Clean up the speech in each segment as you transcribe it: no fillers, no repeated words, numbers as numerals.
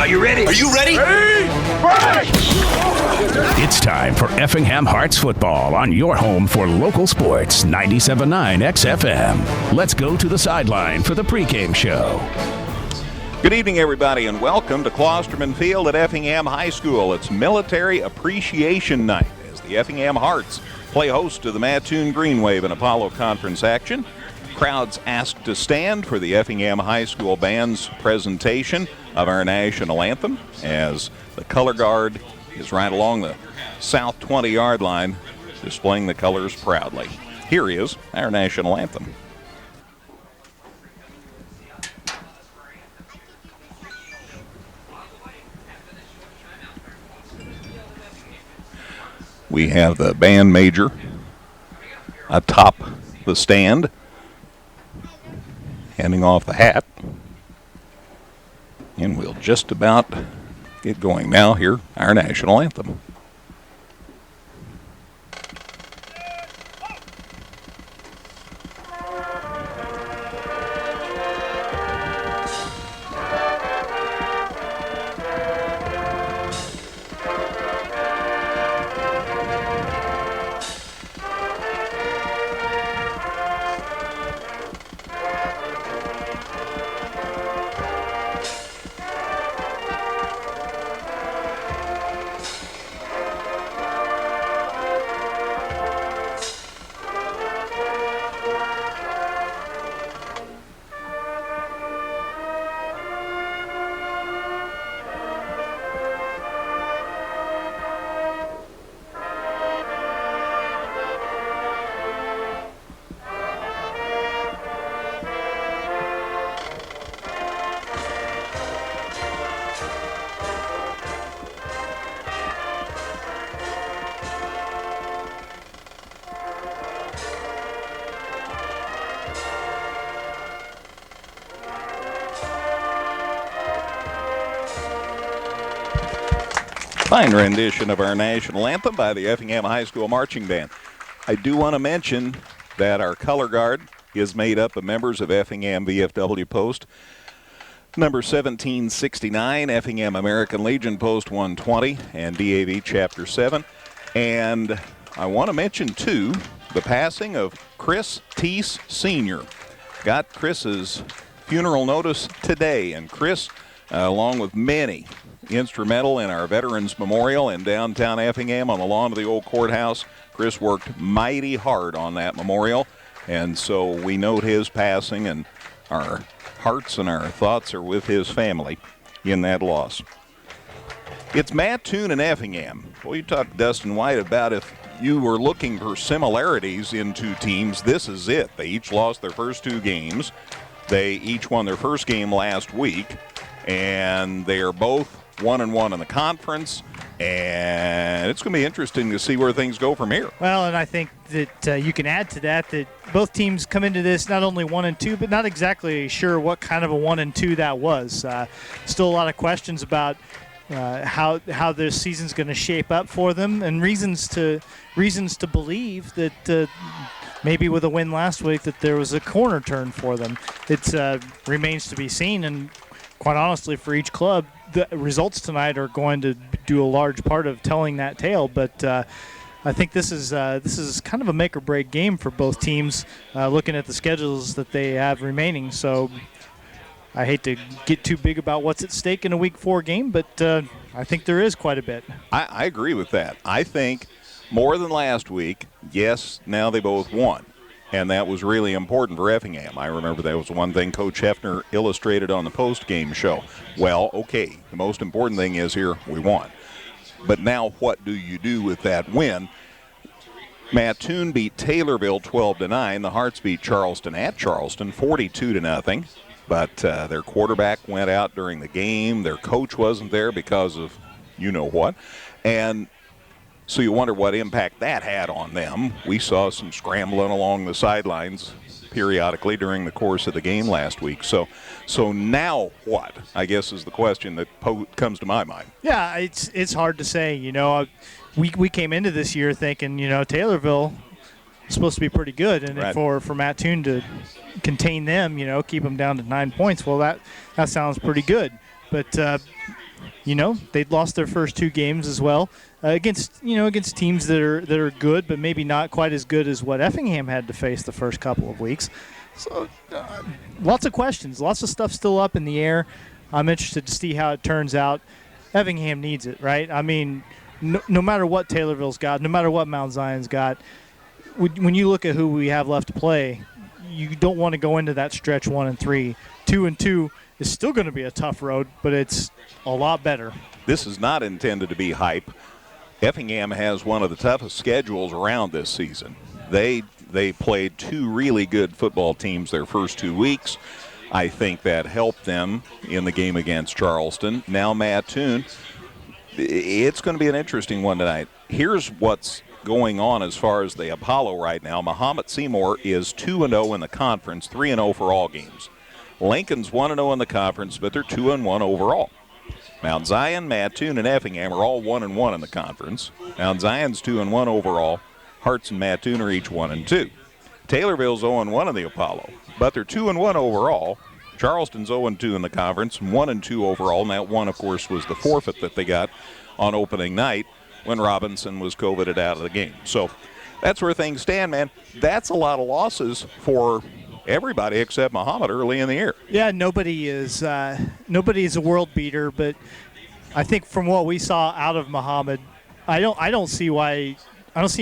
Are you ready? Are you ready? It's time for Effingham Hearts football on your home for local sports, 97.9 XFM. Let's go to the sideline for the pregame show. Good evening, everybody, and welcome to Klosterman Field at Effingham High School. It's Military Appreciation Night as the Effingham Hearts play host to the Mattoon Green Wave in Apollo Conference action. Crowds asked to stand for the Effingham High School band's presentation of our national anthem as the color guard is right along the south 20-yard line displaying the colors proudly. Here is our national anthem. We have the band major atop the stand, handing off the hat. And we'll just about get going now. Here, our national anthem. Fine rendition of our national anthem by the Effingham High School Marching Band. I do want to mention that our color guard is made up of members of Effingham VFW Post number 1769, Effingham American Legion Post 120, and DAV Chapter 7. And I want to mention, too, the passing of Chris Teese Sr. Got Chris's funeral notice today, and Chris, along with many, instrumental in our Veterans Memorial in downtown Effingham on the lawn of the old courthouse. Chris worked mighty hard on that memorial, and so we note his passing, and our hearts and our thoughts are with his family in that loss. It's Mattoon and Effingham. Well, you talked to Dustin White about if you were looking for similarities in two teams, this is it. They each lost their first two games. They each won their first game last week, and they are both 1-1 in the conference, and it's going to be interesting to see where things go from here. Well, and I think that you can add to that both teams come into this not only 1-2, but not exactly sure what kind of a 1-2 that was. Still a lot of questions about how this season's going to shape up for them, and reasons to believe that maybe with a win last week that there was a corner turn for them. It remains to be seen, and quite honestly, for each club, the results tonight are going to do a large part of telling that tale. But I think this is kind of a make-or-break game for both teams, looking at the schedules that they have remaining. So I hate to get too big about what's at stake in a Week 4 game, but I think there is quite a bit. I agree with that. I think more than last week, yes, now they both won. And that was really important for Effingham. I remember that was one thing Coach Hefner illustrated on the post-game show. Well, okay, the most important thing is here we won. But now what do you do with that win? Mattoon beat Taylorville 12-9. The Hearts beat Charleston at Charleston 42-0. But their quarterback went out during the game. Their coach wasn't there because of you-know-what. And so you wonder what impact that had on them. We saw some scrambling along the sidelines periodically during the course of the game last week. So now what, I guess, is the question that comes to my mind. Yeah, it's hard to say. We came into this year thinking, Taylorville is supposed to be pretty good, and right. for Mattoon to contain them, keep them down to 9 points, well, that sounds pretty good. But they'd lost their first 2 games as well against teams that are good, but maybe not quite as good as what Effingham had to face the first couple of weeks. So lots of questions, lots of stuff still up in the air. I'm interested to see how it turns out. Effingham needs it, right? I mean, no matter what Taylorville's got, no matter what Mount Zion's got, when you look at who we have left to play, you don't want to go into that stretch 1-3. 2-2 is still going to be a tough road, but it's a lot better. This is not intended to be hype. Effingham has one of the toughest schedules around this season. They played 2 really good football teams their first 2 weeks. I think that helped them in the game against Charleston. Now Mattoon. It's going to be an interesting one tonight. Here's what's going on as far as the Apollo right now. Mahomet Seymour is 2-0 in the conference, 3-0 for all games. Lincoln's 1-0 in the conference, but they're 2-1 overall. Mount Zion, Mattoon, and Effingham are all 1-1 in the conference. Mount Zion's 2-1 overall. Hearts and Mattoon are each 1-2. Taylorville's 0-1 in the Apollo, but they're 2-1 overall. Charleston's 0-2 in the conference, 1-2 overall, and that one, of course, was the forfeit that they got on opening night when Robinson was COVIDed out of the game. So that's where things stand, man. That's a lot of losses for everybody except Mahomet early in the year. Yeah, nobody is a world beater, but I think from what we saw out of Mahomet, I don't see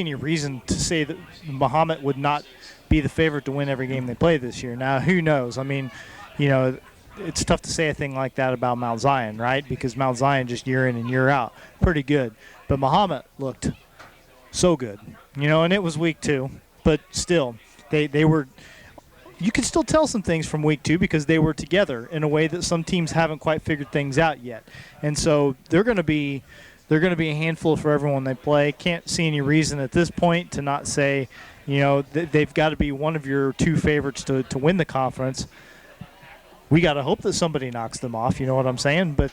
any reason to say that Mahomet would not be the favorite to win every game they play this year. Now, who knows? I mean, it's tough to say a thing like that about Mount Zion, right? Because Mount Zion just year in and year out, pretty good. But Mahomet looked so good, and it was week 2. But still, they were – you can still tell some things from week 2 because they were together in a way that some teams haven't quite figured things out yet. And so they're going to be a handful for everyone they play. Can't see any reason at this point to not say, they've got to be one of your 2 favorites to win the conference. We got to hope that somebody knocks them off, you know what I'm saying? But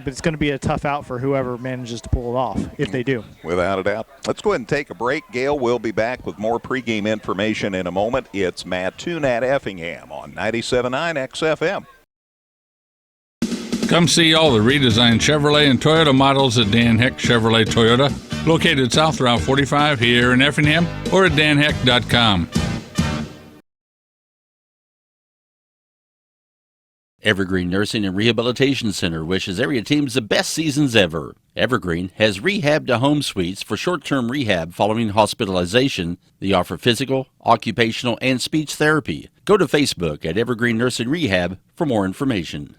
it's going to be a tough out for whoever manages to pull it off, if they do. Without a doubt. Let's go ahead and take a break. Gail will be back with more pregame information in a moment. It's Mattoon at Effingham on 97.9 XFM. Come see all the redesigned Chevrolet and Toyota models at Dan Heck Chevrolet Toyota, located south Route 45 here in Effingham, or at danheck.com. Evergreen Nursing and Rehabilitation Center wishes area teams the best seasons ever. Evergreen has rehab-to-home suites for short-term rehab following hospitalization. They offer physical, occupational, and speech therapy. Go to Facebook at Evergreen Nursing Rehab for more information.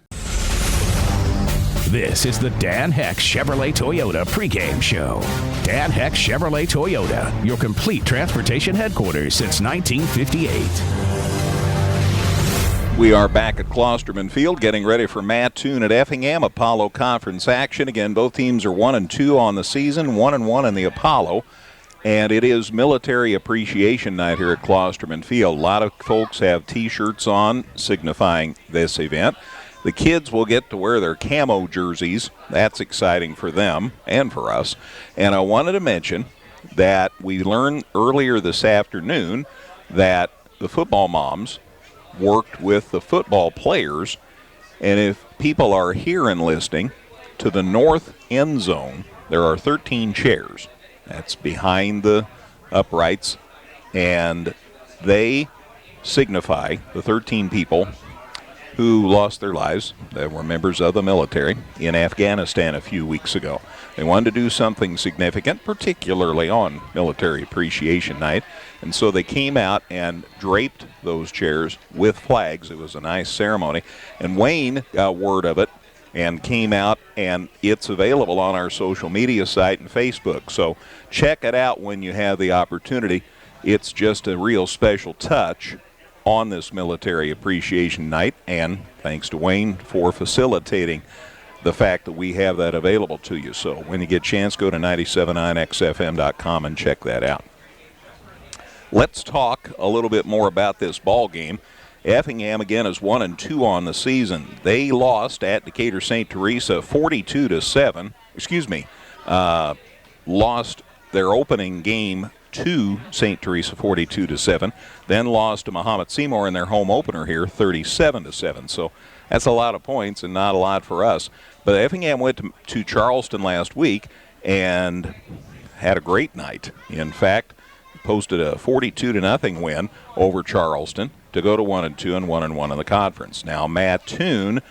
This is the Dan Heck Chevrolet Toyota pregame show. Dan Heck Chevrolet Toyota, your complete transportation headquarters since 1958. We are back at Klosterman Field getting ready for Mattoon at Effingham Apollo Conference action. Again, both teams are 1-2 on the season, 1-1 in the Apollo. And it is Military Appreciation Night here at Klosterman Field. A lot of folks have T-shirts on signifying this event. The kids will get to wear their camo jerseys. That's exciting for them and for us. And I wanted to mention that we learned earlier this afternoon that the football moms worked with the football players, and if people are here enlisting, to the north end zone, there are 13 chairs. That's behind the uprights, and they signify the 13 people who lost their lives, that were members of the military, in Afghanistan a few weeks ago. They wanted to do something significant, particularly on Military Appreciation Night, and so they came out and draped those chairs with flags. It was a nice ceremony, and Wayne got word of it and came out, and it's available on our social media site and Facebook, so check it out when you have the opportunity. It's just a real special touch on this Military Appreciation Night, and thanks to Wayne for facilitating the fact that we have that available to you. So when you get a chance, go to 979xfm.com and check that out. Let's talk a little bit more about this ball game. Effingham, again, is 1-2 on the season. They lost at Decatur St. Teresa 42-7. Lost their opening game to St. Teresa 42-7, then lost to Mahomet Seymour in their home opener here 37-7. So That's a lot of points and not a lot for us. But Effingham went to Charleston last week and had a great night. In fact, posted a 42-0 win over Charleston to go to 1-2 and 1-1 in the conference. Now Mattoon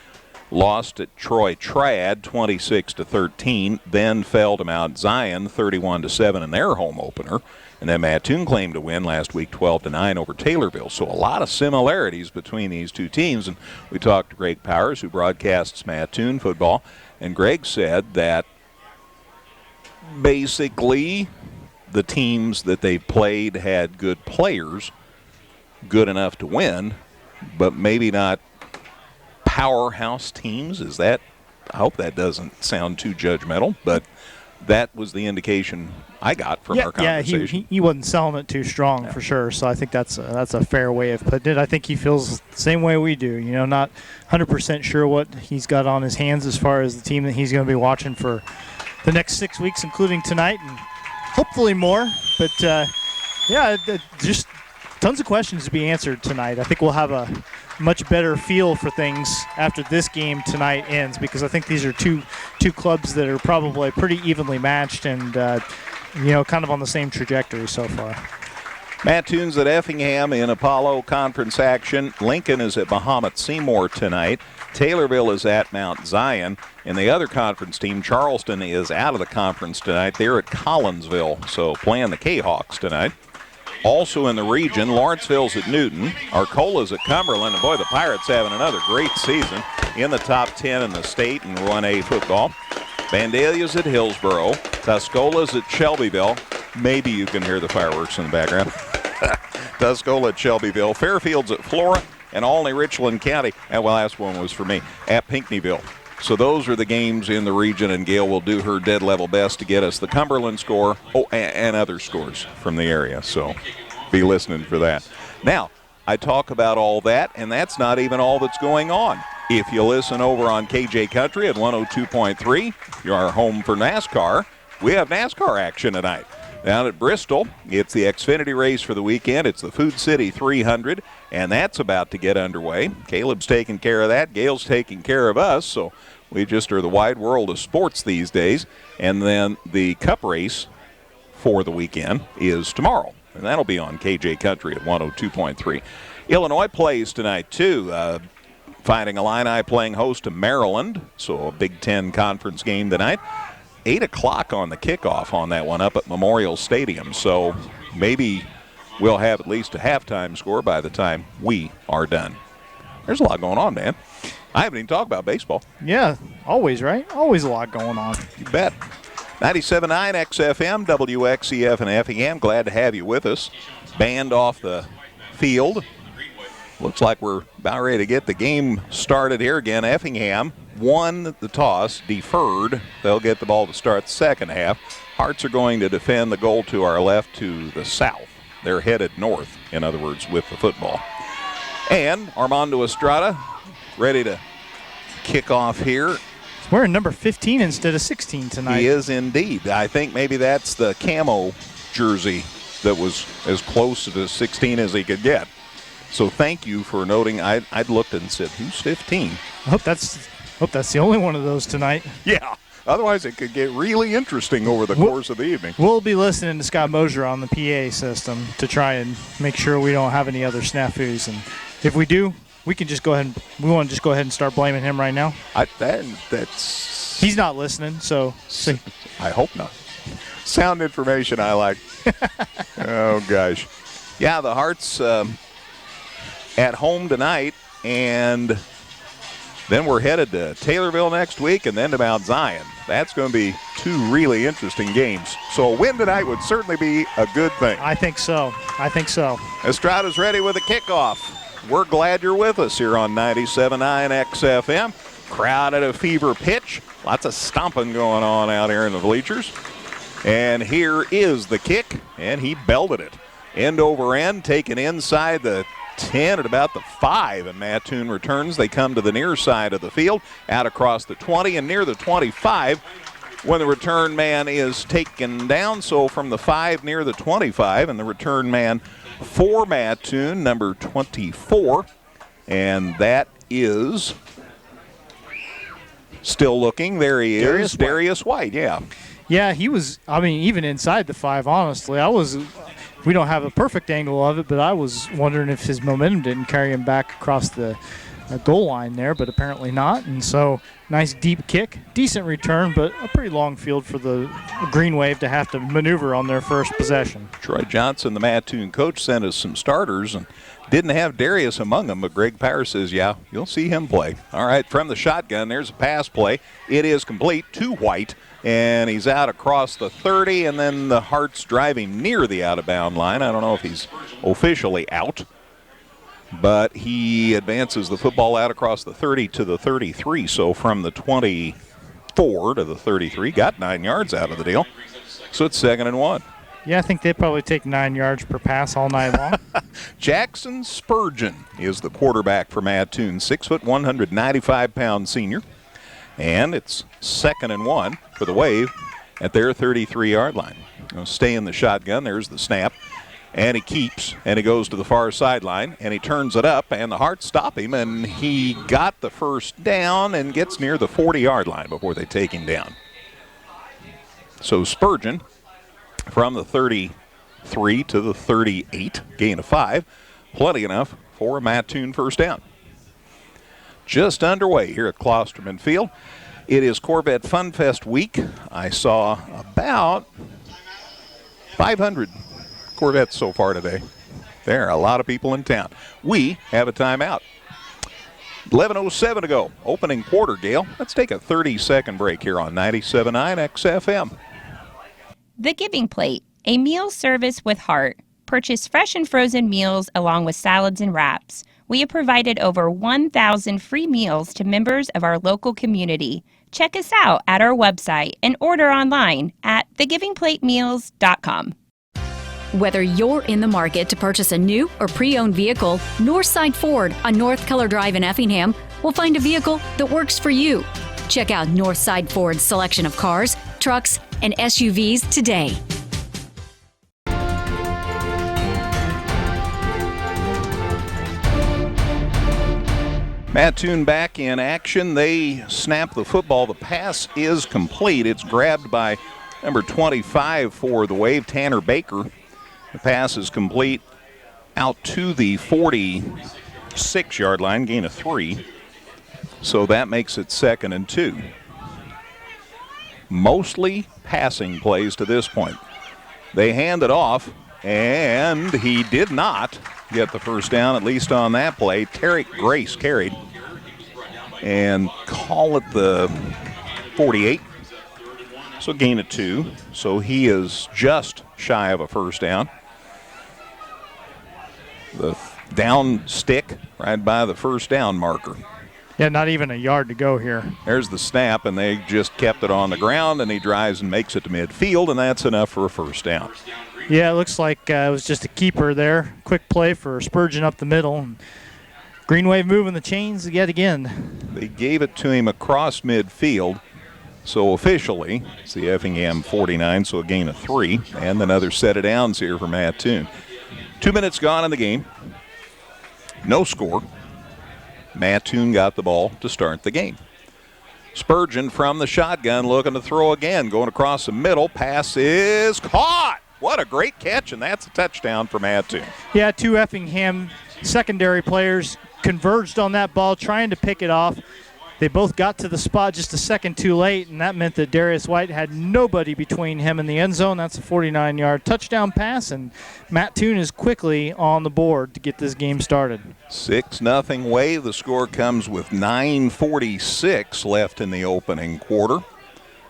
lost at Troy Trad 26-13, then fell to Mount Zion 31-7 in their home opener. And then Mattoon claimed a win last week 12-9 over Taylorville. So a lot of similarities between these two teams. And we talked to Greg Powers, who broadcasts Mattoon football, and Greg said that basically the teams that they played had good players, good enough to win, but maybe not powerhouse teams. Is that? I hope that doesn't sound too judgmental, but that was the indication I got from our conversation. Yeah, he wasn't selling it too strong for sure. So I think that's a fair way of putting it. I think he feels the same way we do. You know, not 100% sure what he's got on his hands as far as the team that he's going to be watching for the next 6 weeks, including tonight, and hopefully more. But just tons of questions to be answered tonight. I think we'll have a much better feel for things after this game tonight ends, because I think these are two clubs that are probably pretty evenly matched and kind of on the same trajectory so far. Mattoon's at Effingham in Apollo Conference action. Lincoln is at Mahomet Seymour tonight. Taylorville is at Mount Zion. And the other conference team, Charleston, is out of the conference tonight. They're at Collinsville, so playing the K-Hawks tonight. Also in the region, Lawrenceville's at Newton. Arcola's at Cumberland. And boy, the Pirates having another great season in the top 10 in the state in 1A football. Vandalia's at Hillsboro. Tuscola's at Shelbyville. Maybe you can hear the fireworks in the background. Tuscola at Shelbyville. Fairfield's at Flora. And Olney Richland County, and the last one was for me, at Pinckneyville. So those are the games in the region, and Gail will do her dead level best to get us the Cumberland score and other scores from the area. So be listening for that. Now, I talk about all that, and that's not even all that's going on. If you listen over on KJ Country at 102.3, you're our home for NASCAR. We have NASCAR action tonight. Down at Bristol, it's the Xfinity race for the weekend. It's the Food City 300, and that's about to get underway. Caleb's taking care of that. Gail's taking care of us, so we just are the wide world of sports these days. And then the Cup race for the weekend is tomorrow, and that'll be on KJ Country at 102.3. Illinois plays tonight, too. Fighting Illini playing host to Maryland, so a Big Ten conference game tonight. 8 o'clock on the kickoff on that one up at Memorial Stadium. So maybe we'll have at least a halftime score by the time we are done. There's a lot going on, man. I haven't even talked about baseball. Yeah, always, right? Always a lot going on. You bet. 97.9 XFM, WXEF and Effingham. Glad to have you with us. Band off the field. Looks like we're about ready to get the game started here again. Effingham won the toss, deferred. They'll get the ball to start the second half. Hearts are going to defend the goal to our left to the south. They're headed north, in other words, with the football. And Armando Estrada ready to kick off here. He's wearing number 15 instead of 16 tonight. He is indeed. I think maybe that's the camo jersey that was as close to 16 as he could get. So thank you for noting. I'd looked and said, who's 15? I hope that's the only one of those tonight. Yeah. Otherwise, it could get really interesting over the course of the evening. We'll be listening to Scott Mosier on the PA system to try and make sure we don't have any other snafus. And if we do, we can just go ahead. We want to just go ahead and start blaming him right now. That's. He's not listening, so. I hope not. Sound information I like. Oh gosh. Yeah, the Hearts at home tonight, and then we're headed to Taylorville next week and then to Mount Zion. That's going to be two really interesting games. So a win tonight would certainly be a good thing. I think so. Estrada's ready with a kickoff. We're glad you're with us here on 97.9 XFM. Crowd at a fever pitch. Lots of stomping going on out here in the bleachers. And here is the kick, and he belted it. End over end, taken inside the 10 at about the 5, and Mattoon returns. They come to the near side of the field, out across the 20 and near the 25 when the return man is taken down. So from the 5 near the 25, and the return man for Mattoon, number 24, and that is Still looking. There he is. Darius White, yeah. Yeah, he was, even inside the 5, honestly. We don't have a perfect angle of it, but I was wondering if his momentum didn't carry him back across the goal line there, but apparently not. And so, nice deep kick, decent return, but a pretty long field for the Green Wave to have to maneuver on their first possession. Troy Johnson, the Mattoon coach, sent us some starters and didn't have Darius among them, but Greg Power says, yeah, you'll see him play. All right, from the shotgun, there's a pass play. It is complete to White, and he's out across the 30, and then the Hearts driving near the out-of-bound line. I don't know if he's officially out, but he advances the football out across the 30 to the 33, so from the 24 to the 33, got 9 yards out of the deal. So it's 2nd and 1. Yeah, I think they probably take 9 yards per pass all night long. Jackson Spurgeon is the quarterback for Mattoon, 6 foot, 195-pound senior. And it's 2nd and 1 for the Wave at their 33-yard line. Stay in the shotgun. There's the snap. And he keeps, and he goes to the far sideline, and he turns it up, and the Hearts stop him, and he got the first down and gets near the 40-yard line before they take him down. So Spurgeon from the 33 to the 38, gain of 5, plenty enough for a Mattoon first down. Just underway here at Klosterman Field. It is Corvette Fun Fest week. I saw about 500 Corvettes so far today. There are a lot of people in town. We have a timeout. 11:07 to go. Opening quarter, Gail. Let's take a 30-second break here on 97.9 XFM. The Giving Plate, a meal service with heart. Purchase fresh and frozen meals along with salads and wraps. We have provided over 1,000 free meals to members of our local community. Check us out at our website and order online at thegivingplatemeals.com. Whether you're in the market to purchase a new or pre-owned vehicle, Northside Ford on North Keller Drive in Effingham will find a vehicle that works for you. Check out Northside Ford's selection of cars, trucks, and SUVs today. Mattoon back in action. They snap the football. The pass is complete. It's grabbed by number 25 for the Wave, Tanner Baker. The pass is complete out to the 46-yard line, gain of 3. So that makes it 2nd and 2. Mostly passing plays to this point. They hand it off, and he did not get the first down, at least on that play. Tarek Grace carried, and call it the 48. So gain of 2. So he is just shy of a first down. The down stick right by the first down marker. Yeah, not even a yard to go here. There's the snap, and they just kept it on the ground, and he drives and makes it to midfield, and that's enough for a first down. Yeah, it looks like it was just a keeper there. Quick play for Spurgeon up the middle. Green Wave moving the chains yet again. They gave it to him across midfield. So officially, it's the Effingham 49, so a gain of 3, and another set of downs here for Mattoon. 2 minutes gone in the game. No score. Mattoon got the ball to start the game. Spurgeon from the shotgun looking to throw again. Going across the middle. Pass is caught. What a great catch, and that's a touchdown for Mattoon. Yeah, 2 Effingham secondary players converged on that ball, trying to pick it off. They both got to the spot just a second too late, and that meant that Darius White had nobody between him and the end zone. That's a 49-yard touchdown pass, and Mattoon is quickly on the board to get this game started. 6-0 Wave. The score comes with 9:46 left in the opening quarter.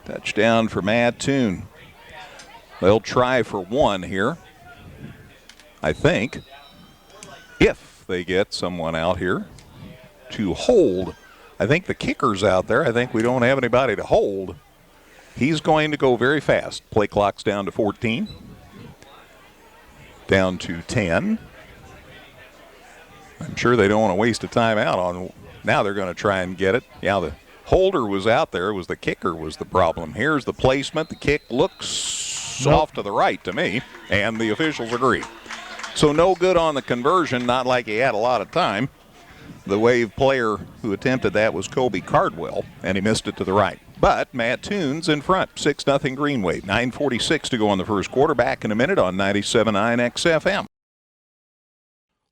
Touchdown for Mattoon. They'll try for 1 here, I think, if they get someone out here to hold. I think the kicker's out there. I think we don't have anybody to hold. He's going to go very fast. Play clock's down to 14. Down to 10. I'm sure they don't want to waste a timeout on. Now they're going to try and get it. Yeah, the holder was out there. It was the kicker was the problem. Here's the placement. The kick looks off to the right to me, and the officials agree. So no good on the conversion, not like he had a lot of time. The Wave player who attempted that was Kobe Cardwell, and he missed it to the right. But Mattoon's in front, 6-0 Green Wave. 9:46 to go in the first quarter. Back in a minute on 97.9 XFM.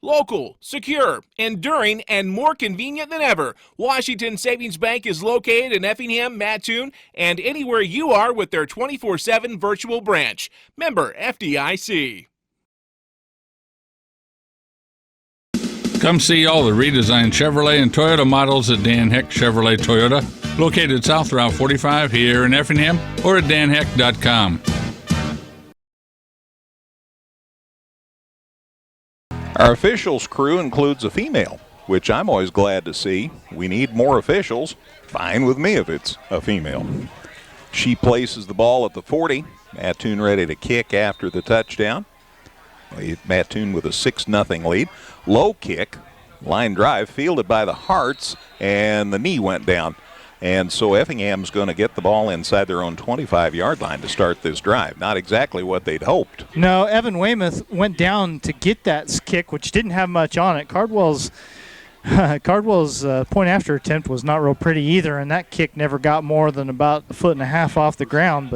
Local, secure, enduring, and more convenient than ever. Washington Savings Bank is located in Effingham, Mattoon, and anywhere you are with their 24/7 virtual branch. Member FDIC. Come see all the redesigned Chevrolet and Toyota models at Dan Heck Chevrolet Toyota, located south Route 45 here in Effingham, or at danheck.com. Our officials crew includes a female, which I'm always glad to see. We need more officials. Fine with me if it's a female. She places the ball at the 40. Mattoon ready to kick after the touchdown. Mattoon with a 6-0 lead. Low kick, line drive, fielded by the Hearts, and the knee went down. And so Effingham's going to get the ball inside their own 25-yard line to start this drive. Not exactly what they'd hoped. No, Evan Weymouth went down to get that kick, which didn't have much on it. Cardwell's point after attempt was not real pretty either, and that kick never got more than about 1.5 feet off the ground.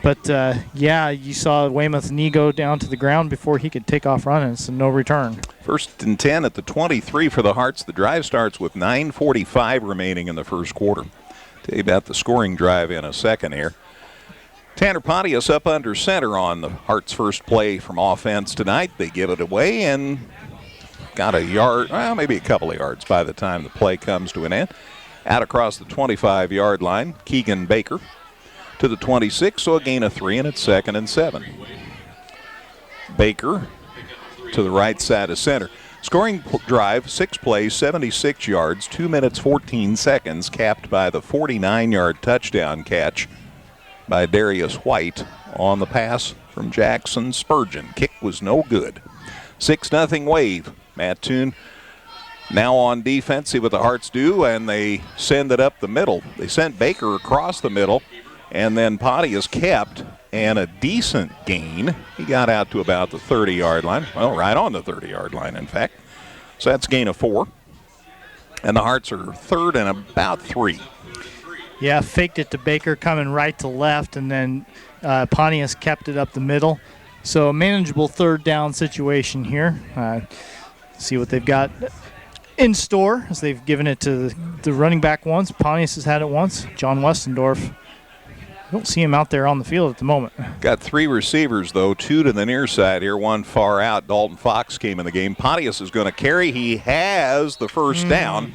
But yeah, you saw Weymouth's knee go down to the ground before he could take off running, so no return. 1st and 10 at the 23 for the Hearts. The drive starts with 9:45 remaining in the first quarter. Tell you about the scoring drive in a second here. Tanner Pontius up under center on the Hearts' first play from offense tonight. They give it away and got a yard, well, maybe a couple of yards by the time the play comes to an end. Out across the 25-yard line, Keegan Baker to the 26, so a gain of 3, and it's 2nd and 7. Baker to the right side of center. Scoring drive, 6 plays, 76 yards, 2 minutes, 14 seconds, capped by the 49-yard touchdown catch by Darius White on the pass from Jackson Spurgeon. Kick was no good. 6-0 Wave. Mattoon now on defense. See what the Hearts do, and they send it up the middle. They sent Baker across the middle, and then Pontius kept, and a decent gain. He got out to about the 30-yard line. Well, right on the 30-yard line, in fact. So that's a gain of 4. And the Hearts are 3rd and about 3. Yeah, faked it to Baker coming right to left, and then Pontius kept it up the middle. So a manageable 3rd down situation here. See what they've got in store as they've given it to the running back once. Pontius has had it once. John Westendorf. I don't see him out there on the field at the moment. Got 3 receivers, though, 2 to the near side here, 1 far out. Dalton Fox came in the game. Pontius is going to carry. He has the first down.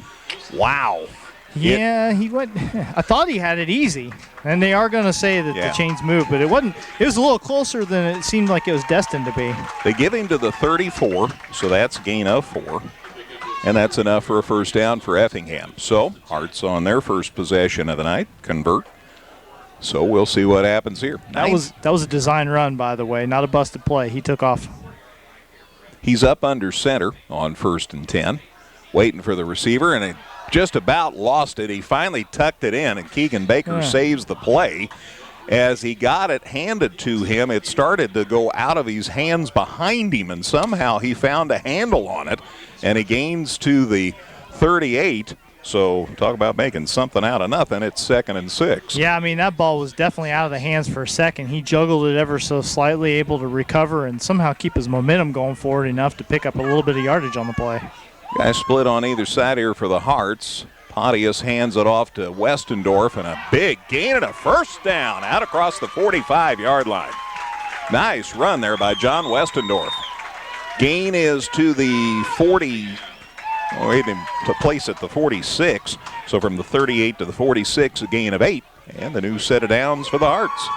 Wow. Yeah, he went. I thought he had it easy, and they are going to say that the chains moved, but it wasn't. It was a little closer than it seemed like it was destined to be. They give him to the 34, so that's a gain of 4, and that's enough for a first down for Effingham. So Hearts on their first possession of the night convert. So we'll see what happens here. That was a design run, by the way, not a busted play. He took off. He's up under center on 1st and 10, waiting for the receiver, and it just about lost it. He finally tucked it in, and Keegan Baker saves the play. As he got it handed to him, it started to go out of his hands behind him, and somehow he found a handle on it, and he gains to the 38. So talk about making something out of nothing. It's 2nd and 6. Yeah, I mean, that ball was definitely out of the hands for a second. He juggled it ever so slightly, able to recover and somehow keep his momentum going forward enough to pick up a little bit of yardage on the play. Guys split on either side here for the Hearts. Pontius hands it off to Westendorf, and a big gain and a first down out across the 45-yard line. Nice run there by John Westendorf. Gain is to the 40. Waiting to place at the 46. So from the 38 to the 46, a gain of 8. And the new set of downs for the Hearts.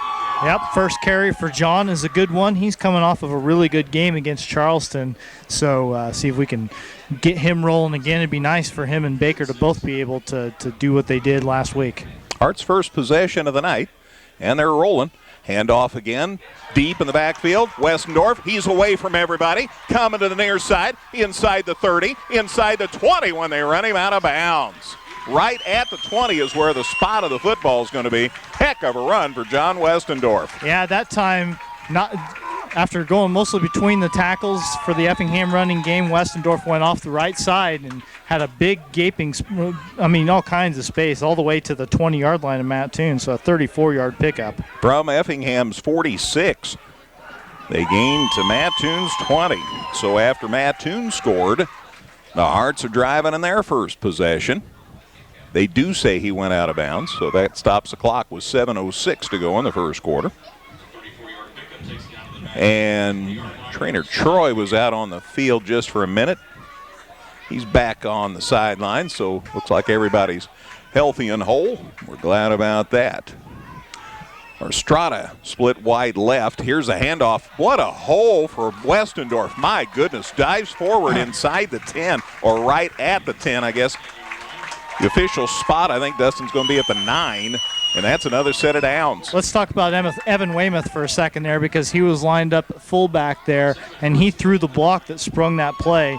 Yep, first carry for John is a good one. He's coming off of a really good game against Charleston. So see if we can get him rolling again. It'd be nice for him and Baker to both be able to do what they did last week. Hearts' first possession of the night, and they're rolling. Handoff again, deep in the backfield. Westendorf, he's away from everybody. Coming to the near side, inside the 30, inside the 20 when they run him out of bounds. Right at the 20 is where the spot of the football is going to be. Heck of a run for John Westendorf. Yeah, that time, not after going mostly between the tackles for the Effingham running game, Westendorf went off the right side and had a big gaping, all kinds of space all the way to the 20-yard line of Mattoon, so a 34-yard pickup. From Effingham's 46, they gained to Mattoon's 20. So after Mattoon scored, the Hearts are driving in their first possession. They do say he went out of bounds, so that stops the clock with 7:06 to go in the first quarter. And trainer Troy was out on the field just for a minute. He's back on the sideline, so looks like everybody's healthy and whole. We're glad about that. Estrada split wide left. Here's a handoff. What a hole for Westendorf. My goodness, dives forward inside the 10, or right at the 10, I guess. The official spot, I think Dustin's going to be at the 9, and that's another set of downs. Let's talk about Evan Weymouth for a second there, because he was lined up fullback there, and he threw the block that sprung that play.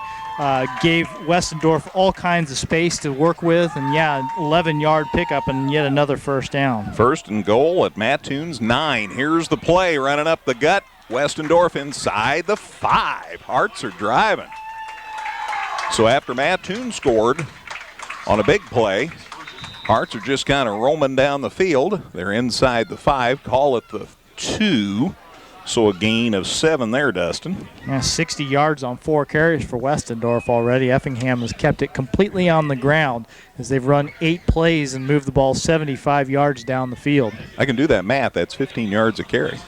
Gave Westendorf all kinds of space to work with, and 11-yard pickup and yet another first down. First and goal at Mattoon's 9. Here's the play, running up the gut. Westendorf inside the 5. Hearts are driving. So after Mattoon scored on a big play, Hearts are just kind of roaming down the field. They're inside the 5, call it the 2. So a gain of 7 there, Dustin. 60 yards on 4 carries for Westendorf already. Effingham has kept it completely on the ground as they've run 8 plays and moved the ball 75 yards down the field. I can do that math. That's 15 yards a carry.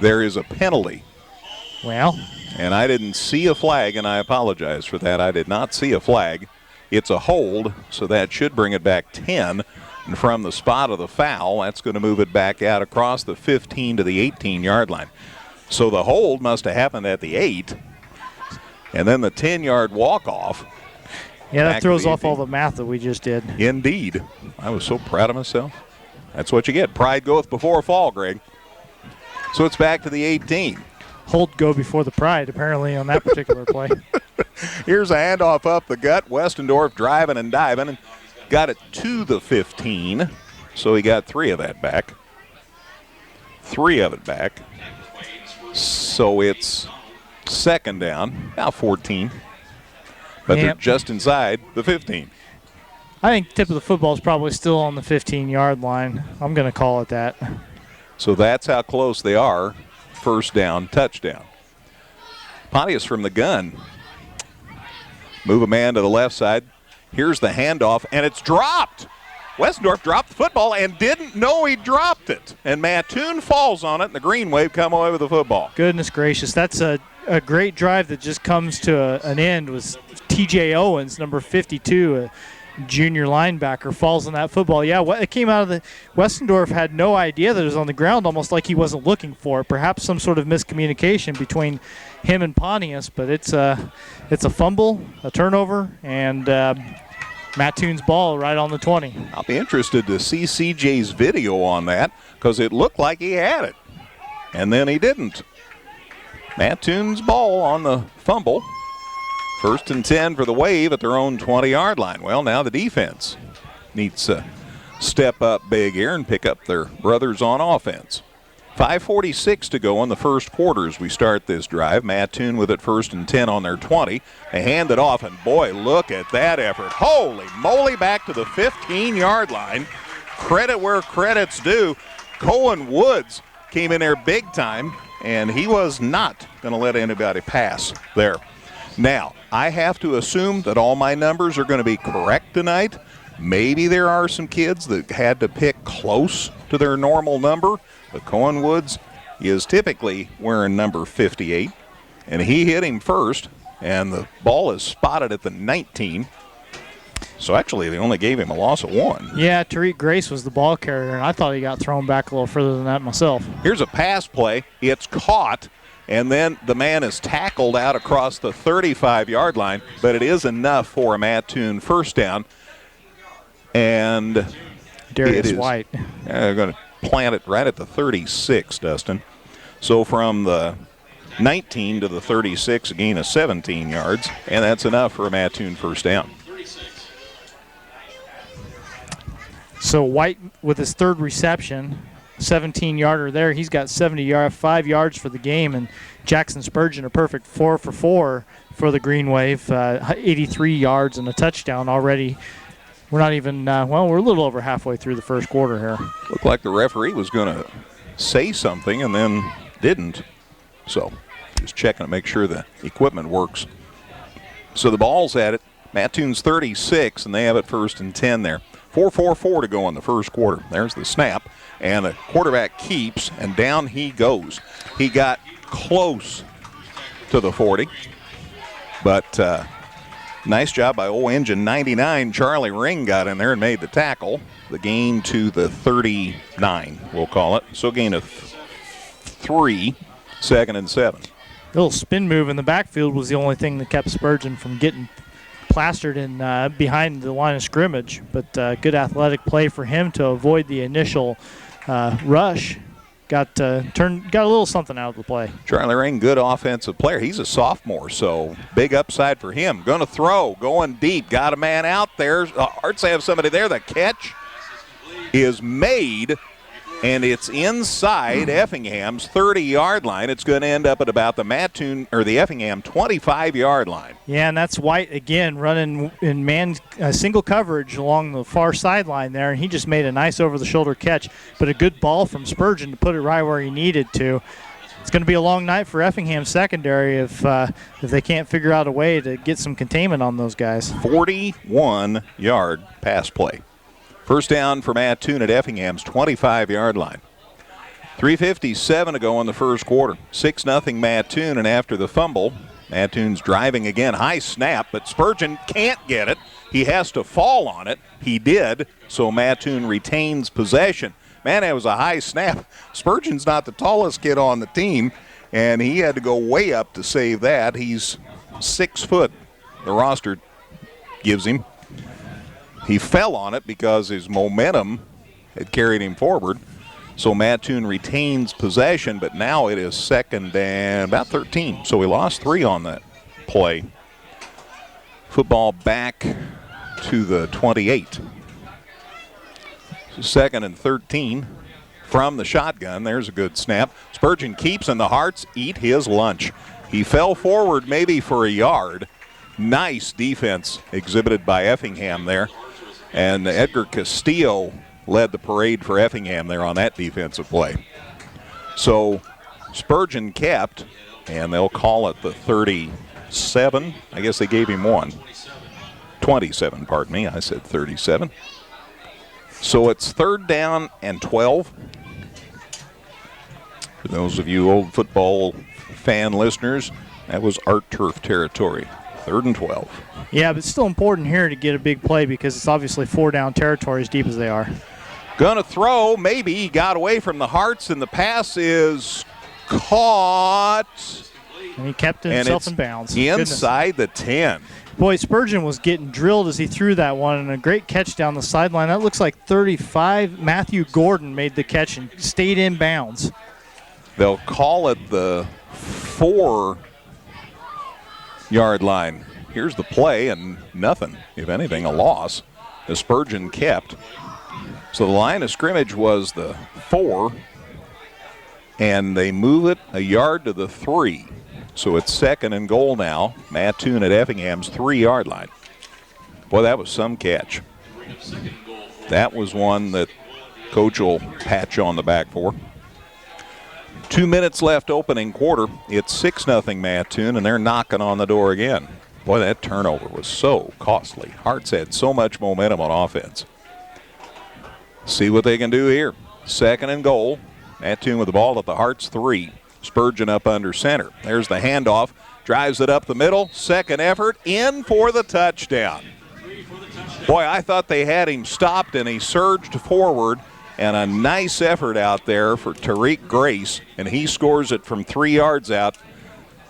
There is a penalty. Well. And I didn't see a flag, and I apologize for that. I did not see a flag. It's a hold, so that should bring it back 10. And from the spot of the foul, that's going to move it back out across the 15 to the 18-yard line. So the hold must have happened at the 8, and then the 10-yard walk-off. Yeah, that throws off all the math that we just did. Indeed. I was so proud of myself. That's what you get. Pride goeth before a fall, Greg. So it's back to the 18. Hold go before the pride, apparently, on that particular play. Here's a handoff up the gut. Westendorf driving and diving and got it to the 15. So he got 3 of that back. 3 of it back. So it's second down, now 14. But they're just inside the 15. I think tip of the football is probably still on the 15-yard line. I'm going to call it that. So that's how close they are. First down, touchdown. Pontius from the gun. Move a man to the left side. Here's the handoff, and it's dropped. Westendorf dropped the football and didn't know he dropped it. And Mattoon falls on it, and the Green Wave come away with the football. Goodness gracious. That's a great drive that just comes to an end with T.J. Owens, number 52, junior linebacker, falls on that football. Yeah, it came out of the Westendorf had no idea that it was on the ground, almost like he wasn't looking for it. Perhaps some sort of miscommunication between him and Pontius, but it's a fumble, a turnover, and Mattoon's ball right on the 20. I'll be interested to see CJ's video on that because it looked like he had it, and then he didn't. Mattoon's ball on the fumble. First and 10 for the Wave at their own 20-yard line. Well, now the defense needs to step up big here and pick up their brothers on offense. 5:46 to go in the first quarter as we start this drive. Mattoon with it first and 10 on their 20. They hand it off, and boy, look at that effort. Holy moly, back to the 15-yard line. Credit where credit's due. Cohen Woods came in there big time, and he was not going to let anybody pass there. Now, I have to assume that all my numbers are going to be correct tonight. Maybe there are some kids that had to pick close to their normal number, but Cohen Woods is typically wearing number 58, and he hit him first, and the ball is spotted at the 19. So actually, they only gave him a loss of 1. Yeah, Tariq Grace was the ball carrier, and I thought he got thrown back a little further than that myself. Here's a pass play. It's caught. And then the man is tackled out across the 35-yard line, but it is enough for a Mattoon first down. And Darius White. They're going to plant it right at the 36, Dustin. So from the 19 to the 36, a gain of 17 yards, and that's enough for a Mattoon first down. So White with his third reception, 17-yarder there. He's got 5 yards for the game, and Jackson Spurgeon a perfect 4 for 4 for the Green Wave, 83 yards and a touchdown already. We're not even, we're a little over halfway through the first quarter here. Looked like the referee was going to say something and then didn't. So just checking to make sure the equipment works. So the ball's at it. Mattoon's 36, and they have it 1st and 10 there. 4:44 to go in the first quarter. There's the snap, and the quarterback keeps, and down he goes. He got close to the 40, but nice job by old Engine 99. Charlie Ring got in there and made the tackle. The gain to the 39, we'll call it. So gain of 3, 2nd and 7. Little spin move in the backfield was the only thing that kept Spurgeon from getting plastered in behind the line of scrimmage, but good athletic play for him to avoid the initial rush. Got a little something out of the play. Charlie Ring, good offensive player. He's a sophomore, so big upside for him. Going to throw, going deep. Got a man out there. Hearts have somebody there. The catch is made, and it's inside Effingham's 30-yard line. It's going to end up at about the Mattoon or the Effingham 25-yard line. Yeah, and that's White again running in man single coverage along the far sideline there, and he just made a nice over-the-shoulder catch, but a good ball from Spurgeon to put it right where he needed to. It's going to be a long night for Effingham secondary if they can't figure out a way to get some containment on those guys. 41-yard pass play. First down for Mattoon at Effingham's 25-yard line. 3:57 to go in the first quarter. 6-0 Mattoon, and after the fumble, Mattoon's driving again. High snap, but Spurgeon can't get it. He has to fall on it. He did, so Mattoon retains possession. Man, that was a high snap. Spurgeon's not the tallest kid on the team, and he had to go way up to save that. He's 6 foot, the roster gives him. He fell on it because his momentum had carried him forward. So Mattoon retains possession, but now it is 2nd and about 13. So we lost 3 on that play. Football back to the 28. 2nd and 13 from the shotgun. There's a good snap. Spurgeon keeps, and the Hearts eat his lunch. He fell forward maybe for a yard. Nice defense exhibited by Effingham there. And Edgar Castillo led the parade for Effingham there on that defensive play. So Spurgeon kept, and they'll call it the 37. I guess they gave him one. 27, pardon me. I said 37. So it's 3rd down and 12. For those of you old football fan listeners, that was Art Turf territory. 3rd and 12. Yeah, but it's still important here to get a big play because it's obviously 4-down territory as deep as they are. Gonna throw, maybe. He got away from the Hearts, and the pass is caught. And he kept himself in bounds. Inside the 10. Boy, Spurgeon was getting drilled as he threw that one, and a great catch down the sideline. That looks like 35. Matthew Gordon made the catch and stayed in bounds. They'll call it the 4-yard line. Here's the play, and nothing. If anything, a loss. The Spurgeon kept. So the line of scrimmage was the 4, and they move it a yard to the 3. So it's 2nd and goal now. Mattoon at Effingham's 3-yard line. Boy, that was some catch. That was one that Coach will patch on the back for. 2 minutes left opening quarter. It's 6-0 Mattoon, and they're knocking on the door again. Boy, that turnover was so costly. Hearts had so much momentum on offense. See what they can do here. 2nd and goal. Mattoon with the ball at the Hearts 3. Spurgeon up under center. There's the handoff. Drives it up the middle. Second effort. In for the touchdown. Boy, I thought they had him stopped, and he surged forward. And a nice effort out there for Tariq Grace. And he scores it from 3 yards out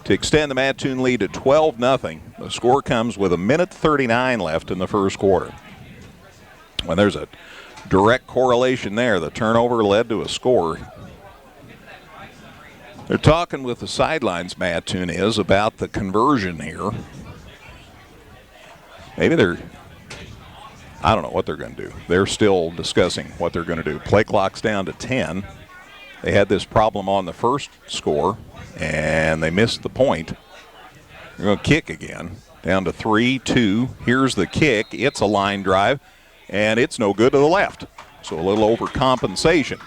to extend the Mattoon lead to 12-0. The score comes with 1:39 left in the first quarter. Well, there's a direct correlation there. The turnover led to a score. They're talking with the sidelines, Mattoon is, about the conversion here. Maybe I don't know what they're going to do. They're still discussing what they're going to do. Play clock's down to 10. They had this problem on the first score, and they missed the point. They're going to kick again. Down to 3-2. Here's the kick. It's a line drive, and it's no good to the left. So a little overcompensation.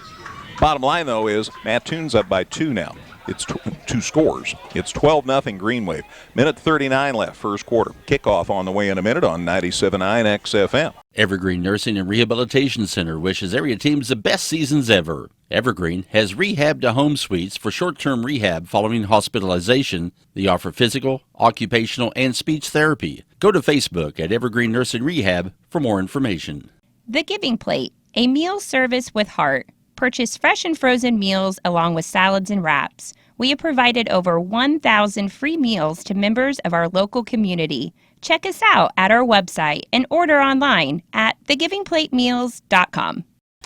Bottom line, though, is Mattoon's up by 2 now. It's 2 scores. It's 12-0 Green Wave. Minute 39 left, first quarter. Kickoff on the way in a minute on 97.9 XFM. Evergreen Nursing and Rehabilitation Center wishes area teams the best seasons ever. Evergreen has rehab to home suites for short-term rehab following hospitalization. They offer physical, occupational, and speech therapy. Go to Facebook at Evergreen Nursing Rehab for more information. The Giving Plate, a meal service with heart. Purchase fresh and frozen meals along with salads and wraps. We have provided over 1,000 free meals to members of our local community. Check us out at our website and order online at thegivingplatemeals.com.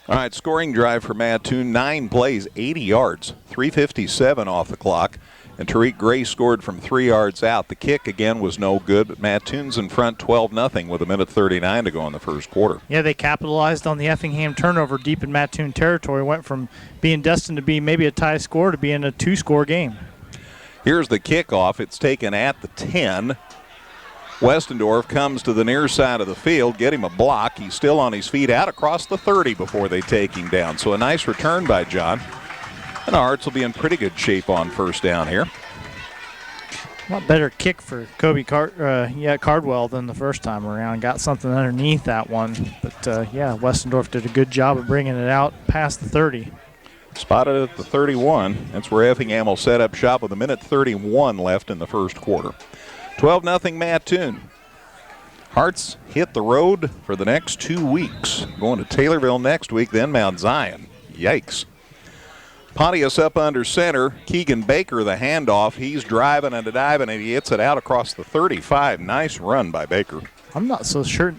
All right, scoring drive for Mattoon. 9 plays, 80 yards, 3:57 off the clock. And Tariq Gray scored from 3 yards out. The kick, again, was no good, but Mattoon's in front 12-0 with a minute 39 to go in the first quarter. Yeah, they capitalized on the Effingham turnover deep in Mattoon territory. Went from being destined to be maybe a tie score to being a 2-score game. Here's the kickoff. It's taken at the 10. Westendorf comes to the near side of the field, get him a block. He's still on his feet out across the 30 before they take him down. So a nice return by John. And Arts will be in pretty good shape on first down here. A lot better kick for Cardwell than the first time around. Got something underneath that one. But, Westendorf did a good job of bringing it out past the 30. Spotted at the 31. That's where Effingham will set up shop with a minute 31 left in the first quarter. 12-0 Mattoon. Hearts hit the road for the next 2 weeks. Going to Taylorville next week, then Mount Zion. Yikes. Pontius up under center. Keegan Baker, the handoff. He's driving and diving, and he hits it out across the 35. Nice run by Baker. I'm not so certain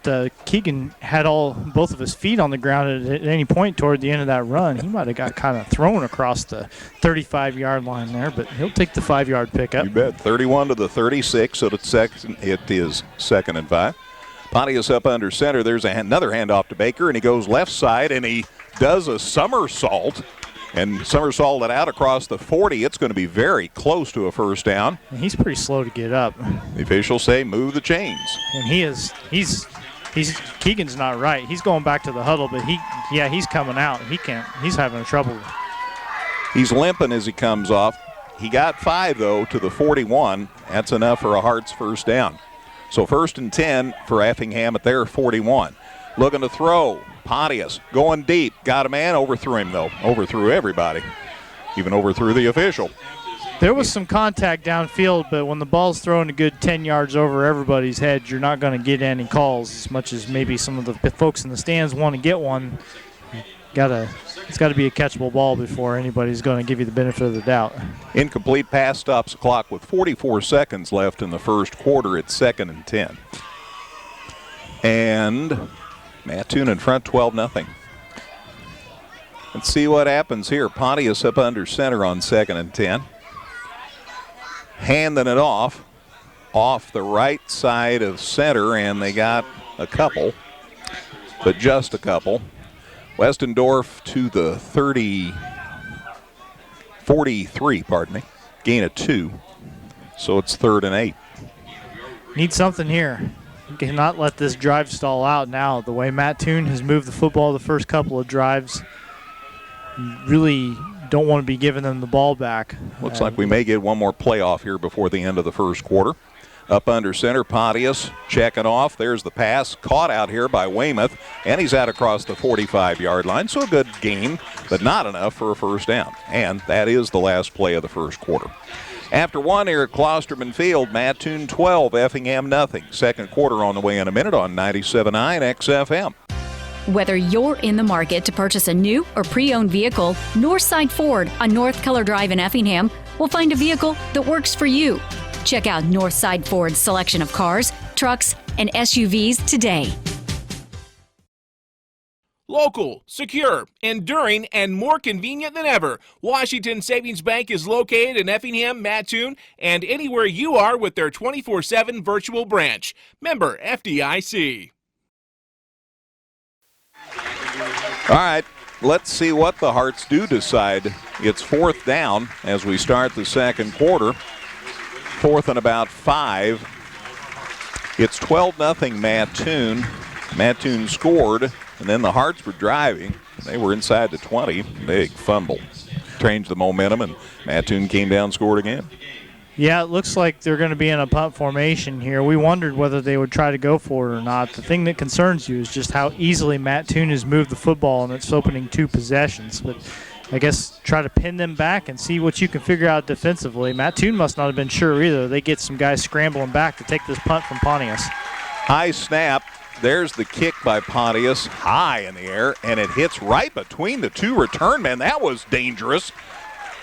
that Keegan had both of his feet on the ground at any point toward the end of that run. He might have got kind of thrown across the 35-yard line there, but he'll take the 5-yard pickup. You bet. 31 to the 36, so it is 2nd and 5. Pontius up under center. There's another handoff to Baker, and he goes left side, and he does a somersault. And somersaulted out across the 40. It's going to be very close to a first down. And he's pretty slow to get up. The officials say move the chains. And Keegan's not right. He's going back to the huddle, but he's coming out. He's having trouble. He's limping as he comes off. He got 5, though, to the 41. That's enough for a Hearts first down. So 1st and 10 for Effingham at their 41. Looking to throw. Pontius going deep. Got a man. Overthrew him, though. Overthrew everybody. Even overthrew the official. There was some contact downfield, but when the ball's thrown a good 10 yards over everybody's head, you're not going to get any calls as much as maybe some of the folks in the stands want to get one. It's got to be a catchable ball before anybody's going to give you the benefit of the doubt. Incomplete pass stops the clock with 44 seconds left in the first quarter. It's 2nd and 10. And Mattoon in front 12-0. Let's see what happens here. Pontius up under center on 2nd and 10. Handing it off the right side of center, and they got a couple, but just a couple. Westendorf to the 43, gain of 2. So it's 3rd and 8. Need something here. You cannot let this drive stall out now. The way Mattoon has moved the football the first couple of drives, you really don't want to be giving them the ball back. Looks like we may get one more playoff here before the end of the first quarter. Up under center, Pontius checking off. There's the pass caught out here by Weymouth, and he's out across the 45-yard line. So a good gain, but not enough for a first down. And that is the last play of the first quarter. After 1 here at Klosterman Field, Mattoon 12, Effingham nothing. Second quarter on the way in a minute on 97.9 XFM. Whether you're in the market to purchase a new or pre-owned vehicle, Northside Ford on North Color Drive in Effingham will find a vehicle that works for you. Check out Northside Ford's selection of cars, trucks, and SUVs today. Local, secure, enduring, and more convenient than ever, Washington Savings Bank is located in Effingham, Mattoon, and anywhere you are with their 24/7 virtual branch. Member FDIC. All right, let's see what the Hearts do decide. It's 4th down as we start the second quarter. 4th and about 5. It's 12-0 Mattoon. Mattoon scored, and then the Hearts were driving. They were inside the 20. Big fumble. Changed the momentum, and Mattoon came down and scored again. Yeah, it looks like they're going to be in a punt formation here. We wondered whether they would try to go for it or not. The thing that concerns you is just how easily Mattoon has moved the football in its opening 2 possessions. But I guess try to pin them back and see what you can figure out defensively. Mattoon must not have been sure either. They get some guys scrambling back to take this punt from Pontius. High snap. There's the kick by Pontius, high in the air, and it hits right between the 2 return men. That was dangerous.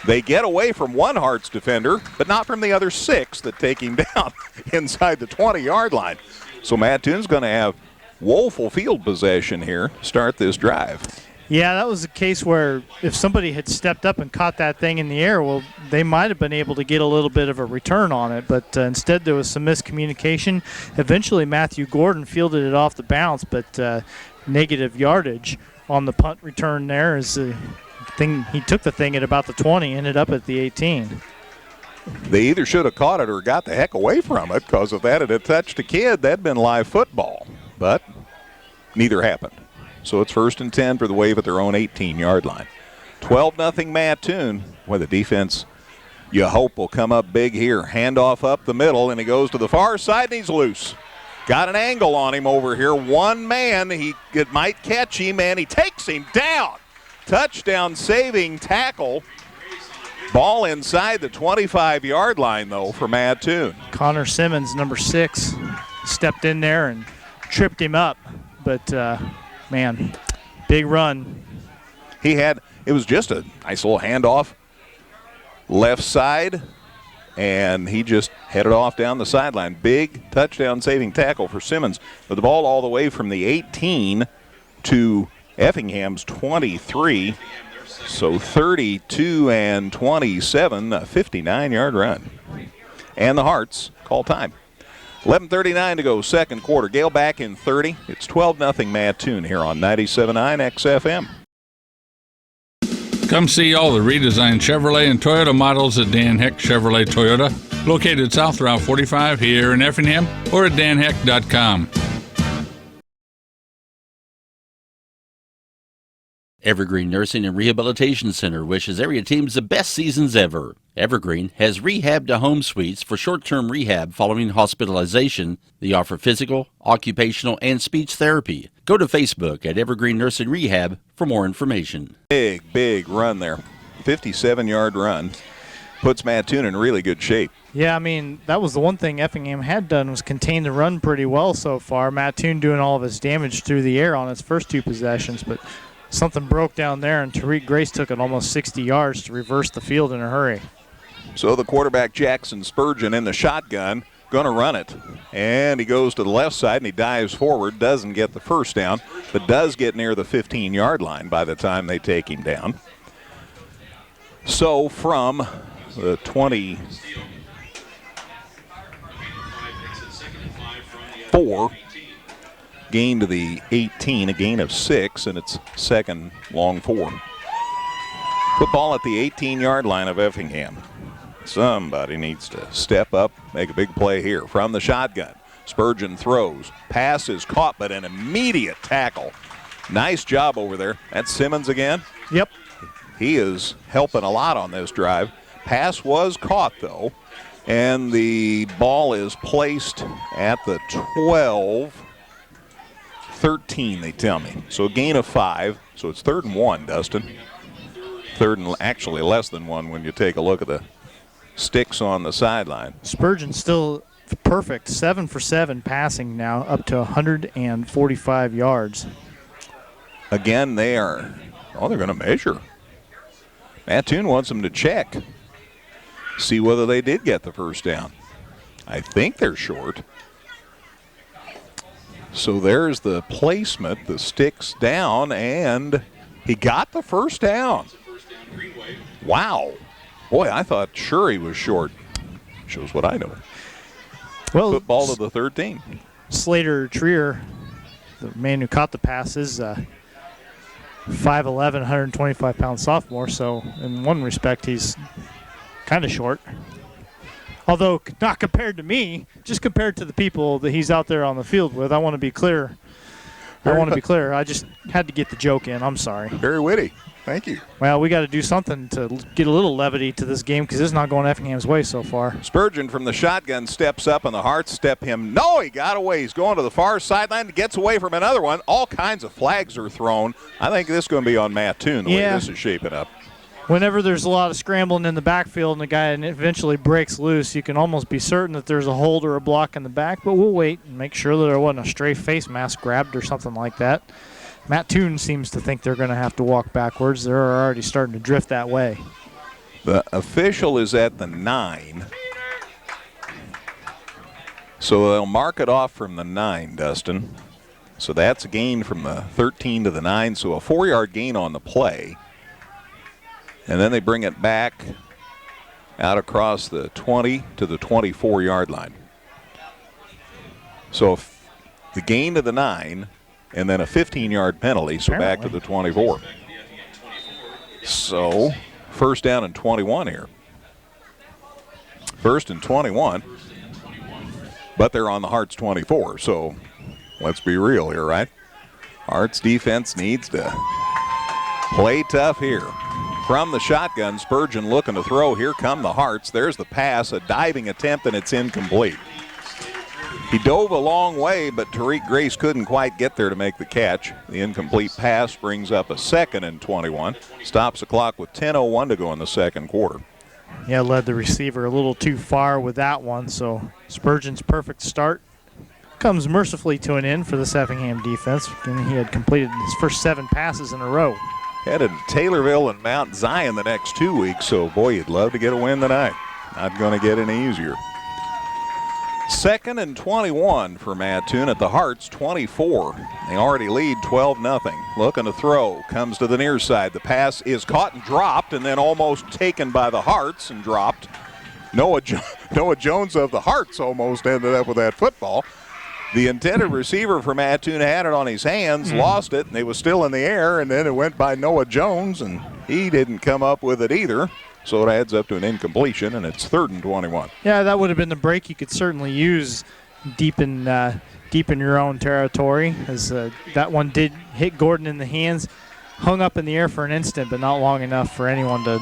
They get away from one Hearts defender, but not from the other 6 that take him down inside the 20-yard line. So Mattoon's going to have woeful field possession here to start this drive. Yeah, that was a case where if somebody had stepped up and caught that thing in the air, well, they might have been able to get a little bit of a return on it, but instead there was some miscommunication. Eventually Matthew Gordon fielded it off the bounce, but negative yardage on the punt return there is he took the thing at about the 20, ended up at the 18. They either should have caught it or got the heck away from it, because if that had touched a kid, that'd been live football. But neither happened. So it's 1st and 10 for the Wave at their own 18-yard line. 12-0 Mattoon, where the defense you hope will come up big here. Handoff up the middle, and he goes to the far side, and he's loose. Got an angle on him over here. One man, it might catch him, and he takes him down. Touchdown saving tackle. Ball inside the 25-yard line, though, for Mattoon. Connor Simmons, number 6, stepped in there and tripped him up. But, man, big run. It was just a nice little handoff. Left side, and he just headed off down the sideline. Big touchdown saving tackle for Simmons. But the ball all the way from the 18 to Effingham's 23. So 32 and 27, a 59-yard run. And the Hearts call time. 11:39 to go, second quarter. Gale back in 30. It's 12-0 Mattoon here on 97.9 XFM. Come see all the redesigned Chevrolet and Toyota models at Dan Heck Chevrolet Toyota, located South Route 45 here in Effingham, or at danheck.com. Evergreen Nursing and Rehabilitation Center wishes area teams the best seasons ever. Evergreen has rehab to home suites for short-term rehab following hospitalization. They offer physical, occupational, and speech therapy. Go to Facebook at Evergreen Nursing Rehab for more information. Big run there. 57-yard run. Puts Mattoon in really good shape. Yeah, I mean, that was the one thing Effingham had done, was contain the run pretty well so far. Mattoon doing all of his damage through the air on his first 2 possessions, but something broke down there, and Tariq Grace took it almost 60 yards to reverse the field in a hurry. So the quarterback, Jackson Spurgeon, in the shotgun, going to run it. And he goes to the left side, and he dives forward, doesn't get the first down, but does get near the 15-yard line by the time they take him down. So from the 24, gain to the 18, a gain of 6, and it's second long 4. Football at the 18-yard line of Effingham. Somebody needs to step up, make a big play here. From the shotgun, Spurgeon throws. Pass is caught, but an immediate tackle. Nice job over there. That's Simmons again. Yep. He is helping a lot on this drive. Pass was caught, though, and the ball is placed at the 12-13, they tell me. So a gain of 5. So it's 3rd and 1, Dustin. 3rd and actually less than 1 when you take a look at the sticks on the sideline. Spurgeon still perfect, 7 for 7 passing now, up to 145 yards. Again, they're going to measure. Mattoon wants them to check, see whether they did get the first down. I think they're short. So there's the placement, the sticks down, and he got the first down. Wow. Boy, I thought sure he was short. Shows what I know. Well, football to the 13. Slater Trier, the man who caught the passes, 5'11", 125-pound sophomore, so in one respect he's kind of short. Although not compared to me, just compared to the people that he's out there on the field with. I want to be clear. I just had to get the joke in. I'm sorry. Very witty. Thank you. Well, we got to do something to get a little levity to this game because it's not going Effingham's way so far. Spurgeon from the shotgun steps up, and the Hearts step him. No, he got away. He's going to the far sideline, gets away from another one. All kinds of flags are thrown. I think this is going to be on Mattoon, the way this is shaping up. Whenever there's a lot of scrambling in the backfield and the guy eventually breaks loose, you can almost be certain that there's a hold or a block in the back, but we'll wait and make sure that there wasn't a stray face mask grabbed or something like that. Mattoon seems to think they're going to have to walk backwards. They're already starting to drift that way. The official is at the 9. So they'll mark it off from the 9, Dustin. So that's a gain from the 13 to the 9, so a 4-yard gain on the play. And then they bring it back out across the 20 to the 24-yard line. So the gain to the 9, and then a 15-yard penalty, so back to the 24. So first down and 21 here. First and 21, but they're on the Hearts 24, so let's be real here, right? Hearts defense needs to play tough here. From the shotgun, Spurgeon looking to throw. Here come the Hearts. There's the pass, a diving attempt, and it's incomplete. He dove a long way, but Tariq Grace couldn't quite get there to make the catch. The incomplete pass brings up a 2nd and 21. Stops the clock with 10:01 to go in the second quarter. Yeah, led the receiver a little too far with that one, so Spurgeon's perfect start comes mercifully to an end for this Effingham defense. And he had completed his first 7 passes in a row. Headed to Taylorville and Mount Zion the next 2 weeks, so boy, you'd love to get a win tonight. Not going to get any easier. 2nd and 21 for Mattoon at the Hearts 24. They already lead 12-0. Looking to throw, comes to the near side. The pass is caught and dropped, and then almost taken by the Hearts and dropped. Noah Jones of the Hearts almost ended up with that football. The intended receiver for Mattoon had it on his hands, lost it, and it was still in the air, and then it went by Noah Jones, and he didn't come up with it either. So it adds up to an incompletion, and it's 3rd and 21. Yeah, that would have been the break you could certainly use deep in your own territory, as that one did hit Gordon in the hands. Hung up in the air for an instant, but not long enough for anyone to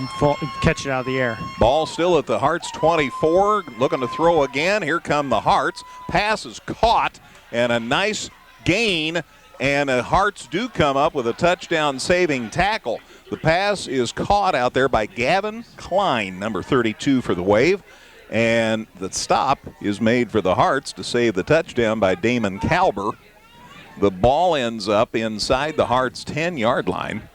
catch it out of the air. Ball still at the Hearts 24, looking to throw again. Here come the Hearts. Pass is caught, and a nice gain, and the Hearts do come up with a touchdown-saving tackle. The pass is caught out there by Gavin Klein, number 32 for the Wave, and the stop is made for the Hearts to save the touchdown by Damon Kalber. The ball ends up inside the Hearts' 10-yard line.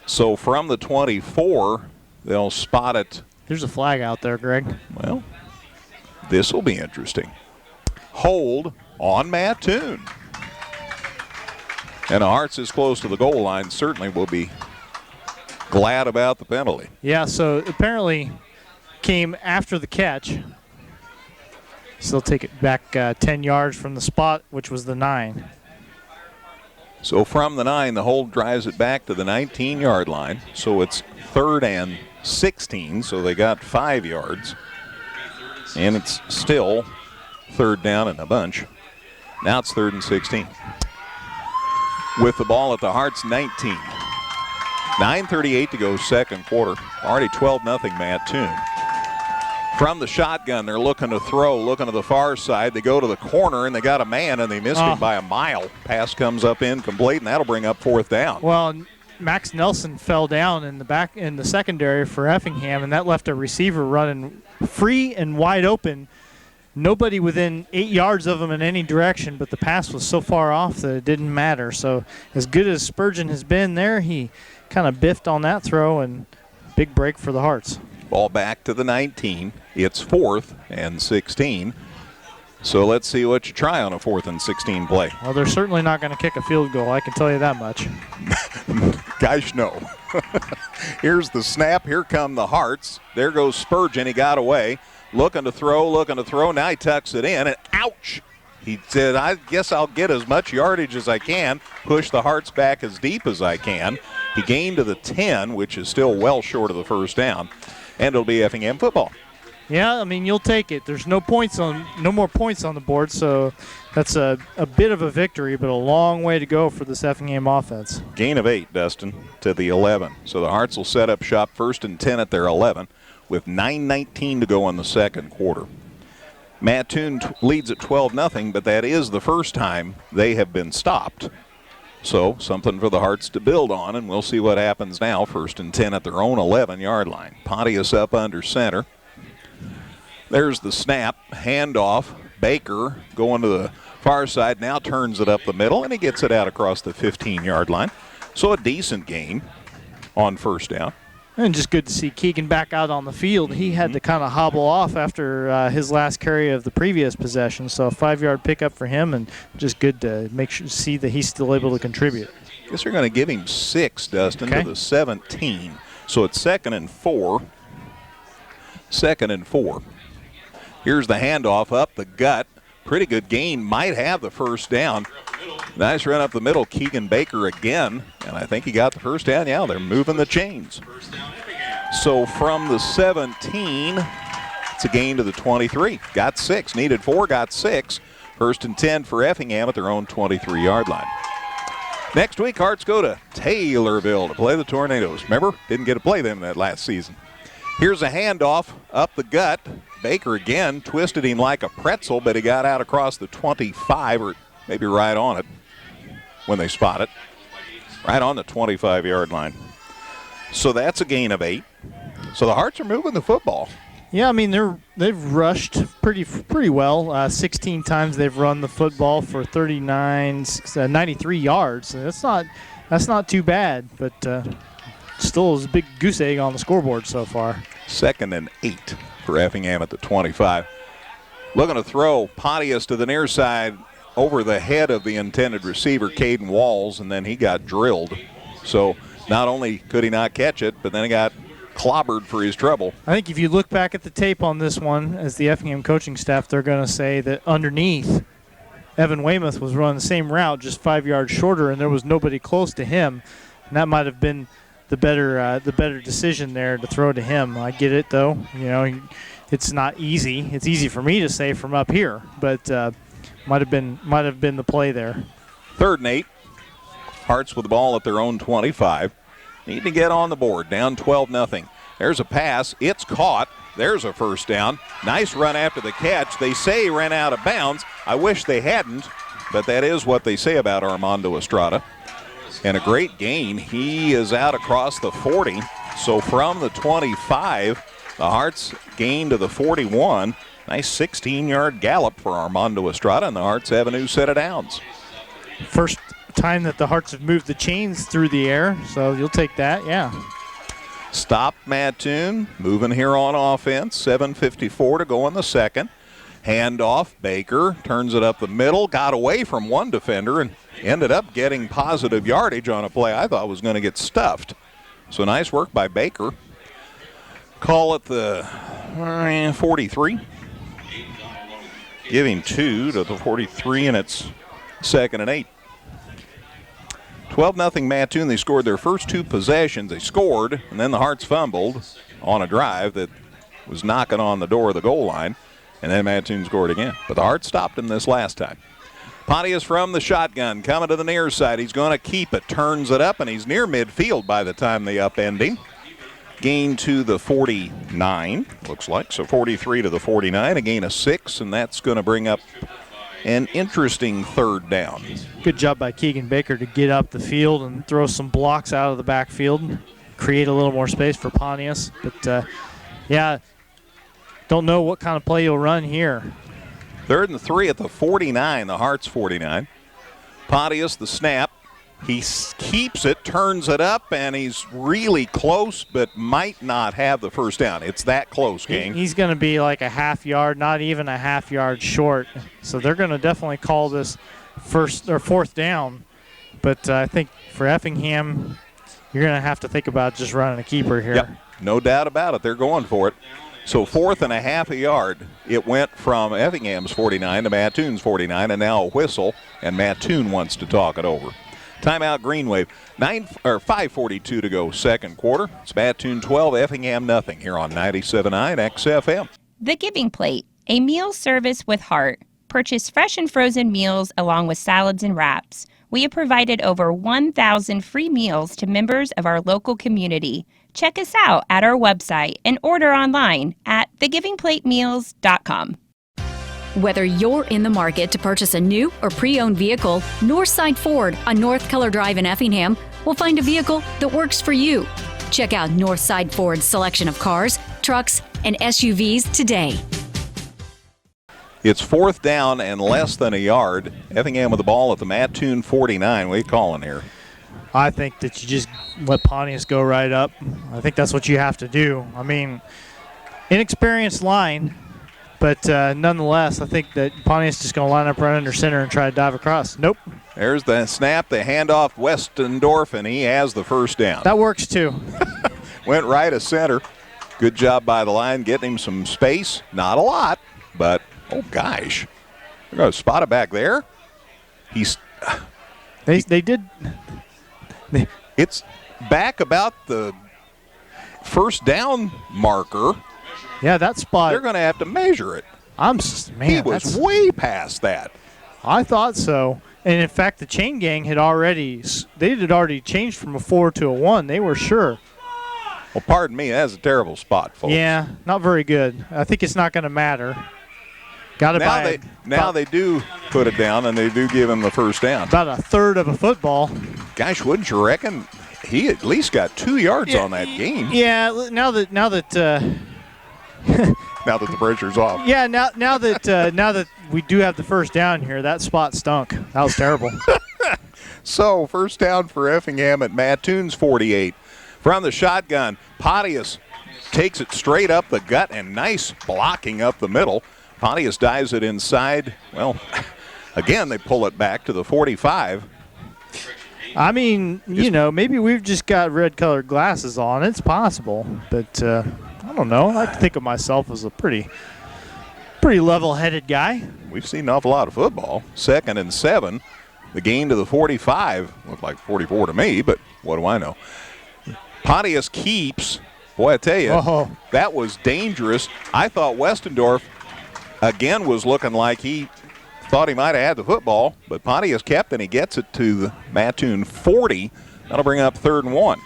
So from the 24, they'll spot it. There's a flag out there, Greg. Well, this will be interesting. Hold on Mattoon. And the Hearts is close to the goal line. Certainly will be glad about the penalty. Yeah, so apparently came after the catch. So they'll take it back 10 yards from the spot, which was the 9. So from the 9, the hold drives it back to the 19-yard line. So it's 3rd and 16, so they got 5 yards. And it's still 3rd down and a bunch. Now it's 3rd and 16. With the ball at the Hearts 19. 9:38 to go second quarter. Already 12-0 Mattoon. From the shotgun, they're looking to throw, looking to the far side. They go to the corner, and they got a man, and they missed him by a mile. Pass comes up incomplete, and that'll bring up 4th down. Well, Max Nelson fell down in the secondary for Effingham, and that left a receiver running free and wide open. Nobody within 8 yards of him in any direction, but the pass was so far off that it didn't matter. So as good as Spurgeon has been there, he kind of biffed on that throw, and big break for the Hearts. Ball back to the 19. It's 4th and 16. So let's see what you try on a 4th and 16 play. Well, they're certainly not going to kick a field goal, I can tell you that much. Gosh, no. Here's the snap. Here come the Hearts. There goes Spurgeon. He got away. Looking to throw. Now he tucks it in, and ouch! He said, I guess I'll get as much yardage as I can, push the Hearts back as deep as I can. He gained to the 10, which is still well short of the first down, and it'll be Effingham football. Yeah, I mean, you'll take it. There's no more points on the board, so that's a bit of a victory, but a long way to go for this Effingham offense. Gain of 8, Dustin, to the 11. So the Hearts will set up shop 1st and 10 at their 11 with 9:19 to go in the second quarter. Mattoon leads at 12-0, but that is the first time they have been stopped. So something for the Hearts to build on, and we'll see what happens now. 1st and 10 at their own 11-yard line. Pontius up under center. There's the snap, handoff. Baker going to the far side, now turns it up the middle, and he gets it out across the 15-yard line. So a decent gain on first down. And just good to see Keegan back out on the field. He had to kind of hobble off after his last carry of the previous possession. So a 5-yard pickup for him, and just good to see that he's still able to contribute. Guess they're going to give him 6, Dustin, to the 17. So it's 2nd and 4. 2nd and 4. Here's the handoff up the gut. Pretty good gain. Might have the first down. Nice run up the middle. Keegan Baker again. And I think he got the first down. Yeah, they're moving the chains. So from the 17, it's a gain to the 23. Got 6. Needed 4, got 6. 1st and 10 for Effingham at their own 23-yard line. Next week, Hearts go to Taylorville to play the Tornadoes. Remember, didn't get to play them that last season. Here's a handoff up the gut. Baker again twisted him like a pretzel, but he got out across the 25, or maybe right on it when they spot it. Right on the 25-yard line. So that's a gain of 8. So the Hearts are moving the football. Yeah, I mean, they've rushed pretty well. 16 times they've run the football for 93 yards. So that's not too bad, but still is a big goose egg on the scoreboard so far. 2nd and 8 for Effingham at the 25. Looking to throw Pontius to the near side over the head of the intended receiver, Caden Walls, and then he got drilled. So not only could he not catch it, but then he got clobbered for his trouble. I think if you look back at the tape on this one, as the Effingham coaching staff, they're going to say that underneath, Evan Weymouth was running the same route, just 5 yards shorter, and there was nobody close to him. And that might have been the better decision there to throw to him. I get it, though. You know, it's not easy. It's easy for me to say from up here, but might have been the play there. 3rd and 8. Hearts with the ball at their own 25. Need to get on the board. Down 12-0. There's a pass. It's caught. There's a first down. Nice run after the catch. They say he ran out of bounds. I wish they hadn't, but that is what they say about Armando Estrada. And a great gain. He is out across the 40. So from the 25, the Hearts gain to the 41. Nice 16-yard gallop for Armando Estrada, and the Hearts have a new set of downs. First time that the Hearts have moved the chains through the air, so you'll take that, yeah. Stop Mattoon, moving here on offense. 7:54 to go in the second. Handoff, Baker turns it up the middle, got away from one defender, and ended up getting positive yardage on a play I thought was going to get stuffed. So nice work by Baker. Call it the 43. Give him 2 to the 43, and it's 2nd and 8. 12-0 Mattoon. They scored their first 2 possessions. They scored, and then the Hearts fumbled on a drive that was knocking on the door of the goal line, and then Mattoon scored again. But the Hearts stopped him this last time. Pontius from the shotgun, coming to the near side. He's going to keep it, turns it up, and he's near midfield by the time they upend him. Gain to the 49, looks like. So 43 to the 49, a gain of 6, and that's going to bring up an interesting 3rd down. Good job by Keegan Baker to get up the field and throw some blocks out of the backfield, create a little more space for Pontius. But, yeah, don't know what kind of play you'll run here. 3rd and 3 at the 49, the Hearts 49. Pontius, the snap. He keeps it, turns it up, and he's really close, but might not have the first down. It's that close, gang. He's going to be like a half yard, not even a half yard short. So they're going to definitely call this 4th down. But I think for Effingham, you're going to have to think about just running a keeper here. Yep, no doubt about it. They're going for it. So 4th and a half a yard. It went from Effingham's 49 to Mattoon's 49, and now a whistle, and Mattoon wants to talk it over. Timeout Green Wave. 5:42 to go, second quarter. It's Mattoon 12, Effingham nothing here on 97.9 XFM. The Giving Plate, a meal service with heart. Purchase fresh and frozen meals along with salads and wraps. We have provided over 1,000 free meals to members of our local community. Check us out at our website and order online at thegivingplatemeals.com. Whether you're in the market to purchase a new or pre-owned vehicle, Northside Ford on North Color Drive in Effingham will find a vehicle that works for you. Check out Northside Ford's selection of cars, trucks, and SUVs today. It's 4th down and less than a yard. Effingham with the ball at the Mattoon 49. What are you calling here? I think that you just let Pontius go right up. I think that's what you have to do. I mean, inexperienced line, but nonetheless, I think that Pontius is just going to line up right under center and try to dive across. Nope. There's the snap, the handoff, Westendorf, and he has the first down. That works too. Went right to center. Good job by the line, getting him some space. Not a lot, but, oh gosh. They're going to spot it back there. They did. It's back about the first down marker. Yeah, that spot. They're going to have to measure it. He was way past that. I thought so. And in fact, the chain gang had already changed from a 4 to a 1. They were sure. Well, pardon me, that's a terrible spot, folks. Yeah, not very good. I think it's not going to matter. Now they do put it down, and they do give him the first down. About a third of a football. Gosh, wouldn't you reckon he at least got 2 yards on that game? Yeah, now that now that the pressure's off. Yeah, now that we do have the first down here, that spot stunk. That was terrible. So first down for Effingham at Mattoon's 48. From the shotgun, Pontius takes it straight up the gut, and nice blocking up the middle. Pontius dives it inside. Well, again, they pull it back to the 45. I mean, maybe we've just got red-colored glasses on. It's possible, but I don't know. I like to think of myself as a pretty level-headed guy. We've seen an awful lot of football. 2nd and 7. The gain to the 45. Looked like 44 to me, but what do I know? Pontius keeps. Boy, I tell you, that was dangerous. I thought Westendorf, again, was looking like he thought he might have had the football, but Pontius kept, and he gets it to the Mattoon 40. That'll bring up 3rd and 1.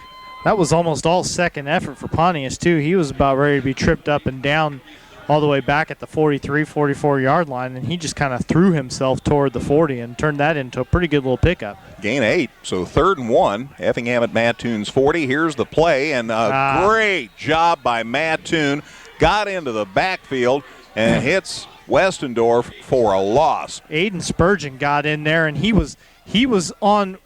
That was almost all second effort for Pontius, too. He was about ready to be tripped up and down all the way back at the 43, 44-yard line, and he just kind of threw himself toward the 40 and turned that into a pretty good little pickup. Gain 8, so 3rd and 1. Effingham at Mattoon's 40. Here's the play, and a great job by Mattoon. Got into the backfield and hits Westendorf for a loss. Aiden Spurgeon got in there, and he was on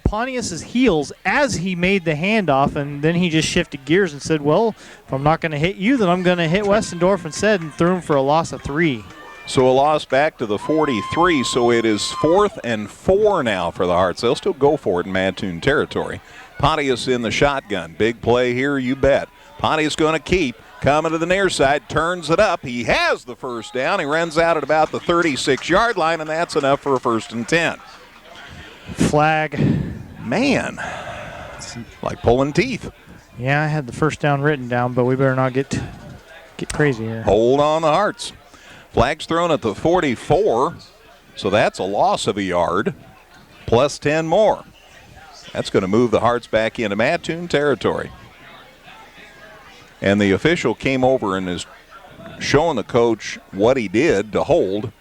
Pontius's heels as he made the handoff, and then he just shifted gears and said, well, if I'm not going to hit you, then I'm going to hit Westendorf instead, and threw him for a loss of 3. So a loss back to the 43, so it is 4th and 4 now for the Hearts. They'll still go for it in Mattoon territory. Pontius in the shotgun. Big play here, you bet. Pontius going to keep. Coming to the near side, turns it up. He has the first down. He runs out at about the 36-yard line, and that's enough for a 1st and 10. Flag. Man, it's like pulling teeth. Yeah, I had the first down written down, but we better not get crazy here. Hold on the Hearts. Flag's thrown at the 44, so that's a loss of a yard, plus 10 more. That's going to move the Hearts back into Mattoon territory. And the official came over and is showing the coach what he did to hold.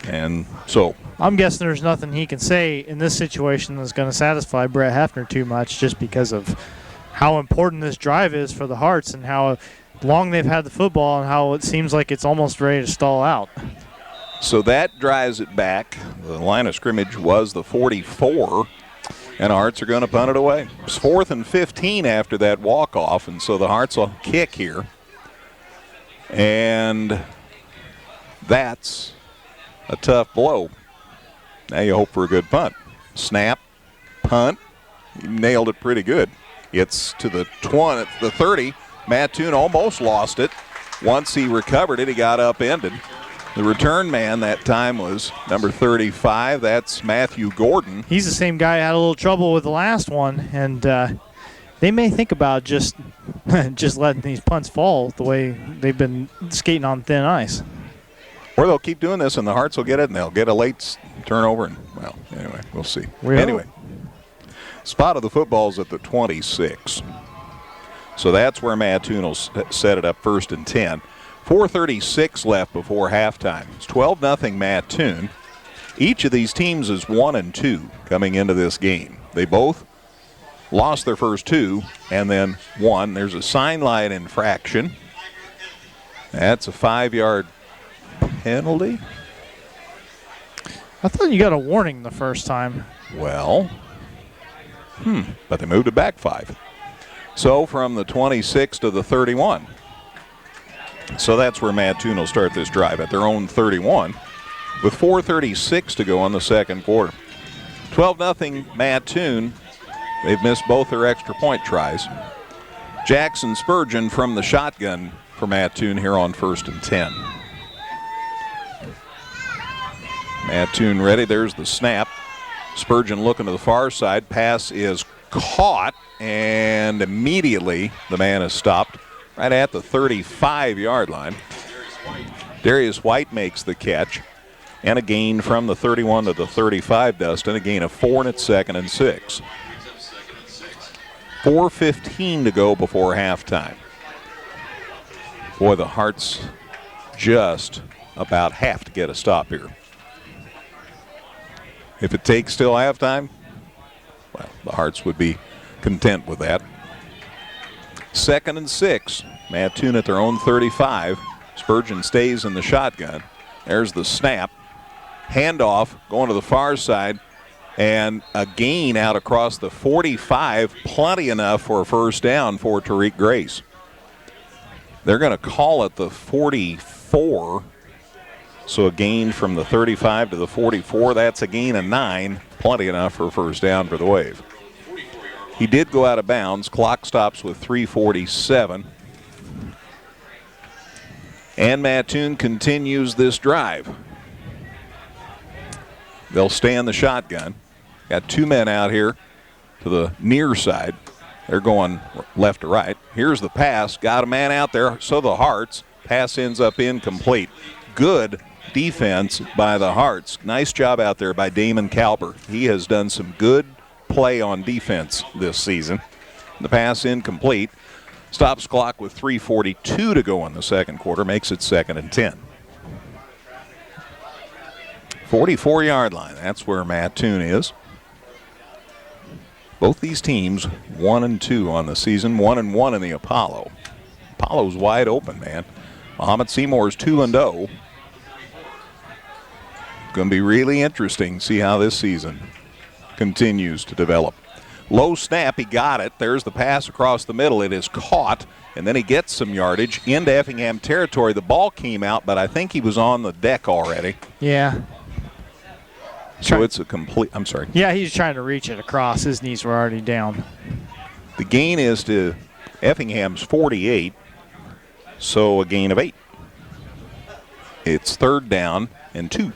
And so I'm guessing there's nothing he can say in this situation that's going to satisfy Brett Hefner too much, just because of how important this drive is for the Hearts and how long they've had the football and how it seems like it's almost ready to stall out. So that drives it back. The line of scrimmage was the 44, and the Hearts are going to punt it away. It's 4th and 15 after that walk-off, and so the Hearts will kick here. And that's a tough blow. Now you hope for a good punt. Snap, punt. He nailed it pretty good. It's to the 20, the 30, Mattoon almost lost it. Once he recovered it, he got upended. The return man that time was number 35. That's Matthew Gordon. He's the same guy who had a little trouble with the last one, and they may think about just letting these punts fall the way they've been skating on thin ice. Or they'll keep doing this, and the Hearts will get it, and they'll get a late turnover. And, well, anyway, we'll see. Anyway, spot of the football's at the 26. So that's where Mattoon will set it up 1st and 10. 4:36 left before halftime. It's 12-0 Mattoon. Each of these teams is 1-2 coming into this game. They both lost their first two and then won. There's a sign line infraction. That's a 5-yard penalty. I thought you got a warning the first time. Well, but they moved it back 5. So from the 26 to the 31. So that's where Mattoon will start this drive at their own 31 with 4:36 to go in the second quarter. 12-0 Mattoon. They've missed both their extra point tries. Jackson Spurgeon from the shotgun for Mattoon here on 1st and 10. Mattoon ready. There's the snap. Spurgeon looking to the far side. Pass is caught, and immediately the man is stopped right at the 35-yard line. Darius White makes the catch, and a gain from the 31 to the 35, Dustin. A gain of 4, and it's 2nd and 6. 4:15 to go before halftime. Boy, the Hearts just about have to get a stop here. If it takes till halftime, well, the Hearts would be content with that. 2nd and 6. Mattoon at their own 35. Spurgeon stays in the shotgun. There's the snap. Handoff going to the far side. And a gain out across the 45. Plenty enough for a first down for Tariq Grace. They're going to call it the 44. So a gain from the 35 to the 44. That's a gain of 9. Plenty enough for a first down for the Wave. He did go out of bounds. Clock stops with 3:47. And Mattoon continues this drive. They'll stay in the shotgun. Got 2 men out here to the near side. They're going left to right. Here's the pass. Got a man out there. So the Hearts. Pass ends up incomplete. Good defense by the Hearts. Nice job out there by Damon Calper. He has done some good play on defense this season. The pass incomplete. Stops clock with 3:42 to go in the second quarter. Makes it 2nd and 10. 44-yard line. That's where Mattoon is. Both these teams 1-2 on the season. 1-1 in the Apollo. Apollo's wide open, man. Muhammad Seymour's 2-0. Going to be really interesting to see how this season continues to develop. Low snap, he got it. There's the pass across the middle. It is caught, and then he gets some yardage into Effingham territory. The ball came out, but I think he was on the deck already. Yeah. So it's a complete, I'm sorry. Yeah, he's trying to reach it across. His knees were already down. The gain is to Effingham's 48, so a gain of 8. It's 3rd down and 2.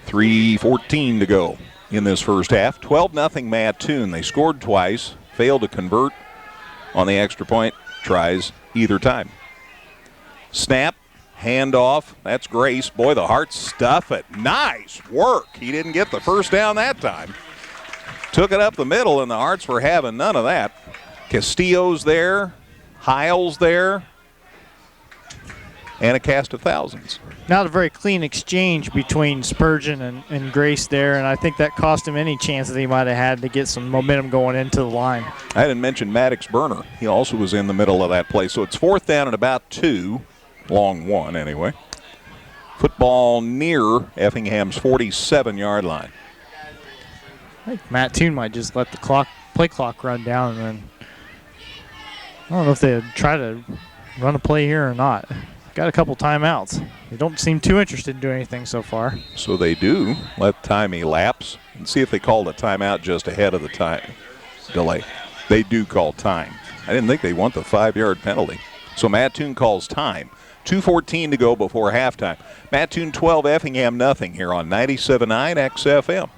3:14 to go in this first half. 12-0 Mattoon. They scored twice, failed to convert on the extra point tries either time. Snap, handoff. That's Grace. Boy, the Hearts stuff it. Nice work. He didn't get the first down that time. Took it up the middle, and the Hearts were having none of that. Castillo's there. Hiles there. And a cast of thousands. Not a very clean exchange between Spurgeon and Grace there, and I think that cost him any chance that he might have had to get some momentum going into the line. I didn't mention Maddox Burner. He also was in the middle of that play. So it's 4th down and about 2. Long 1 anyway. Football near Effingham's 47-yard line. I think Mattoon might just let the play clock run down, and then I don't know if they try to run a play here or not. Got a couple timeouts. They don't seem too interested in doing anything so far. So they do let time elapse and see if they called a timeout just ahead of the time delay. They do call time. I didn't think they want the 5-yard penalty. So Mattoon calls time. 2:14 to go before halftime. Mattoon 12, Effingham nothing here on 97.9 XFM.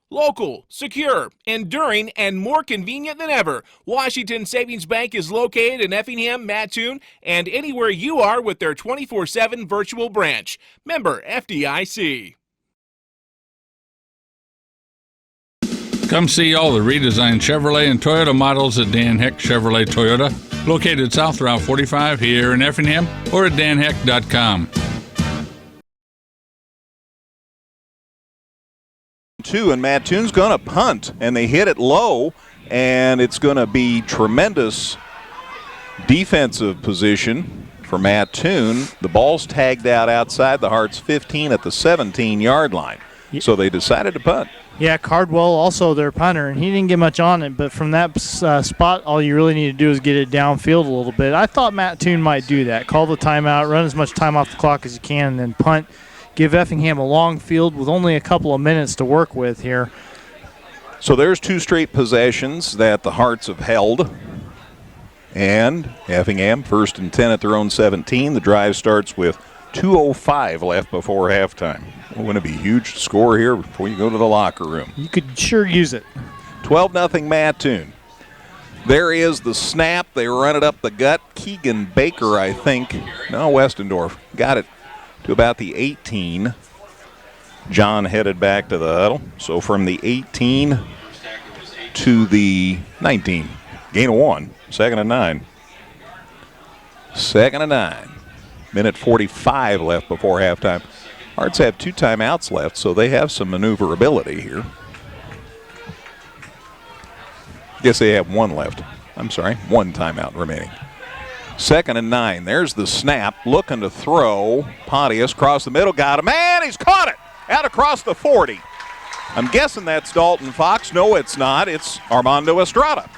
Local, secure, enduring, and more convenient than ever, Washington Savings Bank is located in Effingham, Mattoon, and anywhere you are with their 24/7 virtual branch. Member FDIC. Come see all the redesigned Chevrolet and Toyota models at Dan Heck Chevrolet Toyota, located south Route 45 here in Effingham, or at danheck.com. 2, and Mattoon's going to punt, and they hit it low, and it's going to be tremendous defensive position for Mattoon. The ball's tagged out outside the Hearts 15 at the 17-yard line. So they decided to punt. Yeah, Cardwell also their punter, and he didn't get much on it, but from that spot, all you really need to do is get it downfield a little bit. I thought Mattoon might do that. Call the timeout, run as much time off the clock as you can, and then punt. Give Effingham a long field with only a couple of minutes to work with here. So there's 2 straight possessions that the Hearts have held. And Effingham, 1st and 10 at their own 17. The drive starts with 2:05 left before halftime. Wouldn't it be a huge score here before you go to the locker room? You could sure use it. 12-0 Mattoon. There is the snap. They run it up the gut. Keegan Baker, I think. No, Westendorf got it to about the 18. John headed back to the huddle. So from the 18 to the 19. Gain of 1. 2nd and 9. 2nd and 9. Minute 45 left before halftime. Hearts have 2 timeouts left, so they have some maneuverability here. Guess they have 1 left. I'm sorry, 1 timeout remaining. 2nd and 9. There's the snap. Looking to throw. Pontius across the middle. Got him. And he's caught it. Out across the 40. I'm guessing that's Dalton Fox. No, it's not. It's Armando Estrada.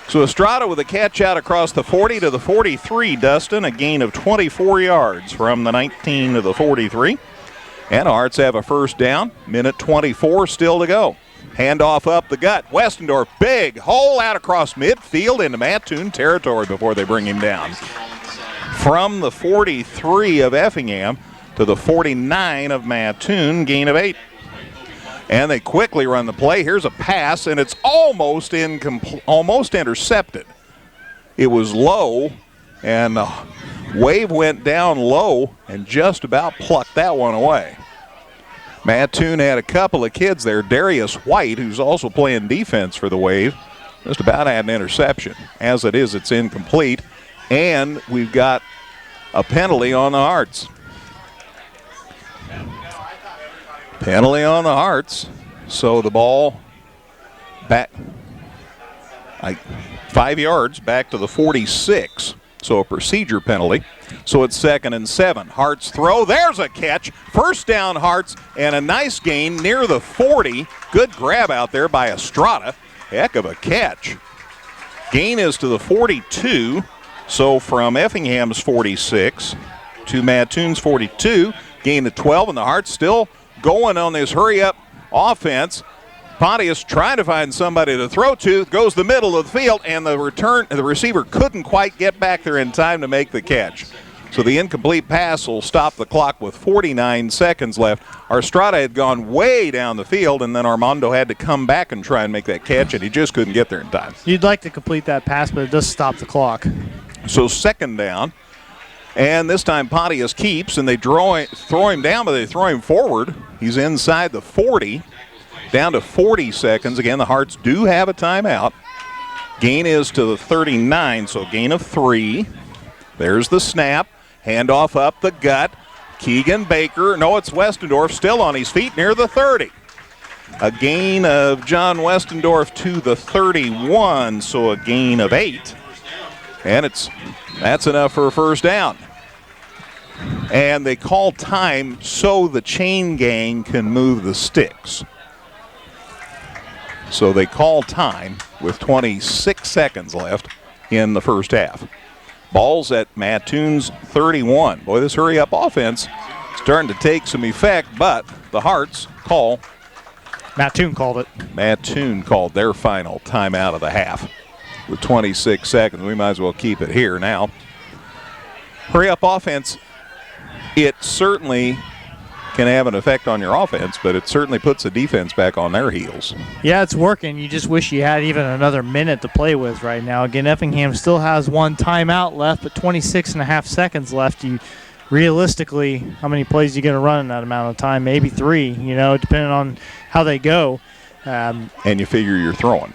So Estrada with a catch out across the 40 to the 43, Dustin. A gain of 24 yards from the 19 to the 43. And Hearts have a first down. Minute 24 still to go. Handoff up the gut. Westendorf, big hole out across midfield into Mattoon territory before they bring him down. From the 43 of Effingham to the 49 of Mattoon, gain of 8. And they quickly run the play. Here's a pass, and it's almost intercepted. It was low, and the wave went down low and just about plucked that one away. Mattoon had a couple of kids there. Darius White, who's also playing defense for the Wave, just about had an interception. As it is, it's incomplete, and we've got a penalty on the Hearts. Penalty on the Hearts. So the ball back 5 yards back to the 46. So a procedure penalty. So it's 2nd and 7. Hearts throw. There's a catch. First down Hearts and a nice gain near the 40. Good grab out there by Estrada. Heck of a catch. Gain is to the 42. So from Effingham's 46 to Mattoon's 42. Gain to 12, and the Hearts still going on this hurry-up offense. Pontius trying to find somebody to throw to, goes the middle of the field, and the receiver couldn't quite get back there in time to make the catch. So the incomplete pass will stop the clock with 49 seconds left. Estrada had gone way down the field, and then Armando had to come back and try and make that catch, and he just couldn't get there in time. You'd like to complete that pass, but it does stop the clock. So 2nd down. And this time Pontius keeps, and they throw him down, but they throw him forward. He's inside the 40, down to 40 seconds. Again, the Hearts do have a timeout. Gain is to the 39, so gain of 3. There's the snap. Handoff up the gut. Keegan Baker. No, it's Westendorf still on his feet near the 30. A gain of John Westendorf to the 31, so a gain of 8. And that's enough for a first down. And they call time so the chain gang can move the sticks. So they call time with 26 seconds left in the first half. Ball's at Mattoon's 31. Boy, this hurry-up offense is starting to take some effect, but the Hearts call. Mattoon called it. Mattoon called their final timeout of the half. with 26 seconds. We might as well keep it here now. Hurry up offense. It certainly can have an effect on your offense, but it certainly puts the defense back on their heels. Yeah, it's working. You just wish you had even another minute to play with right now. Again, Effingham still has one timeout left, but 26.5 seconds left. You realistically, how many plays are you going to run in that amount of time? Maybe 3, depending on how they go. And you figure you're throwing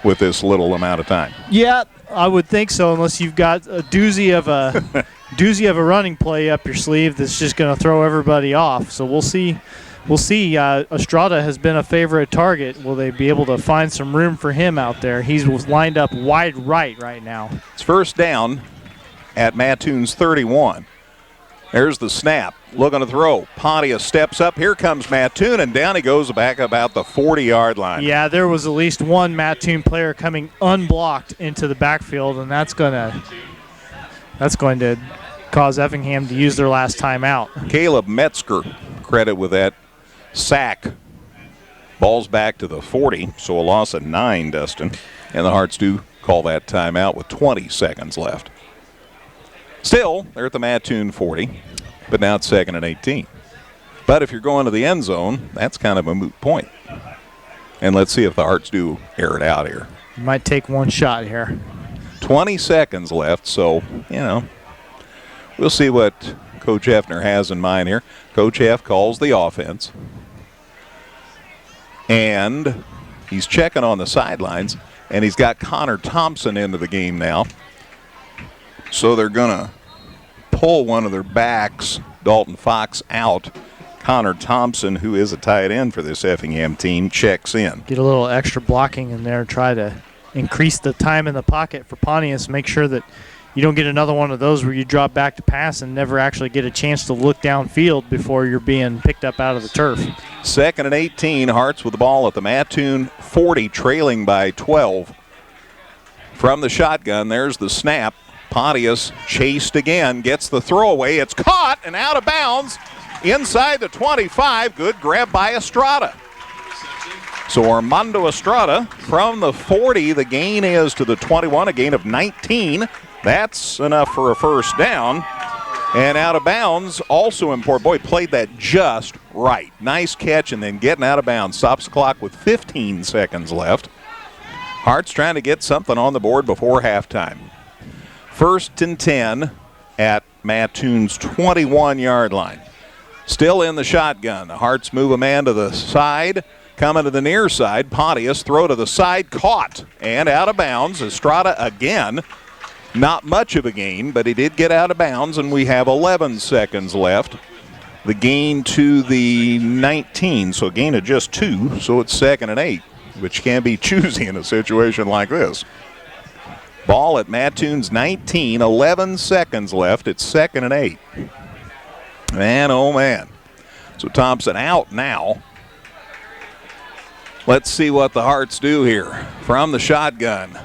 with this little amount of time. Yeah, I would think so, unless you've got a doozy of a running play up your sleeve that's just going to throw everybody off. So we'll see. Estrada has been a favorite target. Will they be able to find some room for him out there? He's lined up wide right now. It's first down at Mattoon's 31. There's the snap. Looking to throw. Pontius steps up. Here comes Mattoon, and down he goes back about the 40-yard line. Yeah, there was at least one Mattoon player coming unblocked into the backfield, and that's going to cause Effingham to use their last timeout. Caleb Metzger credit with that sack. Ball's back to the 40, so a loss of 9, Dustin. And the Hearts do call that timeout with 20 seconds left. Still, they're at the Mattoon 40, but now it's 2nd and 18. But if you're going to the end zone, that's kind of a moot point. And let's see if the Hearts do air it out here. You might take one shot here. 20 seconds left, so, we'll see what Coach Hefner has in mind here. Coach F calls the offense. And he's checking on the sidelines, and he's got Connor Thompson into the game now. So they're going to pull one of their backs, Dalton Fox, out. Connor Thompson, who is a tight end for this Effingham team, checks in. Get a little extra blocking in there, try to increase the time in the pocket for Pontius, make sure that you don't get another one of those where you drop back to pass and never actually get a chance to look downfield before you're being picked up out of the turf. 2nd and 18, Hearts with the ball at the Mattoon 40, trailing by 12. From the shotgun, there's the snap. Pontius chased again, gets the throwaway. It's caught and out of bounds inside the 25. Good grab by Estrada. So Armando Estrada from the 40. The gain is to the 21, a gain of 19. That's enough for a first down. And out of bounds, also important. Boy, played that just right. Nice catch and then getting out of bounds. Stops the clock with 15 seconds left. Hearts trying to get something on the board before halftime. 1st and 10 at Mattoon's 21-yard line. Still in the shotgun. The Hearts move a man to the side. Coming to the near side. Pontius throw to the side. Caught and out of bounds. Estrada again. Not much of a gain, but he did get out of bounds, and we have 11 seconds left. The gain to the 19, so a gain of just 2, so it's 2nd and 8, which can be choosy in a situation like this. Ball at Mattoon's 19, 11 seconds left. It's 2nd and 8. Man, oh man. So Thompson out now. Let's see what the Hearts do here. From the shotgun.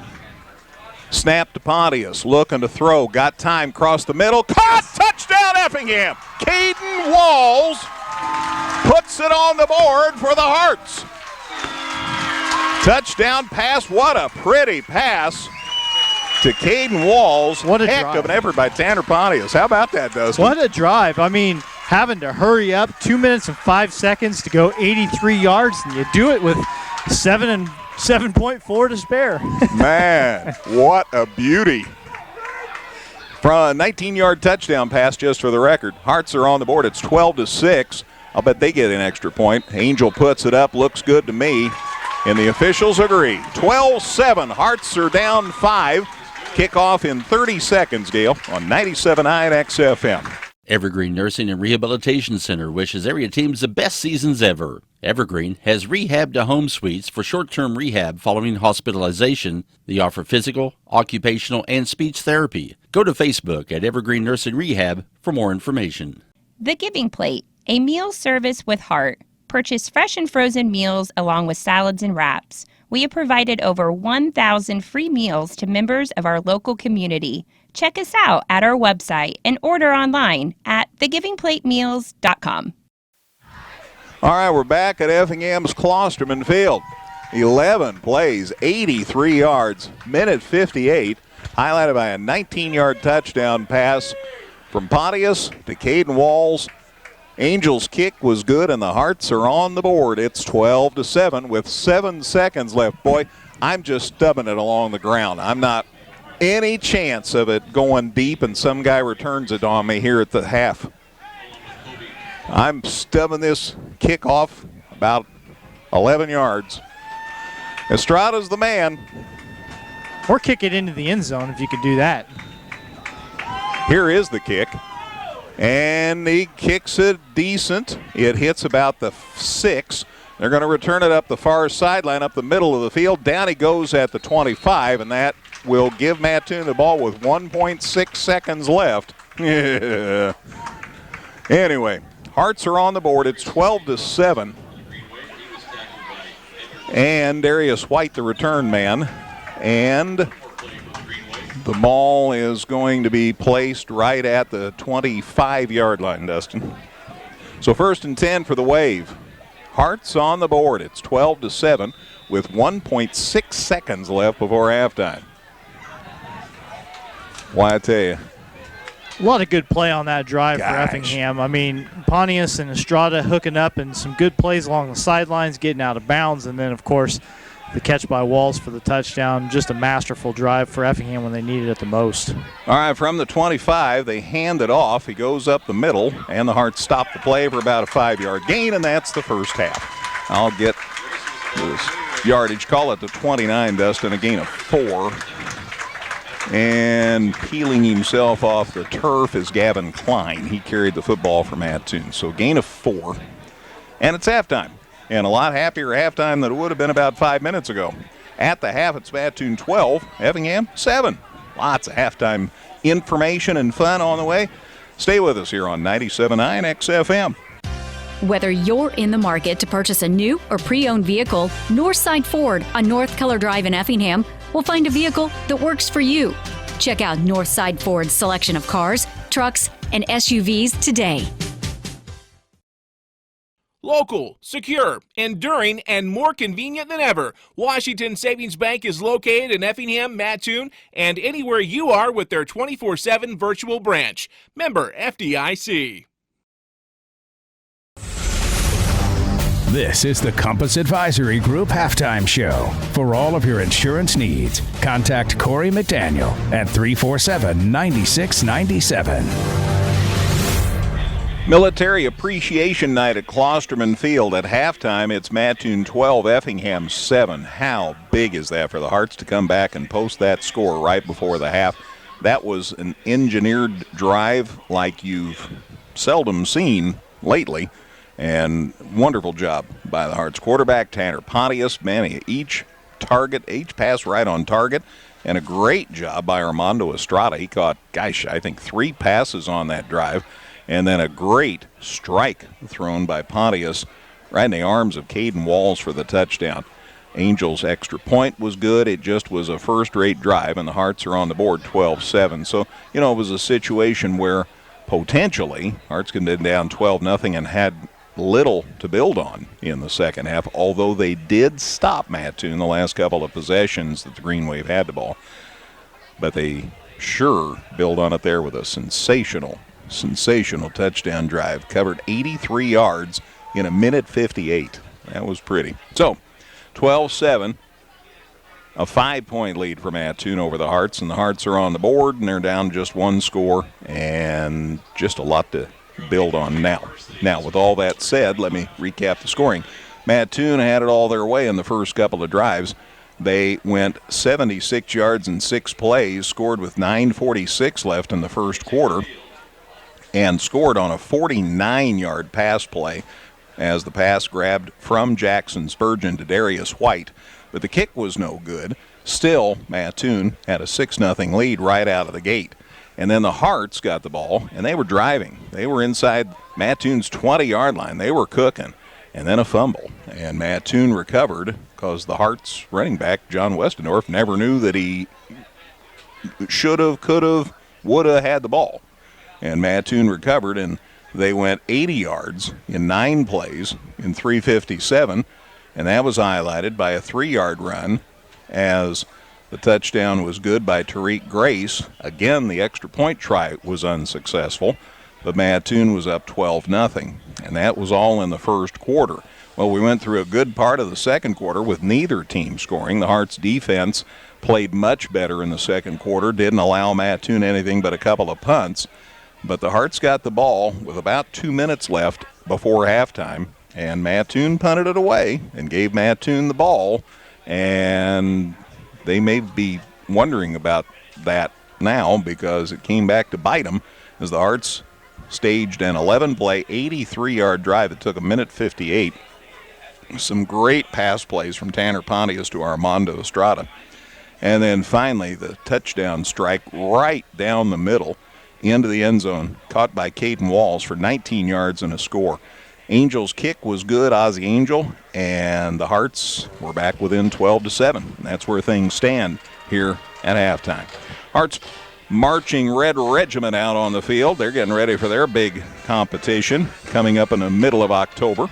Snap to Pontius, looking to throw. Got time, cross the middle. Caught! Touchdown Effingham! Caden Walls puts it on the board for the Hearts. Touchdown pass. What a pretty pass to Caden Walls. What a heck drive. of an effort by Tanner Pontius. How about that, Dustin? What a drive. I mean, having to hurry up 2 minutes and 5 seconds to go 83 yards, and you do it with 7.4 to spare. Man, what a beauty. From a 19-yard touchdown pass, just for the record. Hearts are on the board. It's 12-6. I'll bet they get an extra point. Angel puts it up. Looks good to me. And the officials agree. 12-7. Hearts are down 5. Kickoff in 30 seconds, Gale, on 97.9 XFM. Evergreen Nursing and Rehabilitation Center wishes area teams the best seasons ever. Evergreen has rehab to home suites for short-term rehab following hospitalization. They offer physical, occupational, and speech therapy. Go to Facebook at Evergreen Nursing Rehab for more information. The Giving Plate, a meal service with heart. Purchase fresh and frozen meals along with salads and wraps. We have provided over 1,000 free meals to members of our local community. Check us out at our website and order online at thegivingplatemeals.com. All right, we're back at Effingham's Klosterman Field. 11 plays, 83 yards, minute 58, highlighted by a 19-yard touchdown pass from Pontius to Caden Walls. Angels' kick was good, and the Hearts are on the board. It's 12-7 with 7 seconds left. Boy, I'm just stubbing it along the ground. I'm not any chance of it going deep, and some guy returns it on me here at the half. I'm stubbing this kick off about 11 yards. Estrada's the man. Or kick it into the end zone if you could do that. Here is the kick. And he kicks it decent. It hits about the 6. They're going to return it up the far sideline, up the middle of the field. Down he goes at the 25, and that will give Mattoon the ball with 1.6 seconds left. Anyway, Hearts are on the board. It's 12-7. And Darius White, the return man. And the ball is going to be placed right at the 25-yard line, Dustin. So 1st and 10 for the Wave. Hearts on the board. It's 12-7 with 1.6 seconds left before halftime. Why, I tell you. A lot of good play on that drive for Effingham. I mean, Pontius and Estrada hooking up and some good plays along the sidelines, getting out of bounds, and then, of course, the catch by Walls for the touchdown. Just a masterful drive for Effingham when they needed it the most. All right, from the 25, they hand it off. He goes up the middle, and the Hearts stop the play for about a 5-yard gain, and that's the first half. I'll get this yardage. Call it the 29, Dustin, a gain of 4. And peeling himself off the turf is Gavin Klein. He carried the football for Mattoon. So gain of 4. And it's halftime. And a lot happier halftime than it would have been about 5 minutes ago. At the half, it's Mattoon 12, Effingham 7. Lots of halftime information and fun on the way. Stay with us here on 97.9 XFM. Whether you're in the market to purchase a new or pre-owned vehicle, Northside Ford on North Color Drive in Effingham will find a vehicle that works for you. Check out Northside Ford's selection of cars, trucks, and SUVs today. Local, secure, enduring, and more convenient than ever, Washington Savings Bank is located in Effingham, Mattoon, and anywhere you are with their 24/7 virtual branch. Member FDIC. This is the Compass Advisory Group Halftime Show. For all of your insurance needs, contact Corey McDaniel at 347-9697. Military Appreciation Night at Klosterman Field. At halftime, it's Mattoon 12, Effingham 7. How big is that for the Hearts to come back and post that score right before the half? That was an engineered drive like you've seldom seen lately. And wonderful job by the Hearts quarterback, Tanner Pontius. Man, each pass right on target. And a great job by Armando Estrada. He caught, I think 3 passes on that drive. And then a great strike thrown by Pontius right in the arms of Caden Walls for the touchdown. Angels' extra point was good. It just was a first-rate drive, and the Hearts are on the board 12-7. So, it was a situation where potentially Hearts could have been down 12-0 and had little to build on in the second half, although they did stop Mattoon the last couple of possessions that the Green Wave had the ball. But they sure build on it there with a sensational touchdown drive. Covered 83 yards in a minute 58. That was pretty. So, 12-7, a 5-point lead for Mattoon over the Hearts, and the Hearts are on the board, and they're down just 1 score, and just a lot to build on now. Now, with all that said, let me recap the scoring. Mattoon had it all their way in the first couple of drives. They went 76 yards in 6 plays, scored with 9:46 left in the first quarter, and scored on a 49-yard pass play as the pass grabbed from Jackson Spurgeon to Darius White. But the kick was no good. Still, Mattoon had a 6-0 lead right out of the gate. And then the Hearts got the ball, and they were driving. They were inside Mattoon's 20-yard line. They were cooking. And then a fumble. And Mattoon recovered because the Hearts running back, John Westendorf, never knew that he should have, could have, would have had the ball. And Mattoon recovered, and they went 80 yards in 9 plays in 3:57. and that was highlighted by a 3-yard run as the touchdown was good by Tariq Grace. Again, the extra point try was unsuccessful, but Mattoon was up 12-0, and that was all in the first quarter. Well, we went through a good part of the second quarter with neither team scoring. The Hearts defense played much better in the second quarter, didn't allow Mattoon anything but a couple of punts, but the Hearts got the ball with about 2 minutes left before halftime, and Mattoon punted it away and gave Mattoon the ball, and they may be wondering about that now because it came back to bite them as the Hearts staged an 11-play, 83-yard drive. It took 1:58. Some great pass plays from Tanner Pontius to Armando Estrada. And then finally the touchdown strike right down the middle into the end zone, caught by Caden Walls for 19 yards and a score. Angels' kick was good, Ozzie Angel, and the Hearts were back within 12-7. That's where things stand here at halftime. Hearts marching Red Regiment out on the field. They're getting ready for their big competition coming up in the middle of October.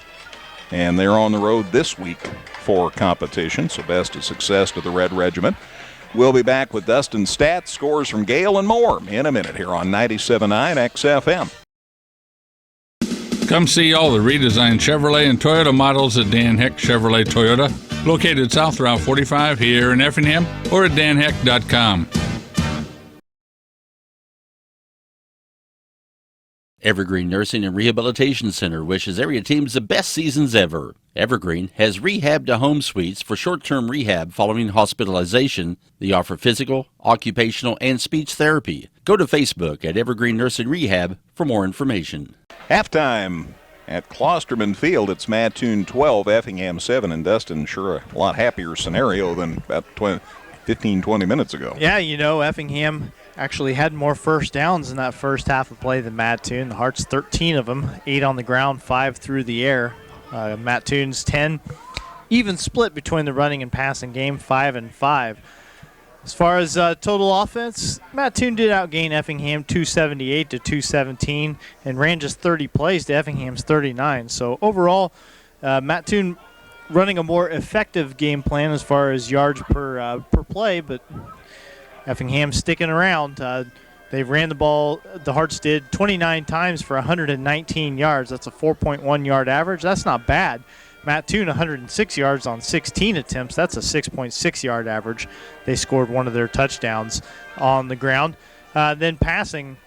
And they're on the road this week for competition, so best of success to the Red Regiment. We'll be back with Dustin Stats, scores from Gale, and more in a minute here on 97.9 XFM. Come see all the redesigned Chevrolet and Toyota models at Dan Heck Chevrolet Toyota, located south Route 45 here in Effingham, or at danheck.com. Evergreen Nursing and Rehabilitation Center wishes area teams the best seasons ever. Evergreen has rehab to home suites for short-term rehab following hospitalization. They offer physical, occupational, and speech therapy. Go to Facebook at Evergreen Nursing Rehab for more information. Halftime at Klosterman Field. It's Mattoon 12, Effingham 7, and Dustin, sure a lot happier scenario than about 15-20 minutes ago. Yeah, Effingham actually had more first downs in that first half of play than Mattoon. The Hearts 13 of them, 8 on the ground, 5 through the air. Mattoon's 10. Even split between the running and passing game, 5 and 5. As far as total offense, Mattoon did outgain Effingham 278 to 217 and ran just 30 plays to Effingham's 39. So overall, Mattoon running a more effective game plan as far as yards per play, but Effingham sticking around. They ran the ball, the Hearts did, 29 times for 119 yards. That's a 4.1 yard average. That's not bad. Mattoon 106 yards on 16 attempts. That's a 6.6 yard average. They scored one of their touchdowns on the ground. Then passing,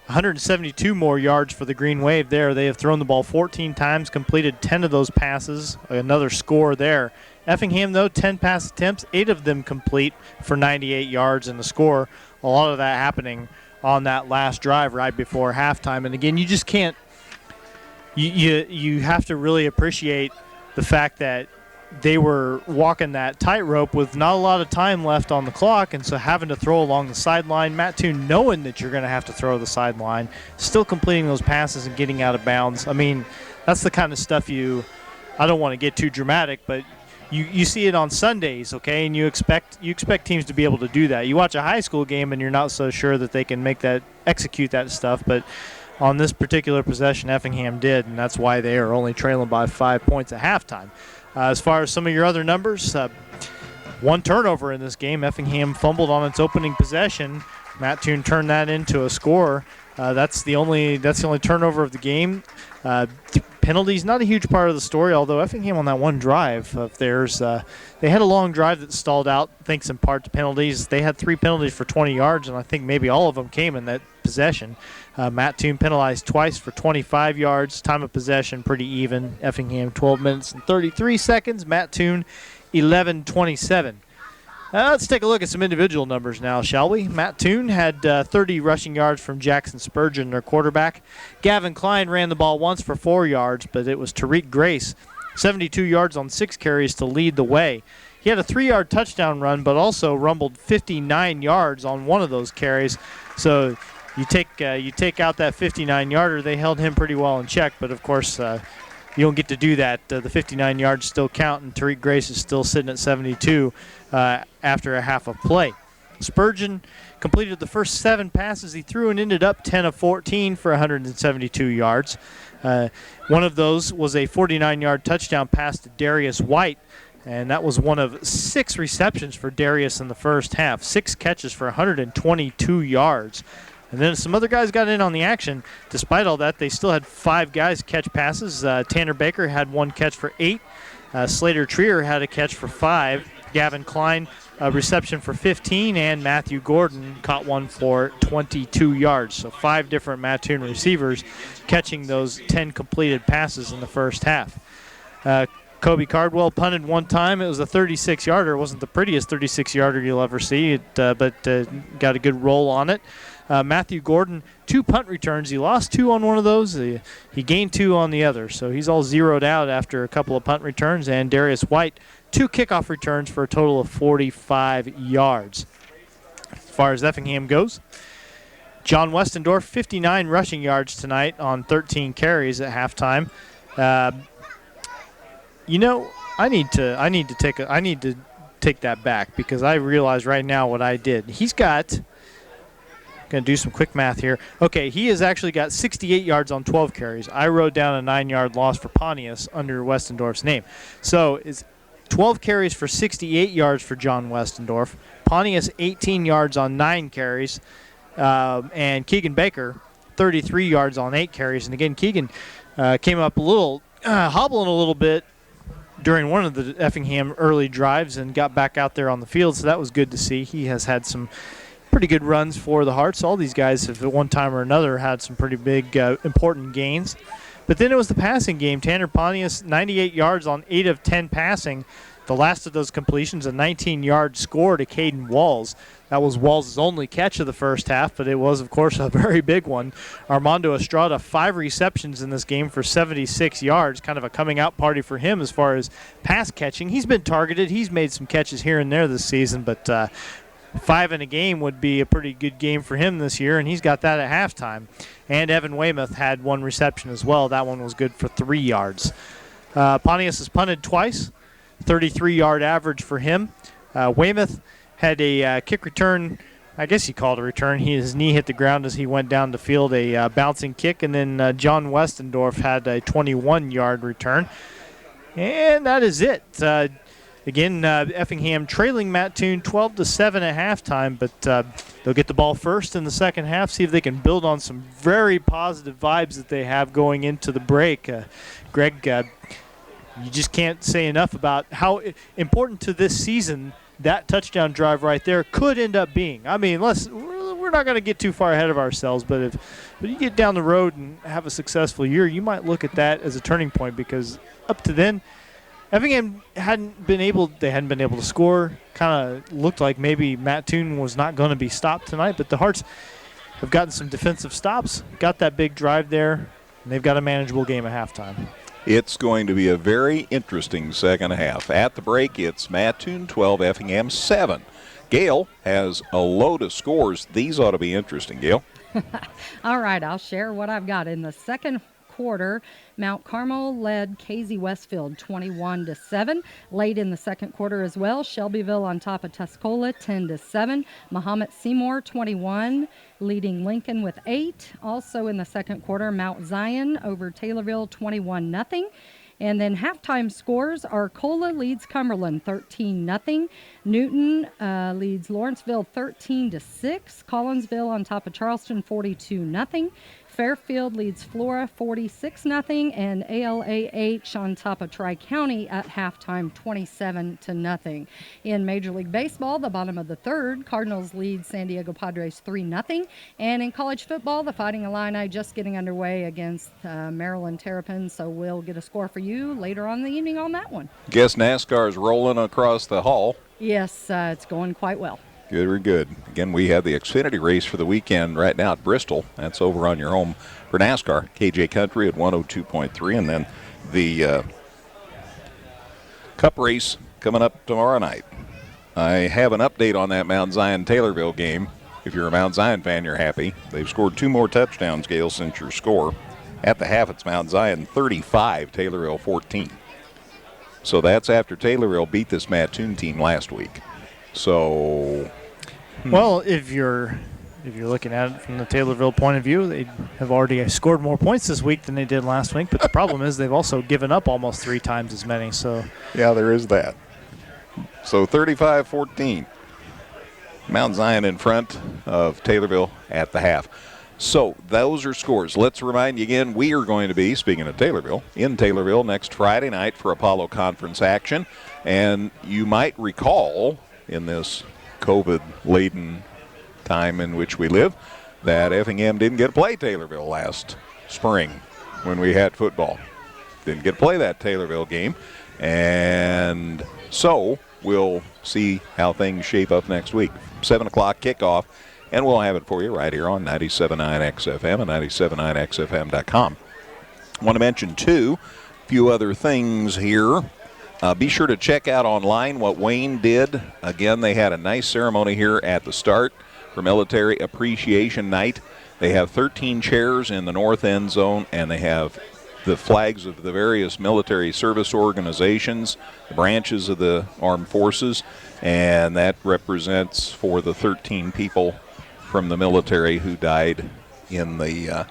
172 more yards for the Green Wave there. They have thrown the ball 14 times, completed 10 of those passes, another score there. Effingham, though, 10 pass attempts, 8 of them complete for 98 yards and the score. A lot of that happening on that last drive right before halftime. And again, you just can't – you have to really appreciate the fact that they were walking that tightrope with not a lot of time left on the clock, and so having to throw along the sideline. Mattoon knowing that you're going to have to throw the sideline, still completing those passes and getting out of bounds. I mean, that's the kind of stuff I don't want to get too dramatic, but you see it on Sundays, okay, and you expect teams to be able to do that. You watch a high school game and you're not so sure that they can execute that stuff, but on this particular possession, Effingham did, and that's why they are only trailing by 5 points at halftime. As far as some of your other numbers, one turnover in this game. Effingham fumbled on its opening possession. Mattoon turned that into a score. That's the only turnover of the game. Penalties, not a huge part of the story, although Effingham on that one drive of theirs, they had a long drive that stalled out, thanks in part to penalties. They had 3 penalties for 20 yards, and I think maybe all of them came in that possession. Mattoon penalized twice for 25 yards. Time of possession pretty even. Effingham 12 minutes and 33 seconds. Mattoon 11:27. Let's take a look at some individual numbers now, shall we? Mattoon had 30 rushing yards from Jackson Spurgeon, their quarterback. Gavin Klein ran the ball once for 4 yards, but it was Tariq Grace, 72 yards on 6 carries to lead the way. He had a 3-yard touchdown run, but also rumbled 59 yards on one of those carries. So you take out that 59-yarder, they held him pretty well in check, but of course you don't get to do that. The 59 yards still count, and Tariq Grace is still sitting at 72 after a half of play. Spurgeon completed the first 7 passes he threw and ended up 10 of 14 for 172 yards. One of those was a 49-yard touchdown pass to Darius White, and that was one of 6 receptions for Darius in the first half. 6 catches for 122 yards. And then some other guys got in on the action. Despite all that, they still had 5 guys catch passes. Tanner Baker had 1 catch for 8. Slater Trier had a catch for 5. Gavin Klein, a reception for 15. And Matthew Gordon caught one for 22 yards. So 5 different Mattoon receivers catching those 10 completed passes in the first half. Kobe Cardwell punted 1 time. It was a 36-yarder. It wasn't the prettiest 36-yarder you'll ever see, but got a good roll on it. Matthew Gordon, 2 punt returns. He lost 2 on one of those. He gained 2 on the other. So he's all zeroed out after a couple of punt returns. And Darius White, 2 kickoff returns for a total of 45 yards. As far as Effingham goes, John Westendorf, 59 rushing yards tonight on 13 carries at halftime. I need to take that back because I realize right now what I did. He's got, going to do some quick math here. Okay, he has actually got 68 yards on 12 carries. I wrote down a 9-yard loss for Pontius under Westendorf's name. So it's 12 carries for 68 yards for John Westendorf. Pontius 18 yards on 9 carries. And Keegan Baker 33 yards on 8 carries. And again, Keegan came up a little, hobbling a little bit during one of the Effingham early drives and got back out there on the field, so that was good to see. He has had some pretty good runs for the Hearts. All these guys have at one time or another had some pretty big, important gains. But then it was the passing game. Tanner Pontius, 98 yards on 8 of 10 passing. The last of those completions, a 19-yard score to Caden Walls. That was Walls' only catch of the first half, but it was, of course, a very big one. Armando Estrada, 5 receptions in this game for 76 yards. Kind of a coming-out party for him as far as pass catching. He's been targeted. He's made some catches here and there this season, but 5 in a game would be a pretty good game for him this year, and he's got that at halftime. And Evan Weymouth had 1 reception as well. That one was good for 3 yards. Pontius has punted twice. 33-yard average for him. Weymouth had a kick return. I guess he called a return. His knee hit the ground as he went down to field a bouncing kick. And then John Westendorf had a 21-yard return. And that is it. Again, Effingham trailing Mattoon 12-7 at halftime, but they'll get the ball first in the second half, see if they can build on some very positive vibes that they have going into the break. Greg, you just can't say enough about how important to this season that touchdown drive right there could end up being. I mean, we're not going to get too far ahead of ourselves, but if you get down the road and have a successful year, you might look at that as a turning point because up to then, Effingham hadn't been able to score. Kind of looked like maybe Mattoon was not going to be stopped tonight, but the Hearts have gotten some defensive stops, got that big drive there, and they've got a manageable game at halftime. It's going to be a very interesting second half. At the break, it's Mattoon 12, Effingham 7. Gail has a load of scores. These ought to be interesting, Gail. All right, I'll share what I've got. In the second quarter, Mount Carmel led Casey Westfield 21-7. Late in the second quarter as well, Shelbyville on top of Tuscola 10-7. Mahomet Seymour 21, leading Lincoln with 8. Also in the second quarter, Mount Zion over Taylorville 21-0. And then halftime scores, Arcola leads Cumberland 13-0. Newton leads Lawrenceville 13-6. Collinsville on top of Charleston 42-0. Fairfield leads Flora 46-0, and ALAH on top of Tri-County at halftime 27-0. In Major League Baseball, the bottom of the third, Cardinals lead San Diego Padres 3-0. And in college football, the Fighting Illini just getting underway against Maryland Terrapins, so we'll get a score for you later on in the evening on that one. Guess NASCAR's rolling across the hall. Yes, it's going quite well. Good, very good. Again, we have the Xfinity race for the weekend right now at Bristol. That's over on your home for NASCAR. KJ Country at 102.3. And then the Cup race coming up tomorrow night. I have an update on that Mount Zion-Taylorville game. If you're a Mount Zion fan, you're happy. They've scored 2 more touchdowns, Gail, since your score. At the half, it's Mount Zion 35, Taylorville 14. So that's after Taylorville beat this Mattoon team last week. So Well, if you're looking at it from the Taylorville point of view, they have already scored more points this week than they did last week. But the problem is they've also given up almost 3 times as many. So yeah, there is that. So 35-14. Mount Zion in front of Taylorville at the half. So those are scores. Let's remind you again, we are going to be, speaking of Taylorville, in Taylorville next Friday night for Apollo Conference action. And you might recall in this COVID-laden time in which we live that Effingham didn't get to play Taylorville last spring when we had football. Didn't get to play that Taylorville game. And so we'll see how things shape up next week. 7 o'clock kickoff, and we'll have it for you right here on 97.9 XFM and 97.9XFM.com. I want to mention, too, a few other things here. Be sure to check out online what Wayne did. Again, they had a nice ceremony here at the start for Military Appreciation Night. They have 13 chairs in the north end zone, and they have the flags of the various military service organizations, the branches of the armed forces, and that represents for the 13 people from the military who died in the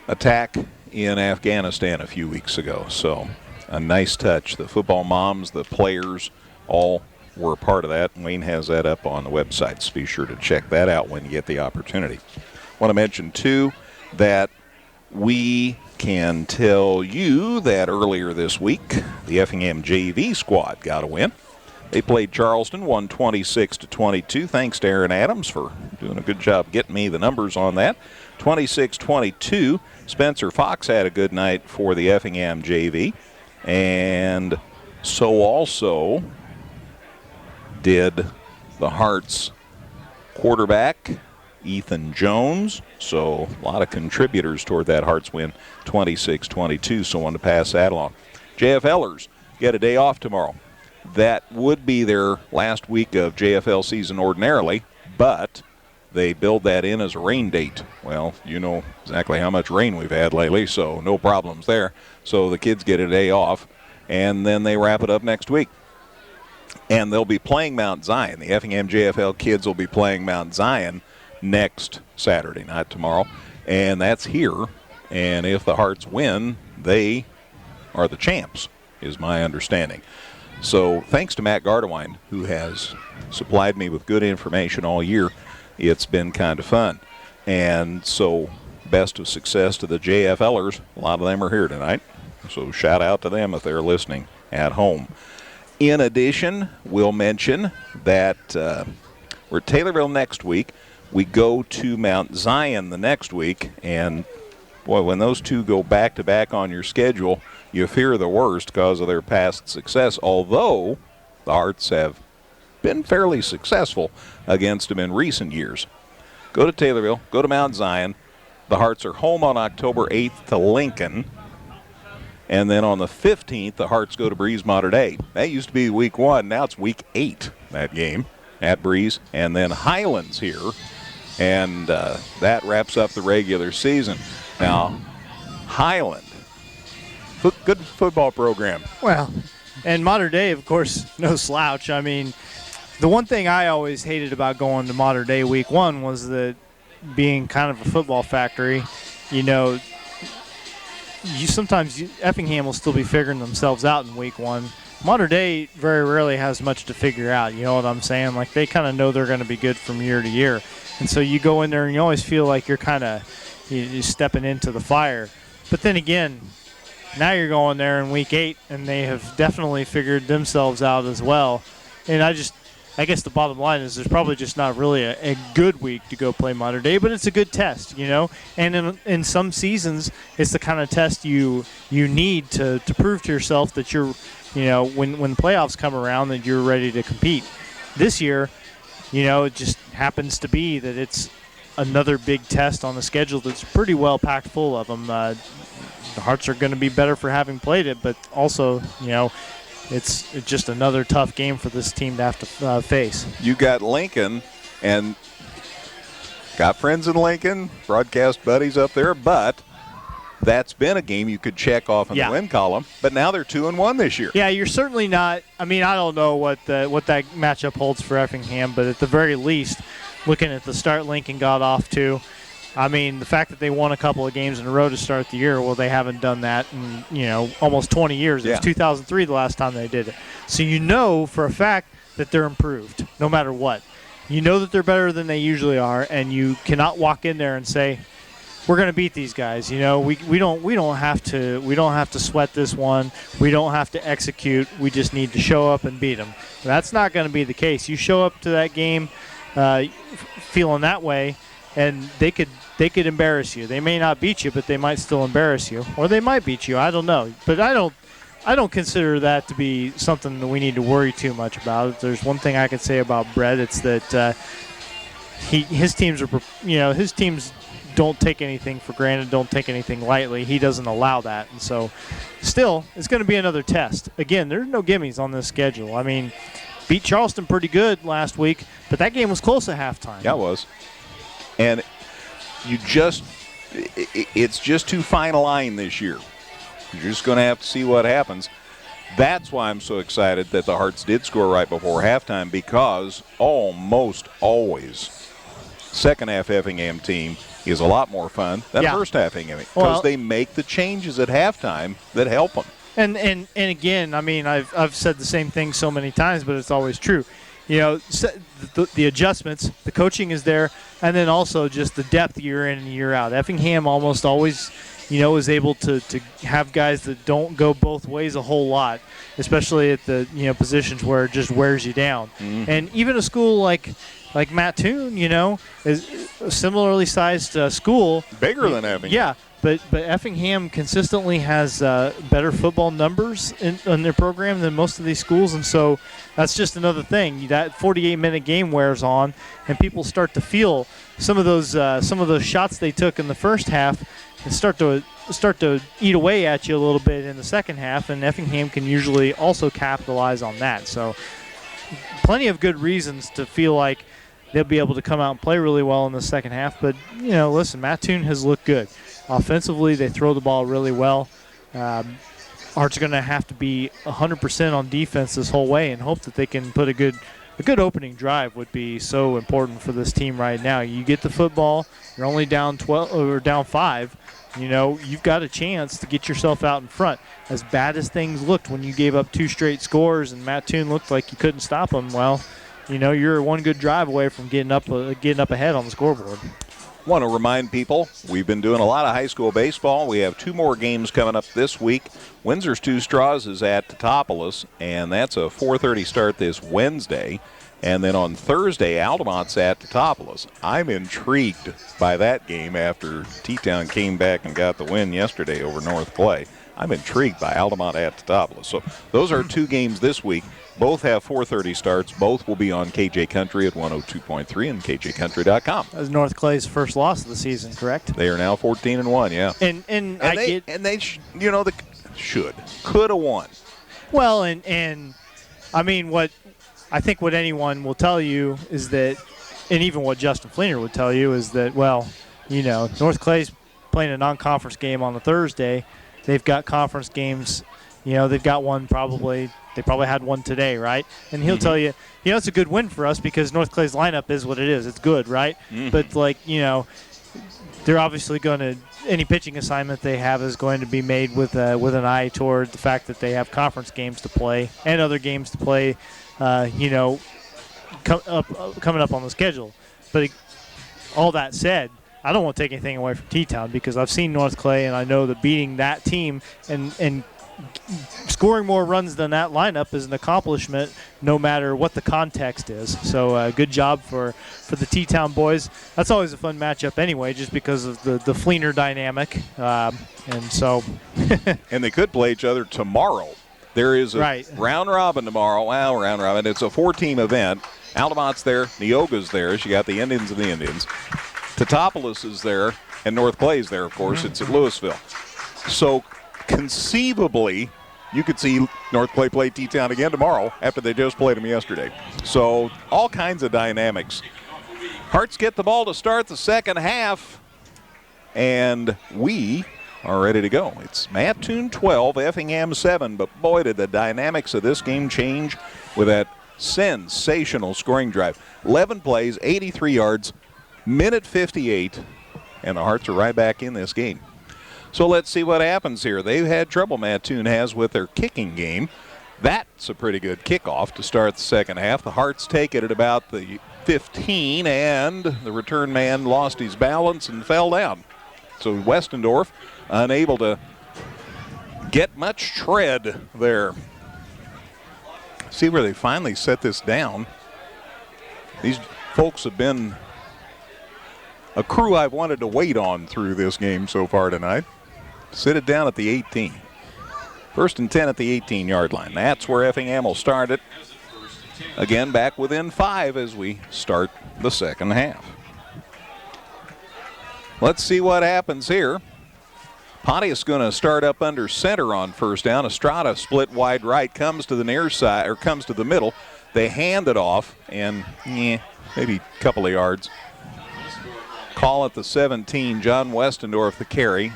attack in Afghanistan a few weeks ago. So a nice touch. The football moms, the players, all were a part of that. Wayne has that up on the website, so be sure to check that out when you get the opportunity. I want to mention, too, that we can tell you that earlier this week, the Effingham JV squad got a win. They played Charleston, won 26-22. Thanks to Aaron Adams for doing a good job getting me the numbers on that. 26-22. Spencer Fox had a good night for the Effingham JV. And so also did the Hearts quarterback, Ethan Jones. So a lot of contributors toward that Hearts win, 26-22. So I wanted to pass that along. JFLers get a day off tomorrow. That would be their last week of JFL season ordinarily, but they build that in as a rain date. Well, you know exactly how much rain we've had lately, so no problems there. So the kids get a day off, and then they wrap it up next week. And they'll be playing Mount Zion. The Effingham JFL kids will be playing Mount Zion next Saturday, not tomorrow. And that's here. And if the Hearts win, they are the champs, is my understanding. So thanks to Matt Gardewine, who has supplied me with good information all year, it's been kind of fun. And so best of success to the JFLers. A lot of them are here tonight. So shout out to them if they're listening at home. In addition, we'll mention that we're at Taylorville next week. We go to Mount Zion the next week. And, boy, when those two go back-to-back on your schedule, you fear the worst because of their past success, although the Hearts have been fairly successful against them in recent years. Go to Taylorville, go to Mount Zion. The Hearts are home on October 8th to Lincoln. And then on the 15th, the Hearts go to Breeze Mater Dei. That used to be week 1. Now it's week 8, that game at Breeze. And then Highlands here. And that wraps up the regular season. Now, Highland, good football program. Well, and Mater Dei, of course, no slouch. I mean, the one thing I always hated about going to Mater Dei week 1 was that being kind of a football factory, you know, Effingham will still be figuring themselves out in week 1. Mater Dei very rarely has much to figure out, you know what I'm saying? Like, they kind of know they're going to be good from year to year. And so you go in there and you always feel like you're kind of you're stepping into the fire. But then again, now you're going there in week 8, and they have definitely figured themselves out as well. And I guess the bottom line is there's probably just not really a good week to go play Mater Dei, but it's a good test, you know. And in some seasons, it's the kind of test you need to prove to yourself that you're, you know, when playoffs come around, that you're ready to compete. This year, you know, it just happens to be that it's another big test on the schedule that's pretty well packed full of them. The Hearts are going to be better for having played it, but also, you know, it's just another tough game for this team to have to face. You got Lincoln and got friends in Lincoln, broadcast buddies up there, but that's been a game you could check off in the win column. But now they're 2-1 this year. Yeah, you're certainly not. I mean, I don't know what that matchup holds for Effingham, but at the very least, looking at the start Lincoln got off to. I mean, the fact that they won a couple of games in a row to start the year, well, they haven't done that in, almost 20 years. It was 2003 the last time they did it. So you know for a fact that they're improved, no matter what. You know that they're better than they usually are, and you cannot walk in there and say, we're going to beat these guys. We don't have to sweat this one. We don't have to execute. We just need to show up and beat them. That's not going to be the case. You show up to that game feeling that way, and they could embarrass you. They may not beat you, but they might still embarrass you, or they might beat you. I don't know, but I don't consider that to be something that we need to worry too much about. If there's one thing I can say about Brett, it's that his teams don't take anything for granted, don't take anything lightly. He doesn't allow that, and so still, it's going to be another test. Again, there's no gimmies on this schedule. I mean, beat Charleston pretty good last week, but that game was close at halftime. Yeah, it was. And it's just too fine a line this year. You're just going to have to see what happens. That's why I'm so excited that the Hearts did score right before halftime, because almost always second half Effingham team is a lot more fun than first half Effingham, because they make the changes at halftime that help them. And again, I mean, I've said the same thing so many times, but it's always true. The adjustments, the coaching is there, and then also just the depth year in and year out. Effingham almost always, is able to have guys that don't go both ways a whole lot, especially at the positions where it just wears you down. Mm-hmm. And even a school like Mattoon, is a similarly sized school. Bigger than Effingham. Yeah. But Effingham consistently has better football numbers in their program than most of these schools, and so that's just another thing. That 48-minute game wears on, and people start to feel some of those shots they took in the first half and start to eat away at you a little bit in the second half, and Effingham can usually also capitalize on that. So plenty of good reasons to feel like they'll be able to come out and play really well in the second half. But, listen, Mattoon has looked good. Offensively, they throw the ball really well. Art's going to have to be 100% on defense this whole way and hope that they can put a good opening drive would be so important for this team right now. You get the football, you're only down 12 or down 5. You've got a chance to get yourself out in front. As bad as things looked when you gave up 2 straight scores and Mattoon looked like you couldn't stop them, well, you're one good drive away from getting up ahead on the scoreboard. Want to remind people, we've been doing a lot of high school baseball. We have 2 more games coming up this week. Windsor's Two Straws is at Teutopolis, and that's a 4:30 start this Wednesday. And then on Thursday, Altamont's at Teutopolis. I'm intrigued by that game after T-Town came back and got the win yesterday over North Clay. I'm intrigued by Altamont at Teutopolis. So those are 2 games this week. Both have 4:30 starts. Both will be on KJ Country at 102.3 and KJCountry.com. That was North Clay's first loss of the season, correct? They are now 14-1, yeah. And they could have won. Well, and I mean what anyone will tell you is that, and even what Justin Fleener would tell you is that, North Clay's playing a non-conference game on a Thursday. They've got conference games. They've got one probably. They probably had one today, right? And he'll tell you, it's a good win for us because North Clay's lineup is what it is. It's good, right? Mm-hmm. But, they're obviously going to – any pitching assignment they have is going to be made with an eye toward the fact that they have conference games to play and other games to play, coming up on the schedule. But all that said, I don't want to take anything away from T-Town because I've seen North Clay and I know that beating that team and scoring more runs than that lineup is an accomplishment no matter what the context is. So good job for the T-Town boys. That's always a fun matchup anyway just because of the Fleener dynamic. And so and they could play each other tomorrow. There is a round robin tomorrow. Well, round robin. It's a 4-team event. Altamont's there. Neoga's there. You got the Indians and the Indians. Teutopolis is there. And North Clay's there, of course. Mm-hmm. It's at Louisville. So conceivably, you could see North Clay play T-Town again tomorrow after they just played them yesterday. So all kinds of dynamics. Hearts get the ball to start the second half, and we are ready to go. It's Mattoon 12, Effingham 7, but boy, did the dynamics of this game change with that sensational scoring drive. 11 plays, 83 yards, minute 58, and the Hearts are right back in this game. So let's see what happens here. They've had trouble, Mattoon has, with their kicking game. That's a pretty good kickoff to start the second half. The Hearts take it at about the 15, and the return man lost his balance and fell down. So Westendorf unable to get much tread there. See where they finally set this down. These folks have been a crew I've wanted to wait on through this game so far tonight. Sit it down at the 18. First and 10 at the 18-yard line. That's where Effingham will start it. Again, back within 5 as we start the second half. Let's see what happens here. Pontius going to start up under center on first down. Estrada split wide right, comes to the near side, or comes to the middle. They hand it off, and maybe a couple of yards. Call it the 17. John Westendorf the carry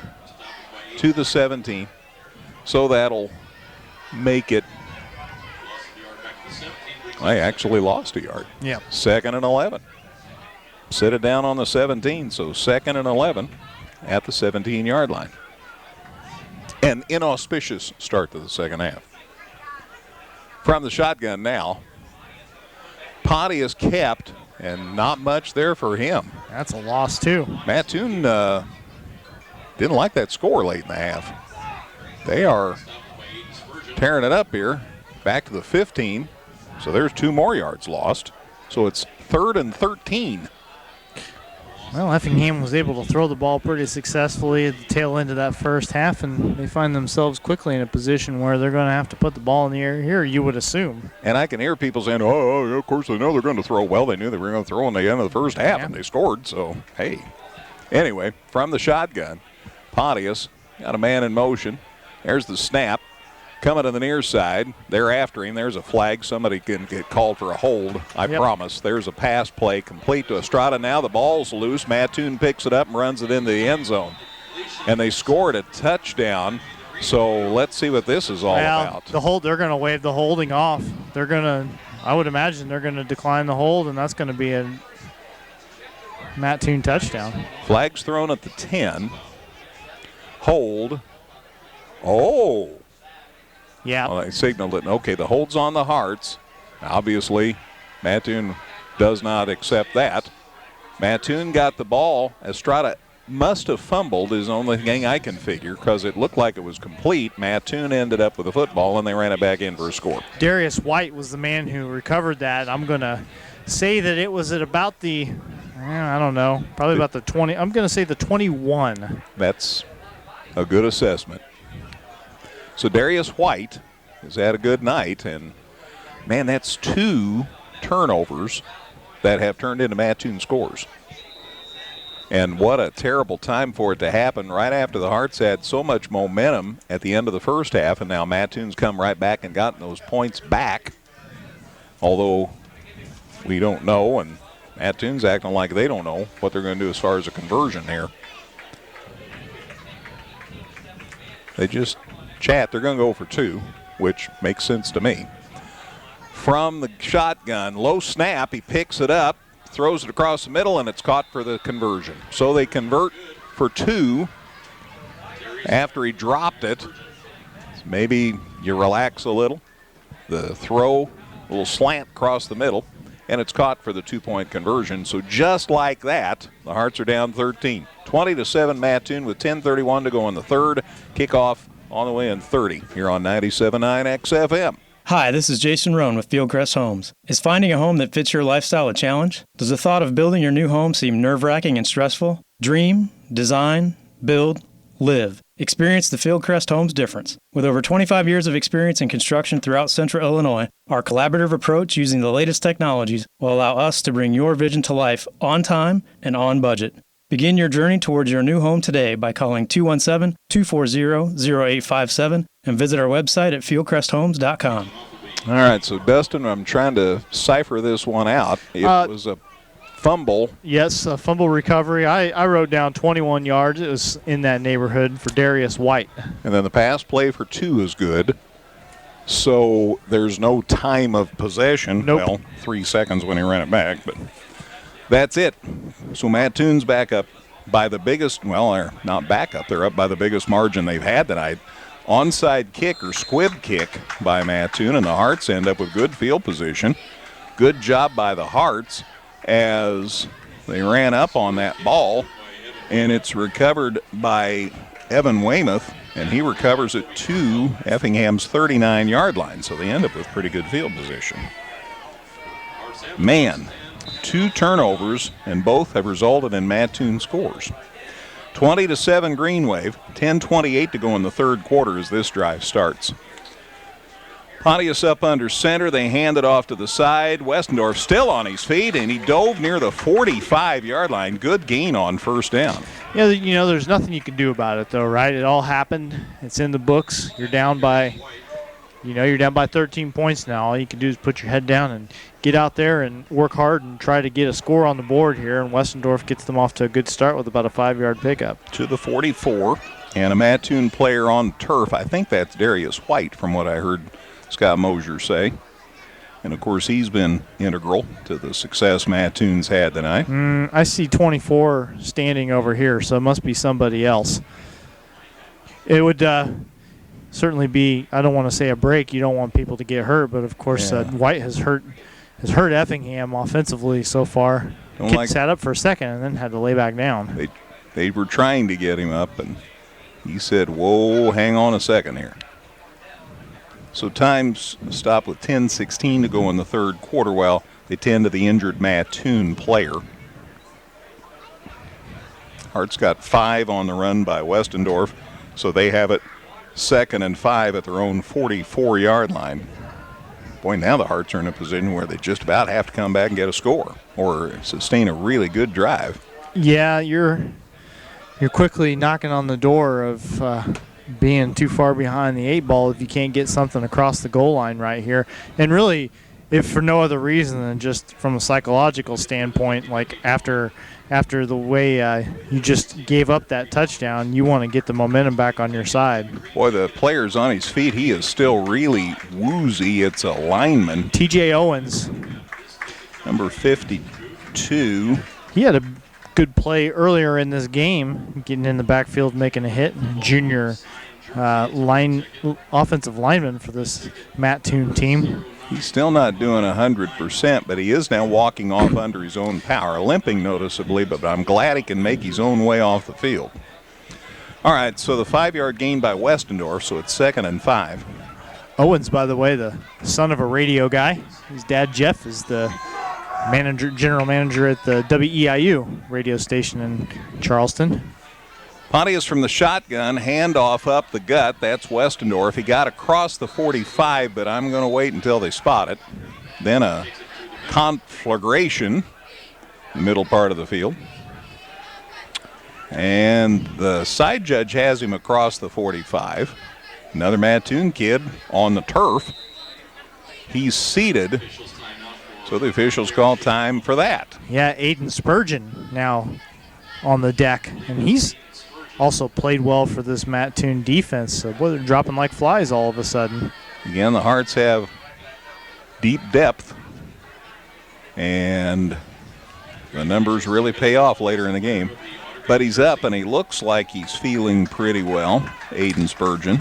to the 17. So that'll make it. I actually lost a yard. Yeah. 2nd and 11. Sit it down on the 17, so 2nd and 11 at the 17-yard line. An inauspicious start to the second half. From the shotgun now, Pontius kept, and not much there for him. That's a loss, too. Mattoon didn't like that score late in the half. They are tearing it up here, back to the 15. So there's 2 more yards lost. So it's 3rd and 13. Well, Effingham was able to throw the ball pretty successfully at the tail end of that first half, and they find themselves quickly in a position where they're going to have to put the ball in the air here, you would assume. And I can hear people saying, oh, of course they know they're going to throw. Well, they knew they were going to throw in the end of the first half, and they scored. So, hey. Anyway, from the shotgun, Pontius got a man in motion. There's the snap. Coming to the near side. They're after him. There's a flag. Somebody can get called for a hold, I promise. There's a pass play complete to Estrada. Now the ball's loose. Mattoon picks it up and runs it into the end zone. And they scored a touchdown. So let's see what this is all about. The hold, they're going to waive the holding off. They're going to, I would imagine they're going to decline the hold, and that's going to be a Mattoon touchdown. Flags thrown at the 10. Hold. Oh. Yeah. Well, they signaled it. Okay, the hold's on the Hearts. Obviously, Mattoon does not accept that. Mattoon got the ball. Estrada must have fumbled is the only thing I can figure because it looked like it was complete. Mattoon ended up with the football, and they ran it back in for a score. Darius White was the man who recovered that. I'm going to say that it was at about the, I don't know, probably about the 20. I'm going to say the 21. That's a good assessment. So Darius White has had a good night, and, man, that's 2 turnovers that have turned into Mattoon scores. And what a terrible time for it to happen right after the Hearts had so much momentum at the end of the first half, and now Mattoon's come right back and gotten those points back, although we don't know, and Mattoon's acting like they don't know what they're going to do as far as a conversion here. They just chat. They're going to go for 2, which makes sense to me. From the shotgun, low snap, he picks it up, throws it across the middle, and it's caught for the conversion. So they convert for 2 after he dropped it. Maybe you relax a little. The throw, a little slant across the middle, and it's caught for the 2-point conversion. So just like that, the Hearts are down 13. 20-7 Mattoon with 10:31 to go in the third. Kickoff on the way in 30 here on 97.9 XFM. Hi, this is Jason Rohn with Fieldcrest Homes. Is finding a home that fits your lifestyle a challenge? Does the thought of building your new home seem nerve-wracking and stressful? Dream, design, build, live. Experience the Fieldcrest Homes difference. With over 25 years of experience in construction throughout Central Illinois, our collaborative approach using the latest technologies will allow us to bring your vision to life on time and on budget. Begin your journey towards your new home today by calling 217-240-0857 and visit our website at fieldcresthomes.com. All right, so Dustin, I'm trying to cipher this one out. It was a fumble. Yes, a fumble recovery. I wrote down 21 yards. It was in that neighborhood for Darius White. And then the pass play for 2 is good. So there's no time of possession. Nope. Well, 3 seconds when he ran it back, but that's it. So Mattoon's back up by the biggest, well, they're not back up. They're up by the biggest margin they've had tonight. Onside kick or squib kick by Mattoon, and the Hearts end up with good field position. Good job by the Hearts as they ran up on that ball, and it's recovered by Evan Weymouth, and he recovers it to Effingham's 39-yard line, so they end up with pretty good field position. Man, 2 turnovers, and both have resulted in Mattoon scores. 20-7 Green Wave, 10:28 to go in the third quarter as this drive starts. Pontius up under center. They hand it off to the side. Westendorf still on his feet, and he dove near the 45-yard line. Good gain on first down. Yeah, you know, there's nothing you can do about it, though, right? It all happened. It's in the books. You're down by 13 points now. All you can do is put your head down and get out there and work hard and try to get a score on the board here. And Westendorf gets them off to a good start with about a 5-yard pickup. To the 44, and a Mattoon player on turf. I think that's Darius White from what I heard Scott Mosier say. And, of course, he's been integral to the success Mattoon's had tonight. I see 24 standing over here, so it must be somebody else. It would certainly be, I don't want to say a break. You don't want people to get hurt, but, of course, White has hurt Effingham offensively so far. Kid sat up for a second and then had to lay back down. They were trying to get him up, and he said, whoa, hang on a second here. So times stop with 10:16 to go in the third quarter while they tend to the injured Mattoon player. Hearts got 5 on the run by Westendorf, so they have it 2nd and 5 at their own 44-yard line. Boy, now the Hearts are in a position where they just about have to come back and get a score or sustain a really good drive. Yeah, you're quickly knocking on the door of being too far behind the 8 ball if you can't get something across the goal line right here. And really, if for no other reason than just from a psychological standpoint, like after the way you just gave up that touchdown, you want to get the momentum back on your side. Boy, the player's on his feet. He is still really woozy. It's a lineman. T.J. Owens. Number 52. He had a good play earlier in this game, getting in the backfield, making a hit. Junior offensive lineman for this Mattoon team. He's still not doing 100%, but he is now walking off under his own power, limping noticeably, but I'm glad he can make his own way off the field. All right, so the 5-yard gain by Westendorf, so it's 2nd and 5. Owens, by the way, the son of a radio guy. His dad, Jeff, is the general manager at the WEIU radio station in Charleston. Pontius from the shotgun, handoff up the gut. That's Westendorf. He got across the 45, but I'm going to wait until they spot it. Then a conflagration in the middle part of the field. And the side judge has him across the 45. Another Mattoon kid on the turf. He's seated. So the officials call time for that. Yeah, Aiden Spurgeon now on the deck. And he's also played well for this Mattoon defense. So boy, they're dropping like flies all of a sudden. Again, the Hearts have deep depth. And the numbers really pay off later in the game. But he's up, and he looks like he's feeling pretty well, Aiden Spurgeon.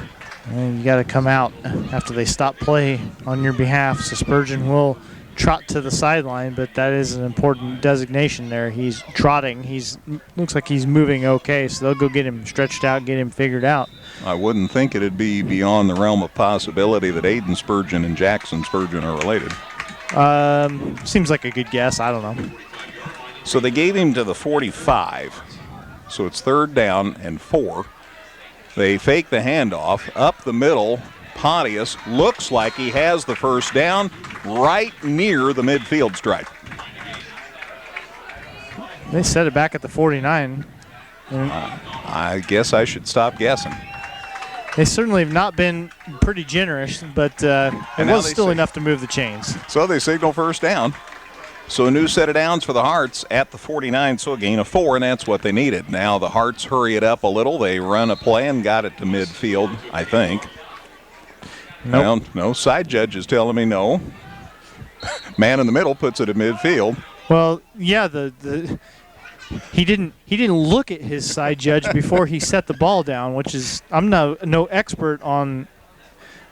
And you got to come out after they stop play on your behalf. So Spurgeon will trot to the sideline, but that is an important designation there. He's trotting. Looks like he's moving okay, so they'll go get him stretched out, get him figured out. I wouldn't think it'd be beyond the realm of possibility that Aiden Spurgeon and Jackson Spurgeon are related. Seems like a good guess. I don't know. So they gave him to the 45. So it's 3rd down and 4. They fake the handoff up the middle. Pontius looks like he has the first down right near the midfield stripe. They set it back at the 49. I guess I should stop guessing. They certainly have not been pretty generous, but it was still enough to move the chains. So they signal first down. So a new set of downs for the Hearts at the 49, so a gain of 4, and that's what they needed. Now the Hearts hurry it up a little. They run a play and got it to midfield, I think. Nope. Well, no, side judge is telling me no. Man in the middle puts it at midfield. Well, yeah, he didn't look at his side judge before he set the ball down, which is, I'm no expert on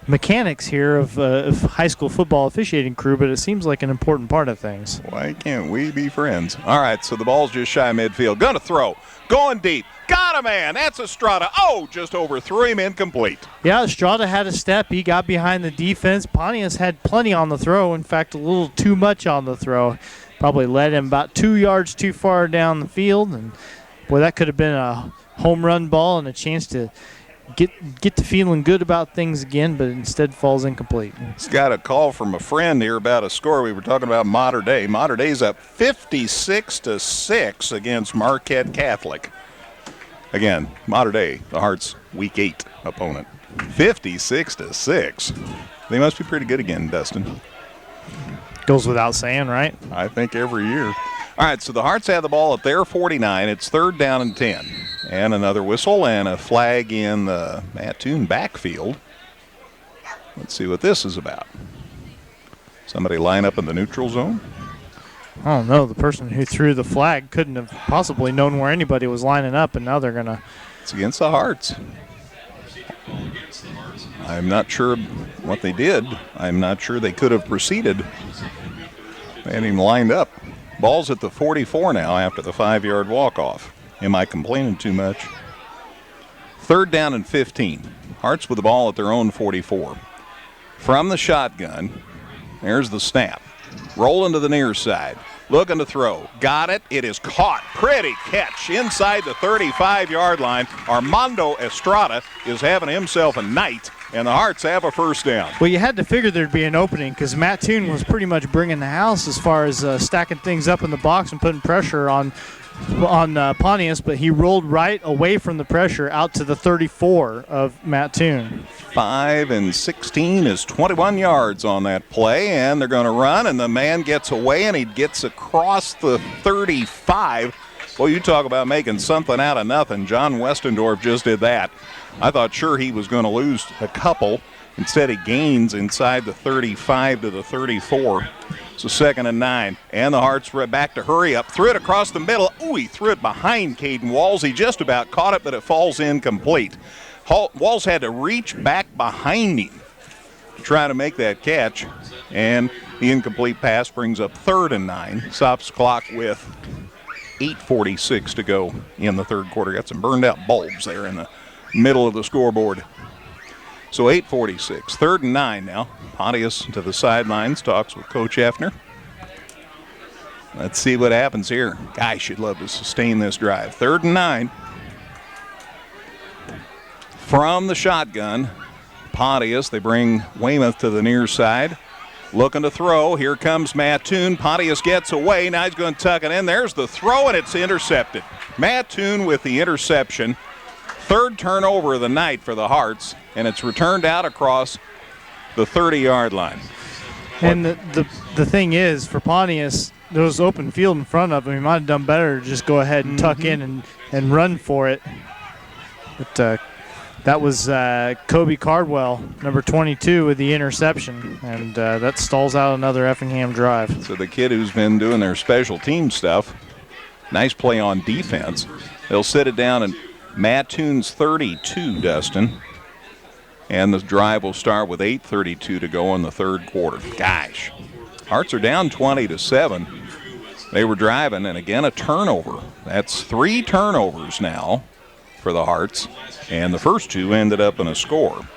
mechanics here of high school football officiating crew, but it seems like an important part of things. Why can't we be friends? All right, so the ball's just shy of midfield. Gonna throw. Going deep. Got a man. That's Estrada. Oh, just overthrew him. Incomplete. Yeah, Estrada had a step. He got behind the defense. Pontius had plenty on the throw. In fact, a little too much on the throw. Probably led him about 2 yards too far down the field. And, boy, that could have been a home run ball and a chance to get to feeling good about things again, but instead falls incomplete. He's got a call from a friend here about a score. We were talking about Mater Dei. Mater Dei's up 56-6 against Marquette Catholic. Again, Mater Dei, the Hearts' Week 8 opponent. 56-6. They must be pretty good again, Dustin. Goes without saying, right? I think every year. All right, so the Hearts have the ball at their 49. It's 3rd down and 10. And another whistle and a flag in the Mattoon backfield. Let's see what this is about. Somebody line up in the neutral zone? I don't know. The person who threw the flag couldn't have possibly known where anybody was lining up, and now they're going to. It's against the Hearts. I'm not sure what they did. I'm not sure they could have proceeded. They had him lined up. Ball's at the 44 now after the 5-yard walk-off. Am I complaining too much? 3rd down and 15. Hearts with the ball at their own 44. From the shotgun, there's the snap. Rolling to the near side. Looking to throw. Got it. It is caught. Pretty catch inside the 35-yard line. Armando Estrada is having himself a night, and the Hearts have a 1st down. Well, you had to figure there'd be an opening because Mattoon was pretty much bringing the house as far as stacking things up in the box and putting pressure on Pontius, but he rolled right away from the pressure out to the 34 of Mattoon. 5 and 16 is 21 yards on that play, and they're going to run, and the man gets away, and he gets across the 35. Well, you talk about making something out of nothing. John Westendorf just did that. I thought sure he was going to lose a couple. Instead, he gains inside the 35 to the 34. So 2nd and 9. And the Hearts were back to hurry up. Threw it across the middle. Ooh, he threw it behind Caden Walls. He just about caught it, but it falls incomplete. Walls had to reach back behind him to try to make that catch. And the incomplete pass brings up 3rd and 9. Stops the clock with 8:46 to go in the 3rd quarter. Got some burned out bulbs there in the middle of the scoreboard. So 8:46, 3rd and 9 now. Pontius to the sidelines, talks with Coach Effner. Let's see what happens here. Gosh, you'd love to sustain this drive. 3rd and 9. From the shotgun, Pontius, they bring Weymouth to the near side. Looking to throw. Here comes Mattoon. Pontius gets away. Now he's going to tuck it in. There's the throw, and it's intercepted. Mattoon with the interception. 3rd turnover of the night for the Hearts, and it's returned out across the 30-yard line. And the thing is, for Pontius, there was open field in front of him. He might have done better to just go ahead and tuck in and run for it. But that was Kobe Cardwell, number 22, with the interception, and that stalls out another Effingham drive. So the kid who's been doing their special team stuff, nice play on defense. They'll sit it down and Mattoon's 32, Dustin. And the drive will start with 8:32 to go in the 3rd quarter. Gosh, Hearts are down 20-7. They were driving, and again a turnover. That's 3 turnovers now for the Hearts, and the first 2 ended up in a score.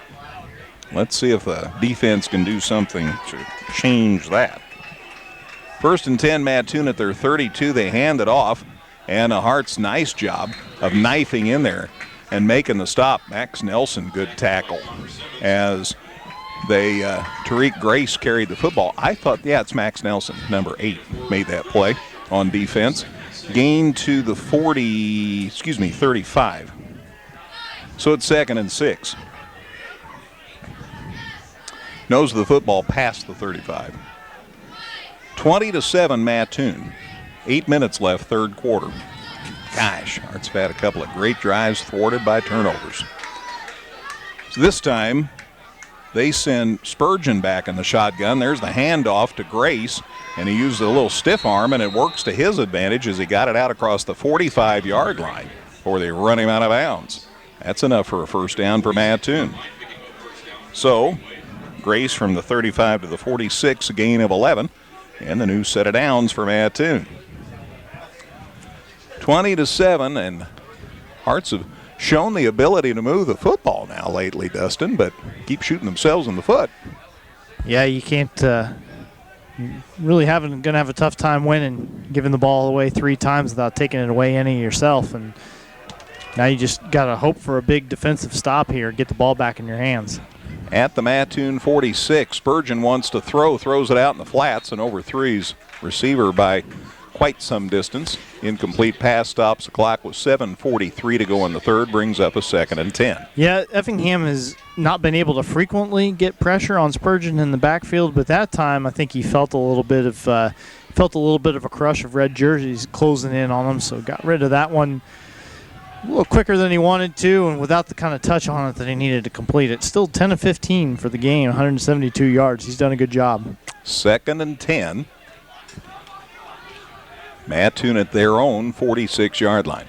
Let's see if the defense can do something to change that. 1st and 10, Mattoon at their 32. They hand it off. And the Hearts' nice job of knifing in there and making the stop. Max Nelson, good tackle. As Tariq Grace carried the football. I thought, yeah, it's Max Nelson, number 8, made that play on defense. Gain to the 35. So it's 2nd and 6. Nose of the football past the 35. 20-7 Mattoon. 8 minutes left, 3rd quarter. Gosh, Hearts have had a couple of great drives thwarted by turnovers. So this time, they send Spurgeon back in the shotgun. There's the handoff to Grace, and he used a little stiff arm, and it works to his advantage as he got it out across the 45-yard line before they run him out of bounds. That's enough for a first down for Mattoon. So Grace from the 35 to the 46, a gain of 11, and the new set of downs for Mattoon. 20-7, and Hearts have shown the ability to move the football now lately, Dustin, but keep shooting themselves in the foot. Yeah, you can't really going to have a tough time winning, giving the ball away 3 times without taking it away any yourself. And now you just got to hope for a big defensive stop here, get the ball back in your hands. At the Mattoon 46, Spurgeon wants to throws it out in the flats and overthrees receiver by quite some distance. Incomplete pass, stops the clock with 7:43 to go in the third, brings up a 2nd and 10. Yeah, Effingham has not been able to frequently get pressure on Spurgeon in the backfield, but that time I think he felt a little bit of a crush of red jerseys closing in on him, so got rid of that one a little quicker than he wanted to, and without the kind of touch on it that he needed to complete it. Still 10 of 15 for the game, 172 yards. He's done a good job. 2nd and 10. Mattoon at their own 46-yard line.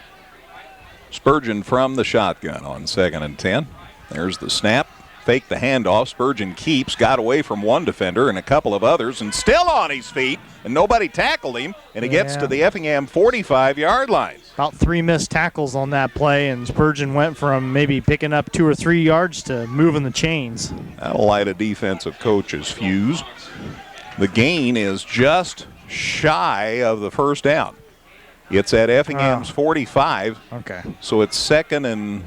Spurgeon from the shotgun on 2nd and 10. There's the snap. Fake the handoff. Spurgeon keeps, got away from one defender and a couple of others, and still on his feet, and nobody tackled him, and he gets to the Effingham 45-yard line. About 3 missed tackles on that play, and Spurgeon went from maybe picking up 2 or 3 yards to moving the chains. That'll light a defensive coach's fuse. The gain is just shy of the first down. It's at Effingham's 45. Okay. So it's 2nd and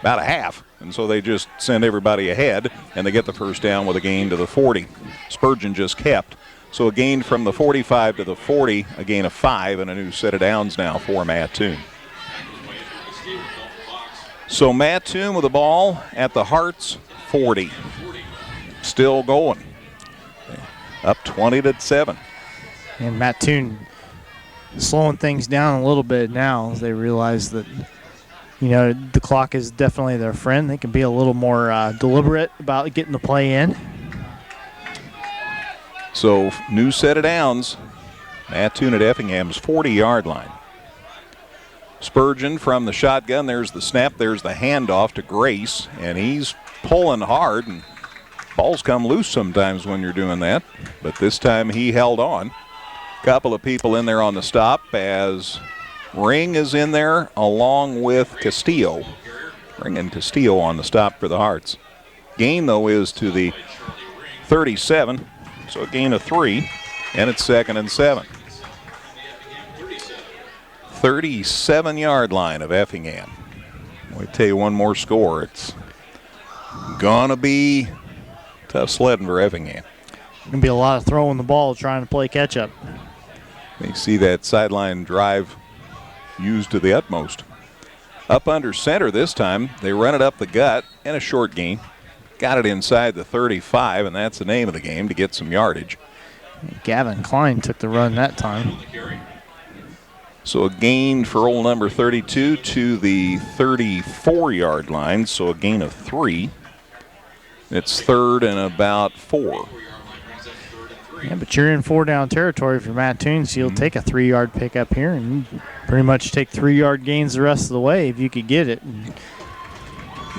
about a half. And so they just send everybody ahead, and they get the first down with a gain to the 40. Spurgeon just kept. So a gain from the 45 to the 40, a gain of 5, and a new set of downs now for Mattoon. So Mattoon with the ball at the Hearts 40. Still going. Up 20-7. And Mattoon slowing things down a little bit now as they realize that, the clock is definitely their friend. They can be a little more deliberate about getting the play in. So new set of downs. Mattoon at Effingham's 40-yard line. Spurgeon from the shotgun. There's the snap. There's the handoff to Grace, and he's pulling hard, and balls come loose sometimes when you're doing that. But this time he held on. Couple of people in there on the stop as Ring is in there along with Castillo. Ring and Castillo on the stop for the Hearts. Gain, though, is to the 37, so a gain of 3, and it's 2nd and 7. 37-yard line of Effingham. Let me tell you one more score. It's going to be tough sledding for Effingham. Going to be a lot of throwing the ball, trying to play catch-up. You see that sideline drive used to the utmost. Up under center this time. They run it up the gut and a short gain. Got it inside the 35, and that's the name of the game to get some yardage. Gavin Klein took the run that time. So a gain for old number 32 to the 34-yard line, so a gain of 3. It's 3rd and about 4. Yeah, but you're in 4-down territory for Mattoon, so you'll take a 3-yard pickup here and pretty much take 3-yard gains the rest of the way if you could get it.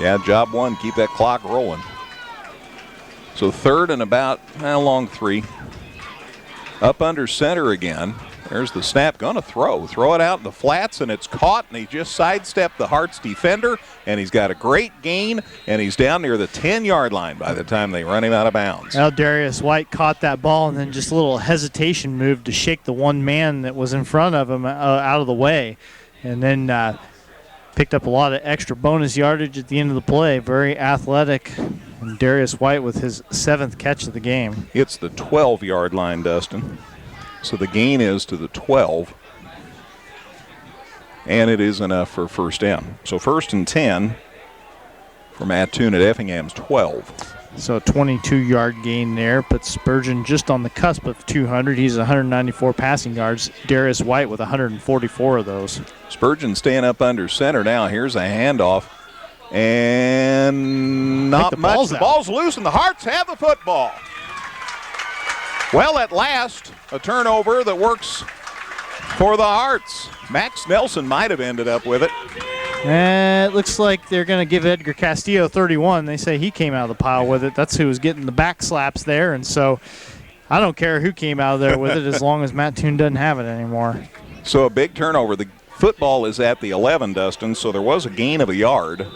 Yeah, job one, keep that clock rolling. So 3rd and about along 3. Up under center again. There's the snap, going to throw it out in the flats, and it's caught, and he just sidestepped the Hearts defender, and he's got a great gain, and he's down near the 10-yard line by the time they run him out of bounds. Well, Darius White caught that ball, and then just a little hesitation move to shake the one man that was in front of him out of the way, and then picked up a lot of extra bonus yardage at the end of the play. Very athletic, and Darius White with his 7th catch of the game. It's the 12-yard line, Dustin. So the gain is to the 12, and it is enough for first down. So 1st and 10 for Mattoon at Effingham's 12. So a 22-yard gain there, but Spurgeon just on the cusp of 200. He's 194 passing yards. Darius White with 144 of those. Spurgeon staying up under center now. Here's a handoff And not much. The ball's loose, and the Hearts have the football. Well, at last, a turnover that works for the Hearts. Max Nelson might have ended up with it. It looks like they're going to give Edgar Castillo 31. They say he came out of the pile with it. That's who was getting the back slaps there, and so I don't care who came out of there with it as long as Mattoon doesn't have it anymore. So a big turnover. The football is at the 11, Dustin, so there was a gain of a yard.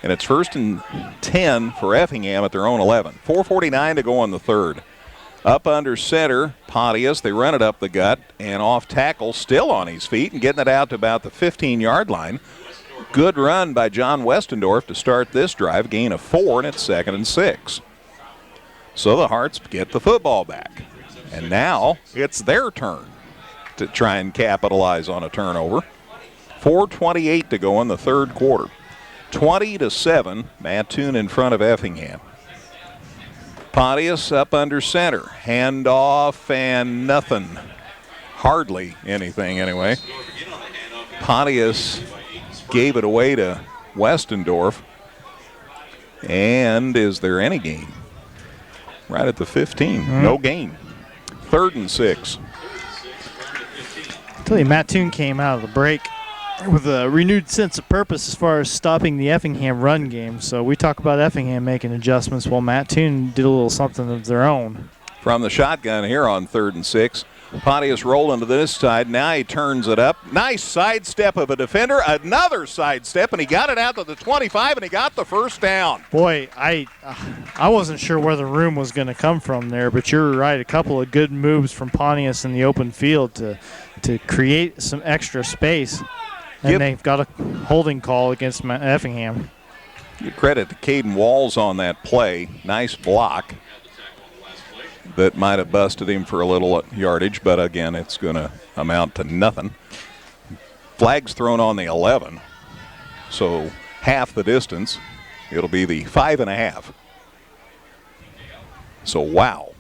And it's 1st and 10 for Effingham at their own 11. 4:49 to go in the third. Up under center, Pontius. They run it up the gut, and off tackle, still on his feet and getting it out to about the 15-yard line. Good run by John Westendorf to start this drive. Gain of 4, and it's 2nd and 6. So the Hearts get the football back. And now it's their turn to try and capitalize on a turnover. 4:28 to go in the third quarter. 20-7, Mattoon in front of Effingham. Pontius up under center. Handoff and nothing. Hardly anything anyway. Pontius gave it away to Westendorf. And is there any gain? Right at the 15. No gain. 3rd and 6. I tell you, Mattoon came out of the break with a renewed sense of purpose as far as stopping the Effingham run game. So we talk about Effingham making adjustments. Well, Mattoon did a little something of their own. From the shotgun here on 3rd and 6. Pontius rolling to this side. Now he turns it up. Nice sidestep of a defender. Another sidestep, and he got it out to the 25, and he got the first down. Boy, I wasn't sure where the room was going to come from there, but you're right. A couple of good moves from Pontius in the open field to create some extra space. And they've got a holding call against Effingham. Give credit to Caden Walls on that play. Nice block. That might have busted him for a little yardage, but again, it's going to amount to nothing. Flag's thrown on the 11, so half the distance. It'll be the 5.5. So, wow.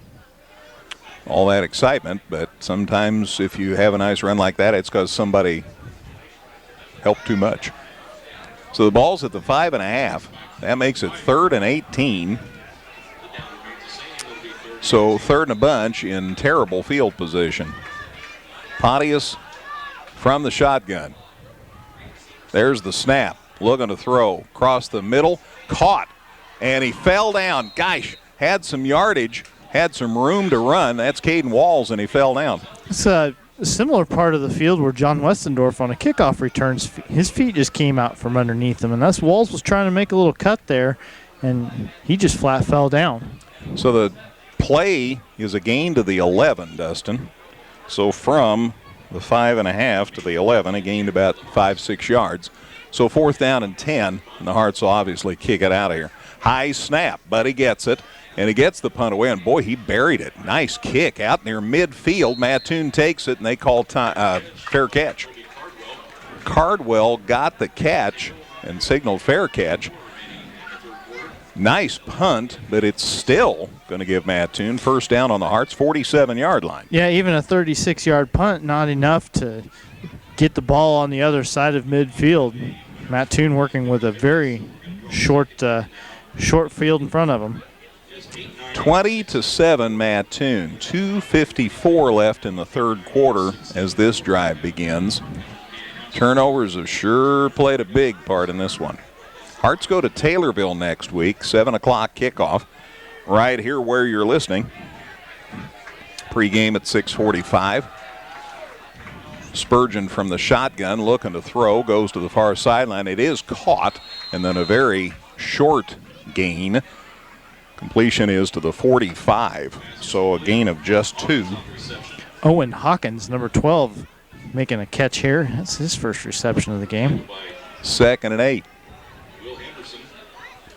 All that excitement, but sometimes if you have a nice run like that, it's because somebody helped too much. So the ball's at the 5.5. That makes it 3rd and 18. So 3rd and a bunch in terrible field position. Pontius from the shotgun. There's the snap. Looking to throw. Across the middle. Caught. And he fell down. Gosh, had some yardage. Had some room to run. That's Caden Walls, and he fell down. It's a similar part of the field where John Westendorf on a kickoff returns, his feet just came out from underneath him. And that's Walls was trying to make a little cut there, and he just flat fell down. So the play is a gain to the 11, Dustin. So from the 5.5 to the 11, a gained about 5-6 yards. So 4th down and 10, and the Hearts will obviously kick it out of here. High snap, but he gets it, and he gets the punt away, and boy, he buried it. Nice kick out near midfield. Mattoon takes it, and they call fair catch. Cardwell got the catch and signaled fair catch. Nice punt, but it's still going to give Mattoon first down on the Hearts' 47-yard line. Yeah, even a 36-yard punt, not enough to get the ball on the other side of midfield. Mattoon working with a very short field in front of him. 20-7 Mattoon. 2:54 left in the third quarter as this drive begins. Turnovers have sure played a big part in this one. Hearts go to Taylorville next week, 7 o'clock kickoff, right here where you're listening. Pregame at 6:45. Spurgeon from the shotgun looking to throw, goes to the far sideline. It is caught, and then a very short gain. Completion is to the 45, so a gain of just 2. Owen Hawkins, number 12, making a catch here. That's his first reception of the game. 2nd and 8.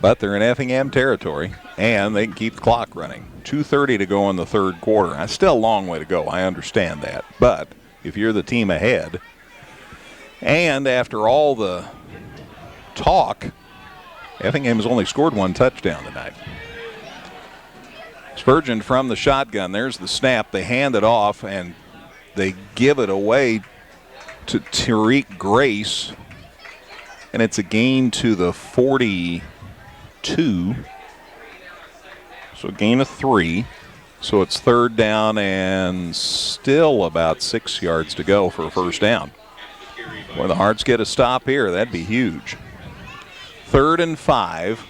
But they're in Effingham territory, and they can keep the clock running. 2:30 to go in the third quarter. That's still a long way to go. I understand that. But if you're the team ahead, and after all the talk, Effingham has only scored 1 touchdown tonight. Spurgeon from the shotgun. There's the snap. They hand it off, and they give it away to Tariq Grace. and it's a gain to the 42. So a gain of 3. So it's third down and still about 6 yards to go for a first down. Boy, the Hearts get a stop here. That'd be huge. 3rd and 5.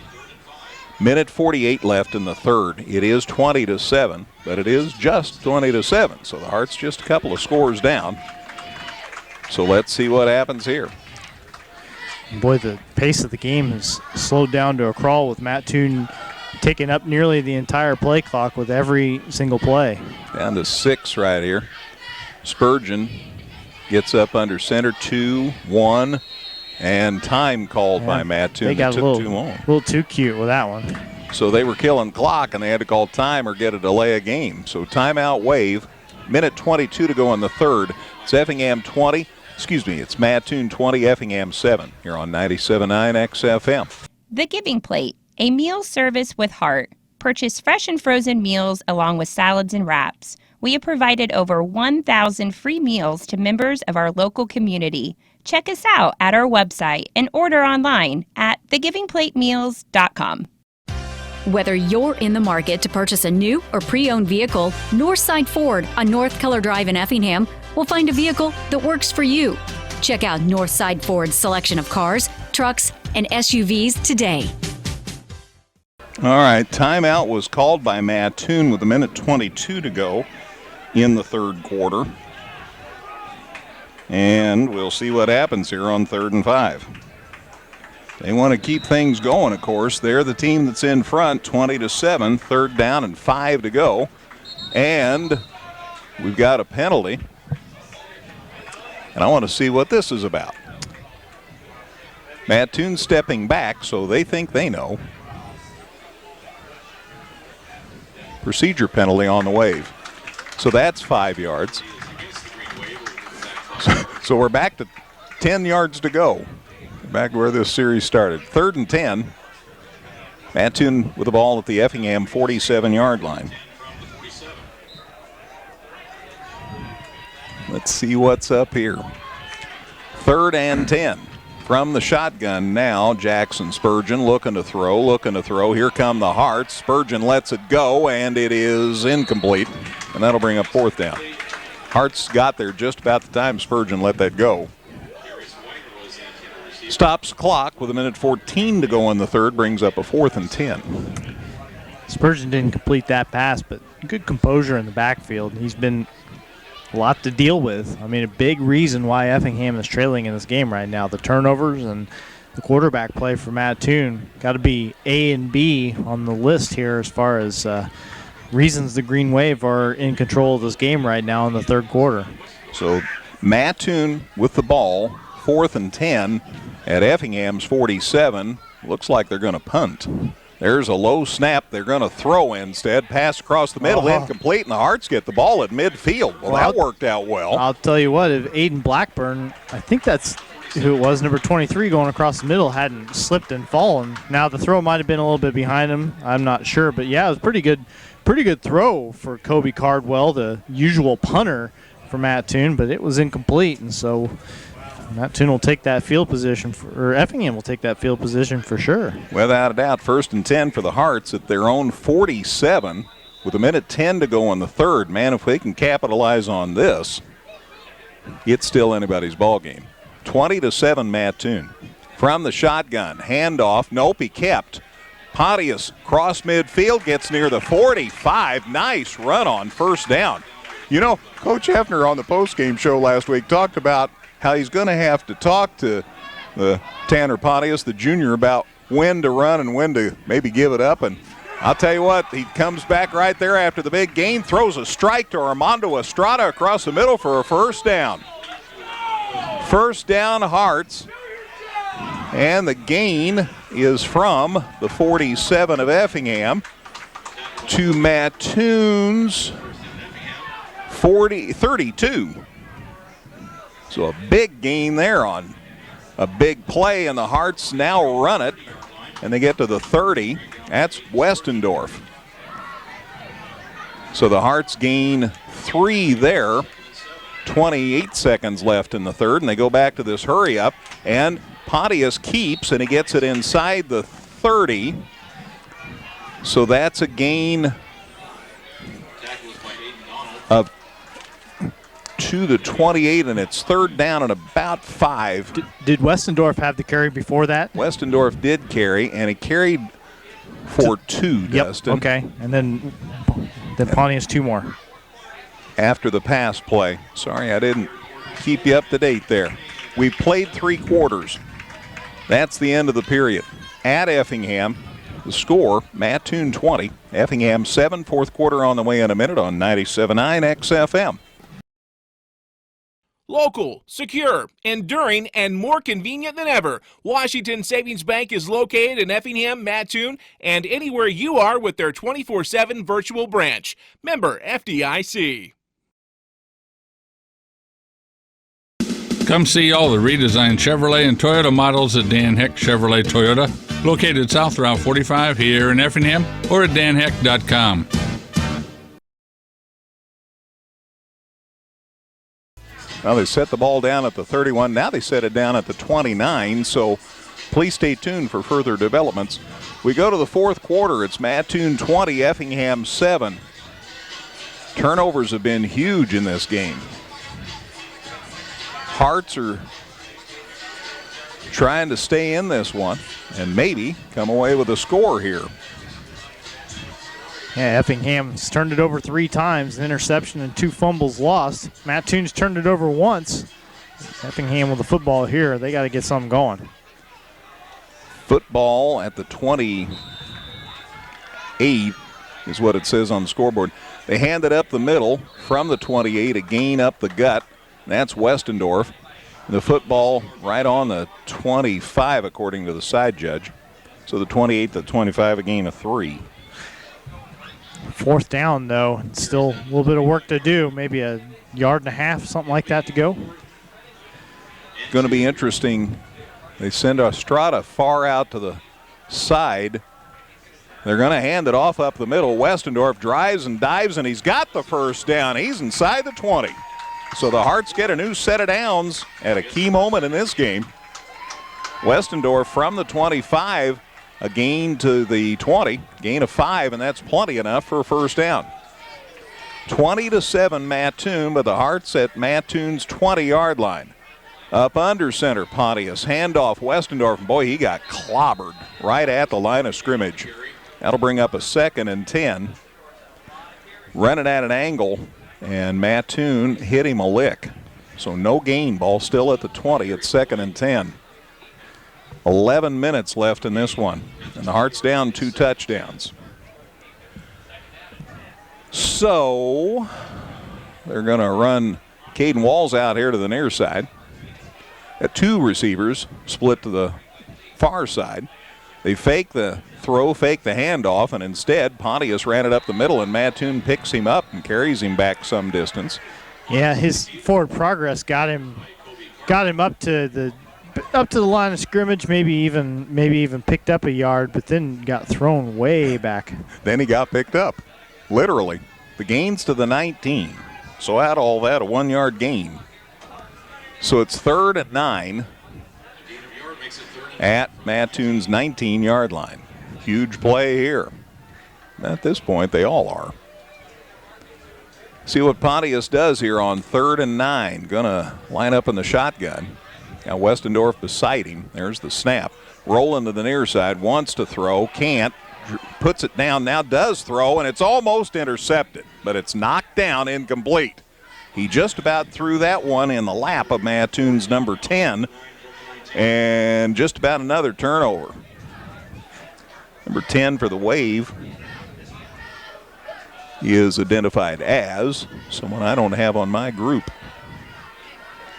Minute 48 left in the third. It is 20-7, but it is just 20-7. So the Hearts just a couple of scores down. So let's see what happens here. Boy, the pace of the game has slowed down to a crawl with Mattoon taking up nearly the entire play clock with every single play. Down to 6 right here. Spurgeon gets up under center, 2-1, and time called by Mattoon. They got took too long. A little too cute with that one. So they were killing clock, and they had to call time or get a delay of game. So timeout wave. Minute 22 to go in the third. It's Effingham 20. It's Mattoon 20, Effingham 7. Here on 97.9 XFM. The Giving Plate, a meal service with heart. Purchase fresh and frozen meals along with salads and wraps. We have provided over 1,000 free meals to members of our local community. Check us out at our website and order online at thegivingplatemeals.com. Whether you're in the market to purchase a new or pre-owned vehicle, Northside Ford on North Color Drive in Effingham will find a vehicle that works for you. Check out Northside Ford's selection of cars, trucks, and SUVs today. All right, timeout was called by Mattoon with a minute 22 to go in the third quarter. And we'll see what happens here on 3rd and 5. They want to keep things going, of course. They're the team that's in front, 20-7, 3rd down and 5 to go. And we've got a penalty. And I want to see what this is about. Mattoon stepping back, so they think they know. Procedure penalty on the wave. So that's 5 yards. So we're back to 10 yards to go. Back where this series started. 3rd and 10. Mattoon with the ball at the Effingham 47-yard line. Let's see what's up here. 3rd and 10. From the shotgun now, Jackson Spurgeon looking to throw. Here come the Hearts. Spurgeon lets it go, and it is incomplete. And that'll bring up 4th down. Hearts got there just about the time Spurgeon let that go. Stops clock with a minute 14 to go in the third, brings up a 4th and 10. Spurgeon didn't complete that pass, but good composure in the backfield. He's been a lot to deal with. I mean, a big reason why Effingham is trailing in this game right now. The turnovers and the quarterback play for Mattoon. Got to be A and B on the list here as far as reasons the Green Wave are in control of this game right now in the third quarter. So Mattoon with the ball, 4th and 10 at Effingham's 47. Looks like they're going to punt. There's a low snap. They're going to throw instead. Pass across the middle, incomplete, and the Hearts get the ball at midfield. Well, that worked out well. I'll tell you what, if Aiden Blackburn, I think that's who it was, number 23, going across the middle, hadn't slipped and fallen. Now, the throw might have been a little bit behind him. I'm not sure. But, yeah, it was pretty good throw for Kobe Cardwell, the usual punter for Mattoon, but it was incomplete. And so Mattoon will take that field position, or Effingham will take that field position for sure. Without a doubt, 1st and 10 for the Hearts at their own 47 with a minute 10 to go in the third. Man, if they can capitalize on this, it's still anybody's ball game. 20-7 Mattoon. From the shotgun, handoff. Nope, he kept. Pontius cross midfield, gets near the 45. Nice run on 1st down. You know, Coach Hefner on the postgame show last week talked about how he's going to have to talk to the Tanner Pontius, the junior, about when to run and when to maybe give it up. And I'll tell you what, he comes back right there after the big gain, throws a strike to Armando Estrada across the middle for a 1st down. 1st down, Hearts. And the gain is from the 47 of Effingham to Mattoon's 32. So a big gain there on a big play, and the Hearts now run it, and they get to the 30. That's Westendorf. So the Hearts gain 3 there. 28 seconds left in the third, and they go back to this hurry up, and Pontius keeps, and he gets it inside the 30. So that's a gain of to the 28, and it's third down and about 5. Did Westendorf have the carry before that? Westendorf did carry, and he carried for 2, Dustin. Yep, okay. And then Pontius 2 more. After the pass play. Sorry, I didn't keep you up to date there. We played 3 quarters. That's the end of the period. At Effingham, the score, Mattoon 20, Effingham 7, fourth quarter on the way in a minute on 97.9 XFM. Local, secure, enduring, and more convenient than ever, Washington Savings Bank is located in Effingham, Mattoon, and anywhere you are with their 24/7 virtual branch. Member FDIC. Come see all the redesigned Chevrolet and Toyota models at Dan Heck Chevrolet Toyota, located south Route 45 here in Effingham, or at danheck.com. Well, they set the ball down at the 31. Now they set it down at the 29, so please stay tuned for further developments. We go to the fourth quarter. It's Mattoon 20, Effingham 7. Turnovers have been huge in this game. Hearts are trying to stay in this one and maybe come away with a score here. Yeah, Effingham's turned it over 3 times, an interception and 2 fumbles lost. Mattoon's turned it over once. Effingham with the football here. They got to get something going. Football at the 28 is what it says on the scoreboard. They hand it up the middle from the 28, a gain up the gut. That's Westendorf. The football right on the 25, according to the side judge. So the 28 to 25, a gain of 3. Fourth down, though. Still a little bit of work to do. Maybe a yard and a half, something like that to go. Going to be interesting. They send Estrada far out to the side. They're going to hand it off up the middle. Westendorf drives and dives, and he's got the first down. He's inside the 20. So the Hearts get a new set of downs at a key moment in this game. Westendorf from the 25. A gain to the 20, gain of 5, and that's plenty enough for a first down. 20-7 Mattoon, but the Hearts at Mattoon's 20-yard line. Up under center, Pontius, handoff, Westendorf, and boy, he got clobbered right at the line of scrimmage. That'll bring up a 2nd and 10. Running at an angle, and Mattoon hit him a lick. So no gain, ball still at the 20, it's 2nd and 10. 11 minutes left in this one, and the Hearts down 2 touchdowns. So they're going to run Caden Walls out here to the near side. Got 2 receivers split to the far side. They fake the throw, fake the handoff, and instead Pontius ran it up the middle, and Mattoon picks him up and carries him back some distance. Yeah, his forward progress got him up to the line of scrimmage, maybe even picked up a yard, but then got thrown way back. Then he got picked up, literally. The gain's to the 19. So out of all that, a 1-yard gain. So it's 3rd and 9 at Mattoon's 19-yard line. Huge play here. At this point, they all are. See what Pontius does here on 3rd and 9. Gonna line up in the shotgun. Now Westendorf beside him. There's the snap. Rolling to the near side. Wants to throw. Can't. Puts it down. Now does throw, and it's almost intercepted. But it's knocked down, incomplete. He just about threw that one in the lap of Mattoon's number 10. And just about another turnover. Number 10 for the Wave is identified as someone I don't have on my group.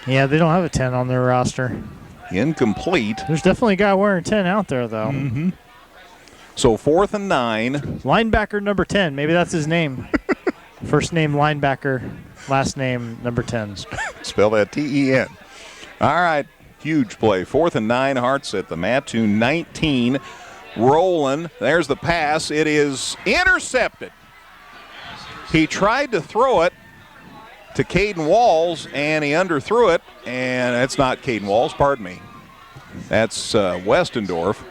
Yeah, they don't have a 10 on their roster. Incomplete. There's definitely a guy wearing 10 out there, though. Mm-hmm. So 4th and 9. Linebacker number 10. Maybe that's his name. First name linebacker, last name number 10. Spell that T-E-N. All right, huge play. 4th and 9, Hearts at the Mattoon 19. Rolling. There's the pass. It is intercepted. He tried to throw it. to Caden Walls, and he underthrew it, and that's not Caden Walls, pardon me. That's Westendorf,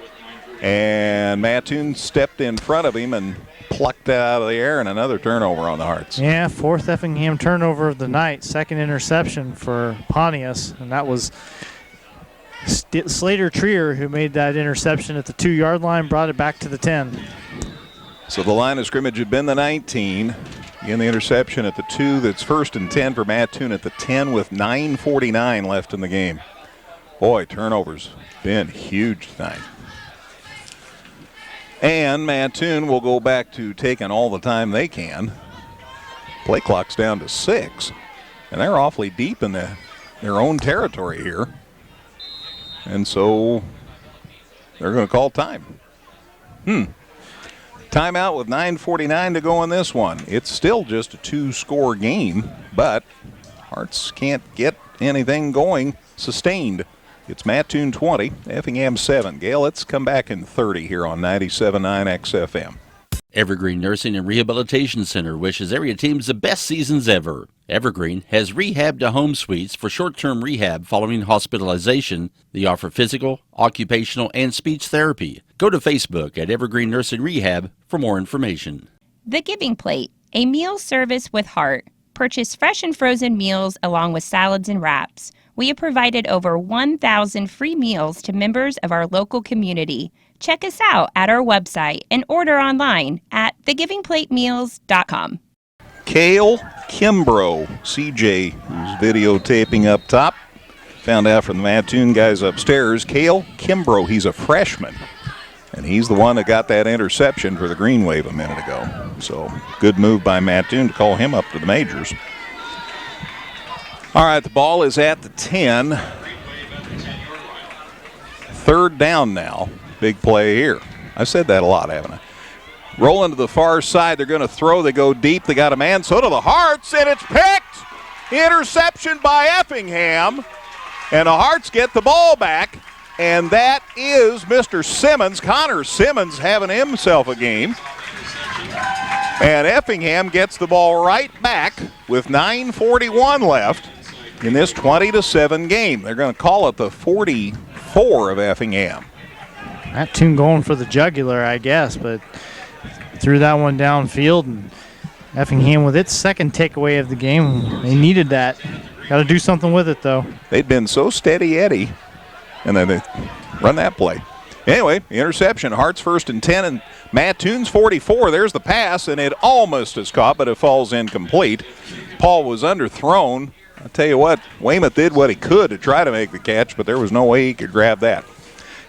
and Mattoon stepped in front of him and plucked it out of the air, and another turnover on the Hearts. Yeah, fourth Effingham turnover of the night, second interception for Pontius, and that was Slater Trier who made that interception at the 2-yard line, brought it back to the 10. So the line of scrimmage had been the 19. In the interception at the 2, that's 1st and 10 for Mattoon at the 10 with 9:49 left in the game. Boy, turnovers been huge tonight. And Mattoon will go back to taking all the time they can. Play clock's down to 6, and they're awfully deep in their own territory here. And so they're going to call time. Timeout with 9:49 to go in this one. It's still just a 2-score game, but Hearts can't get anything going sustained. It's Mattoon 20, Effingham 7. Gail, let's come back in 30 here on 97.9 XFM. Evergreen Nursing and Rehabilitation Center wishes area teams the best seasons ever. Evergreen has rehab to home suites for short-term rehab following hospitalization. They offer physical, occupational, and speech therapy. Go to Facebook at Evergreen Nursing Rehab for more information. The Giving Plate, a meal service with heart. Purchase fresh and frozen meals along with salads and wraps. We have provided over 1,000 free meals to members of our local community. Check us out at our website and order online at thegivingplatemeals.com. Cale Kimbrough, CJ, who's videotaping up top. Found out from the Mattoon guys upstairs. Cale Kimbrough, he's a freshman. And he's the one that got that interception for the Green Wave a minute ago. So good move by Mattoon to call him up to the majors. All right, the ball is at the 10. 3rd down now. Big play here. I've said that a lot, haven't I? Rolling to the far side. They're going to throw. They go deep. They got a man. So do the Hearts, and it's picked. Interception by Effingham. And the Hearts get the ball back. And that is Mr. Simmons. Connor Simmons having himself a game. And Effingham gets the ball right back with 9:41 left in this 20-7 game. They're going to call it the 44 of Effingham. Mattoon going for the jugular, I guess, but threw that one downfield, and Effingham with its second takeaway of the game. They needed that. Got to do something with it, though. They'd been so steady Eddie, and then they run that play. Anyway, interception. Hearts 1st and 10, and Mattoon's 44. There's the pass, and it almost is caught, but it falls incomplete. Paul was underthrown. I'll tell you what, Weymouth did what he could to try to make the catch, but there was no way he could grab that.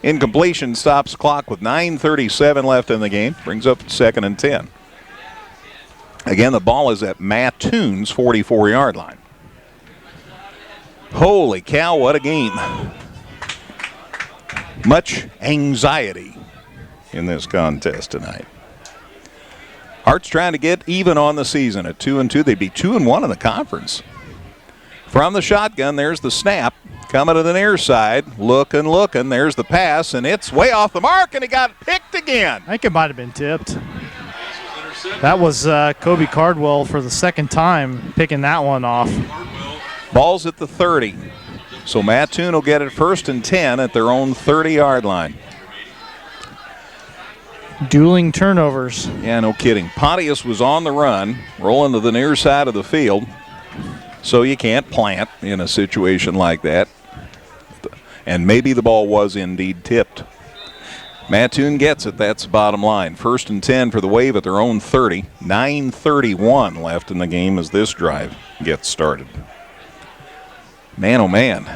Incompletion stops the clock with 9:37 left in the game. Brings up 2nd and 10. Again, the ball is at Mattoon's 44-yard line. Holy cow, what a game. Much anxiety in this contest tonight. Hearts trying to get even on the season at 2-2. They'd be 2-1 in the conference. From the shotgun, there's the snap. Coming to the near side, looking. There's the pass, and it's way off the mark, and he got picked again. I think it might have been tipped. That was Kobe Cardwell for the second time picking that one off. Ball's at the 30. So Mattoon will get it 1st and 10 at their own 30-yard line. Dueling turnovers. Yeah, no kidding. Pontius was on the run, rolling to the near side of the field. So you can't plant in a situation like that. And maybe the ball was indeed tipped. Mattoon gets it. That's the bottom line. 1st and 10 for the Wave at their own 30. 9:31 left in the game as this drive gets started. Man, oh man.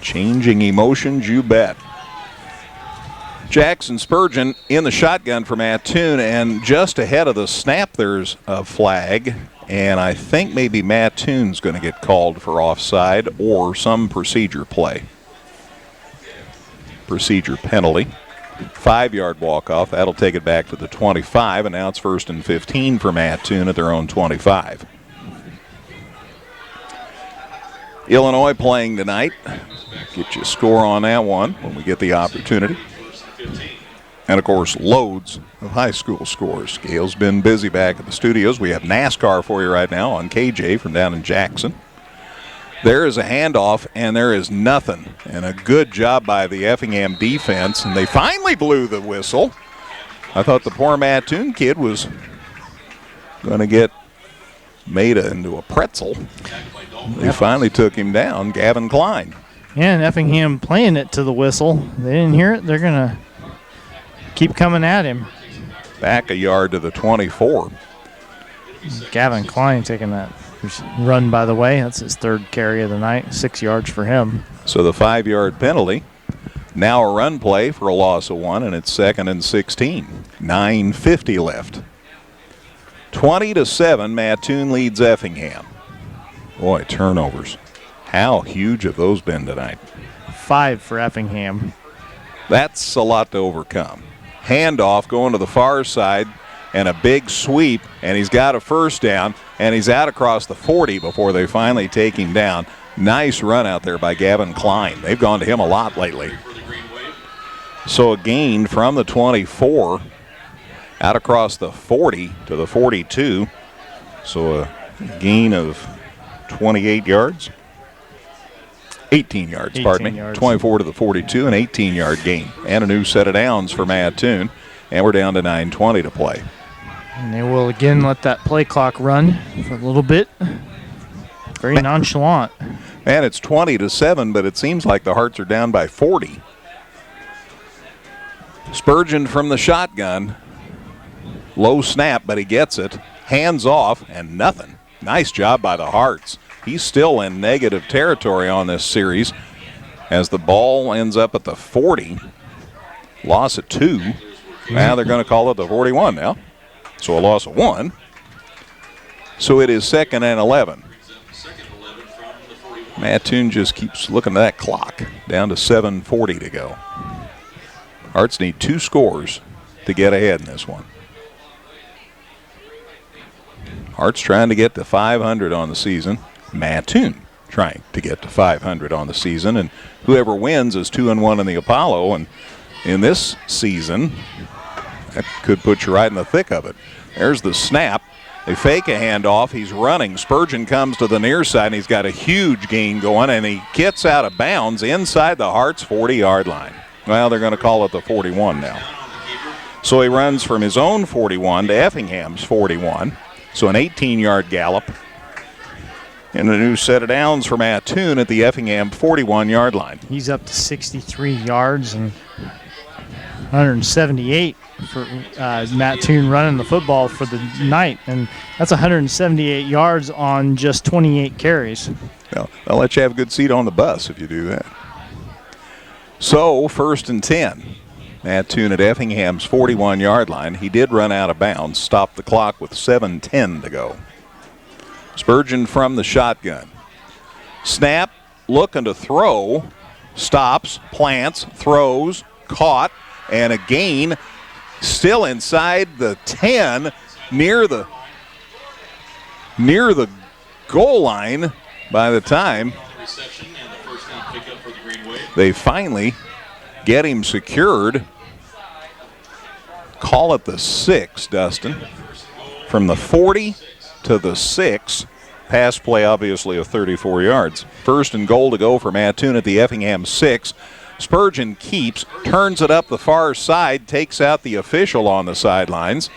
Changing emotions, you bet. Jackson Spurgeon in the shotgun for Mattoon, and just ahead of the snap there's a flag, and I think maybe Mattoon's going to get called for offside or some procedure play. Procedure penalty. 5-yard walk-off. That'll take it back to the 25, and now it's 1st and 15 for Mattoon at their own 25. Illinois playing tonight. Get you a score on that one when we get the opportunity. And, of course, loads of high school scores. Gail's been busy back at the studios. We have NASCAR for you right now on KJ from down in Jackson. There is a handoff, and there is nothing. And a good job by the Effingham defense, and they finally blew the whistle. I thought the poor Mattoon kid was going to get made into a pretzel. They finally took him down, Gavin Klein. Yeah, and Effingham playing it to the whistle. They didn't hear it. They're going to keep coming at him. Back a yard to the 24. Gavin Klein taking that run, by the way. That's his third carry of the night. 6 yards for him. So the 5-yard penalty. Now a run play for a loss of 1, and it's 2nd and 16. 9:50 left. 20-7, Mattoon leads Effingham. Boy, turnovers. How huge have those been tonight? 5 for Effingham. That's a lot to overcome. Handoff going to the far side and a big sweep, and he's got a first down, and he's out across the 40 before they finally take him down. Nice run out there by Gavin Klein. They've gone to him a lot lately. So a gain from the 24 out across the 40 to the 42. So a gain of 28 yards. 18 yards, pardon me. 24 to the 42, an 18-yard gain. And a new set of downs for Mattoon. And we're down to 9:20 to play. And they will again let that play clock run for a little bit. Very nonchalant. Man, it's 20-7, but it seems like the Hearts are down by 40. Spurgeon from the shotgun. Low snap, but he gets it. Hands off, and nothing. Nice job by the Hearts. He's still in negative territory on this series as the ball ends up at the 40. Loss of 2. Now they're going to call it the 41 now. So a loss of 1. So it is 2nd and 11. Mattoon just keeps looking at that clock. Down to 7:40 to go. Hearts need 2 scores to get ahead in this one. Hearts trying to get to 500 on the season. Mattoon trying to get to 500 on the season. And whoever wins is 2-1 in the Apollo. And in this season, that could put you right in the thick of it. There's the snap. They fake a handoff. He's running. Spurgeon comes to the near side, and he's got a huge gain going, and he gets out of bounds inside the Hearts' 40-yard line. Well, they're going to call it the 41 now. So he runs from his own 41 to Effingham's 41. So an 18-yard gallop. And a new set of downs for Mattoon at the Effingham 41-yard line. He's up to 63 yards and 178 for Mattoon running the football for the night. And that's 178 yards on just 28 carries. Well, they'll let you have a good seat on the bus if you do that. So 1st and 10. Mattoon at Effingham's 41-yard line. He did run out of bounds, stopped the clock with 7:10 to go. Spurgeon from the shotgun. Snap, looking to throw, stops, plants, throws, caught, and a gain still inside the 10, near the goal line by the time they finally get him secured. Call it the 6, Dustin. From the 40 to the 6. Pass play, obviously, of 34 yards. 1st and goal to go for Mattoon at the Effingham 6. Spurgeon keeps, turns it up the far side, takes out the official on the sidelines.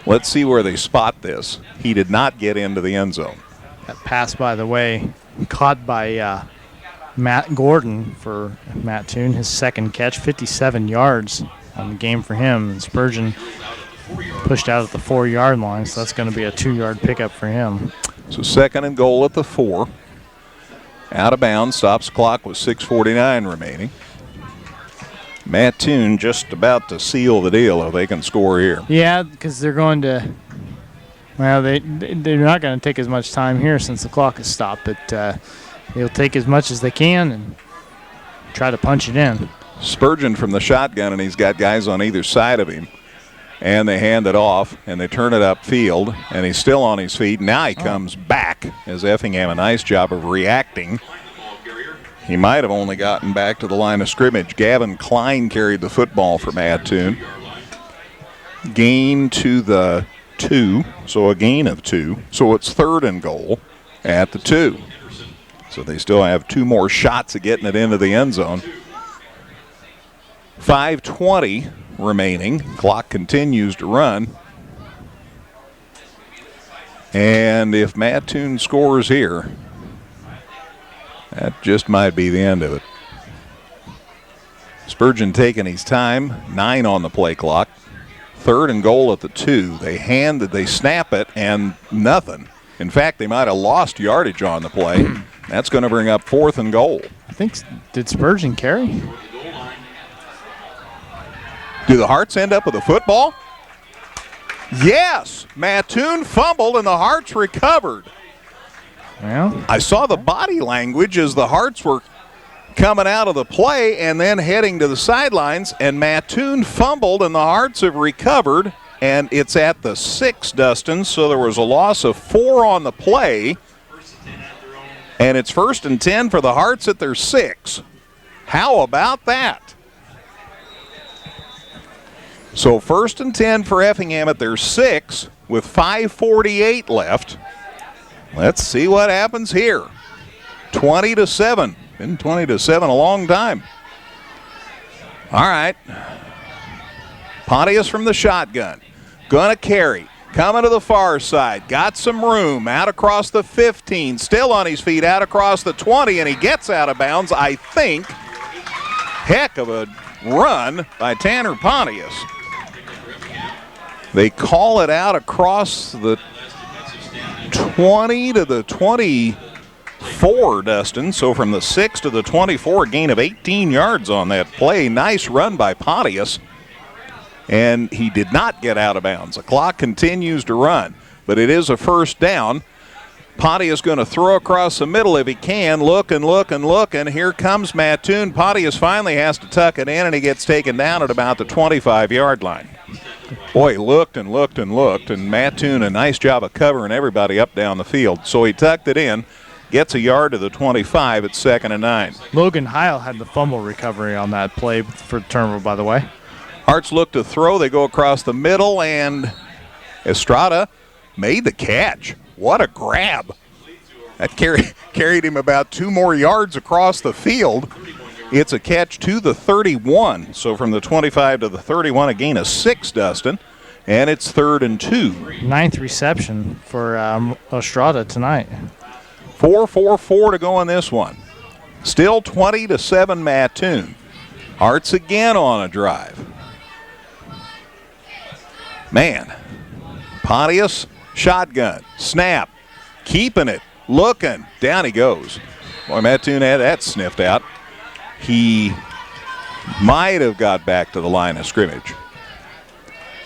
Let's see where they spot this. He did not get into the end zone. That pass, by the way, caught by Matt Gordon for Mattoon. His second catch, 57 yards on the game for him. And Spurgeon pushed out at the 4-yard line, so that's going to be a 2-yard pickup for him. So 2nd and goal at the 4. Out of bounds, stops the clock with 6:49 remaining. Mattoon just about to seal the deal if they can score here. Yeah, because they're going to, well, they're not going to take as much time here since the clock is stopped, but they'll take as much as they can and try to punch it in. Spurgeon from the shotgun, and he's got guys on either side of him. And they hand it off, and they turn it upfield, and he's still on his feet. Now he comes back as Effingham, a nice job of reacting. He might have only gotten back to the line of scrimmage. Gavin Klein carried the football for Mattoon. Gain to the 2, so a gain of 2. So it's 3rd and goal at the 2. So they still have 2 more shots at getting it into the end zone. 5:20 remaining. Clock continues to run. And if Mattoon scores here, that just might be the end of it. Spurgeon taking his time, 9 on the play clock. 3rd and goal at the 2. They snap it, and nothing. In fact, they might have lost yardage on the play. That's going to bring up 4th and goal. I think, did Spurgeon carry? Do the Hearts end up with a football? Yes! Mattoon fumbled, and the Hearts recovered. Well, I saw the body language as the Hearts were coming out of the play and then heading to the sidelines, and Mattoon fumbled, and the Hearts have recovered, and it's at the 6, Dustin, so there was a loss of 4 on the play, and it's 1st and 10 for the Hearts at their 6. How about that? So 1st and 10 for Effingham at their 6 with 5:48 left. Let's see what happens here. 20-7. Been 20-7 a long time. All right. Pontius from the shotgun. Gonna carry. Coming to the far side. Got some room. Out across the 15. Still on his feet. Out across the 20. And he gets out of bounds, I think. Heck of a run by Tanner Pontius. They call it out across the 20 to the 24, Dustin. So from the 6 to the 24, a gain of 18 yards on that play. Nice run by Pontius. And he did not get out of bounds. The clock continues to run, but it is a 1st down. Pontius going to throw across the middle if he can. Look and look and look, and here comes Mattoon. Pontius finally has to tuck it in, and he gets taken down at about the 25-yard line. Boy, he looked and looked and looked, and Mattoon, a nice job of covering everybody up down the field. So he tucked it in, gets a yard to the 25 at 2nd and 9. Logan Heil had the fumble recovery on that play for the turnover, by the way. Hearts look to throw. They go across the middle, and Estrada made the catch. What a grab. That carried him about 2 more yards across the field. It's a catch to the 31. So from the 25 to the 31, a gain of 6, Dustin. And it's 3rd and 2. 9th reception for Estrada tonight. 4:44 to go in this one. Still 20-7 Mattoon. Hearts again on a drive. Man, Pontius, shotgun, snap, keeping it, looking, down he goes. Boy, Mattoon had that sniffed out. He might have got back to the line of scrimmage.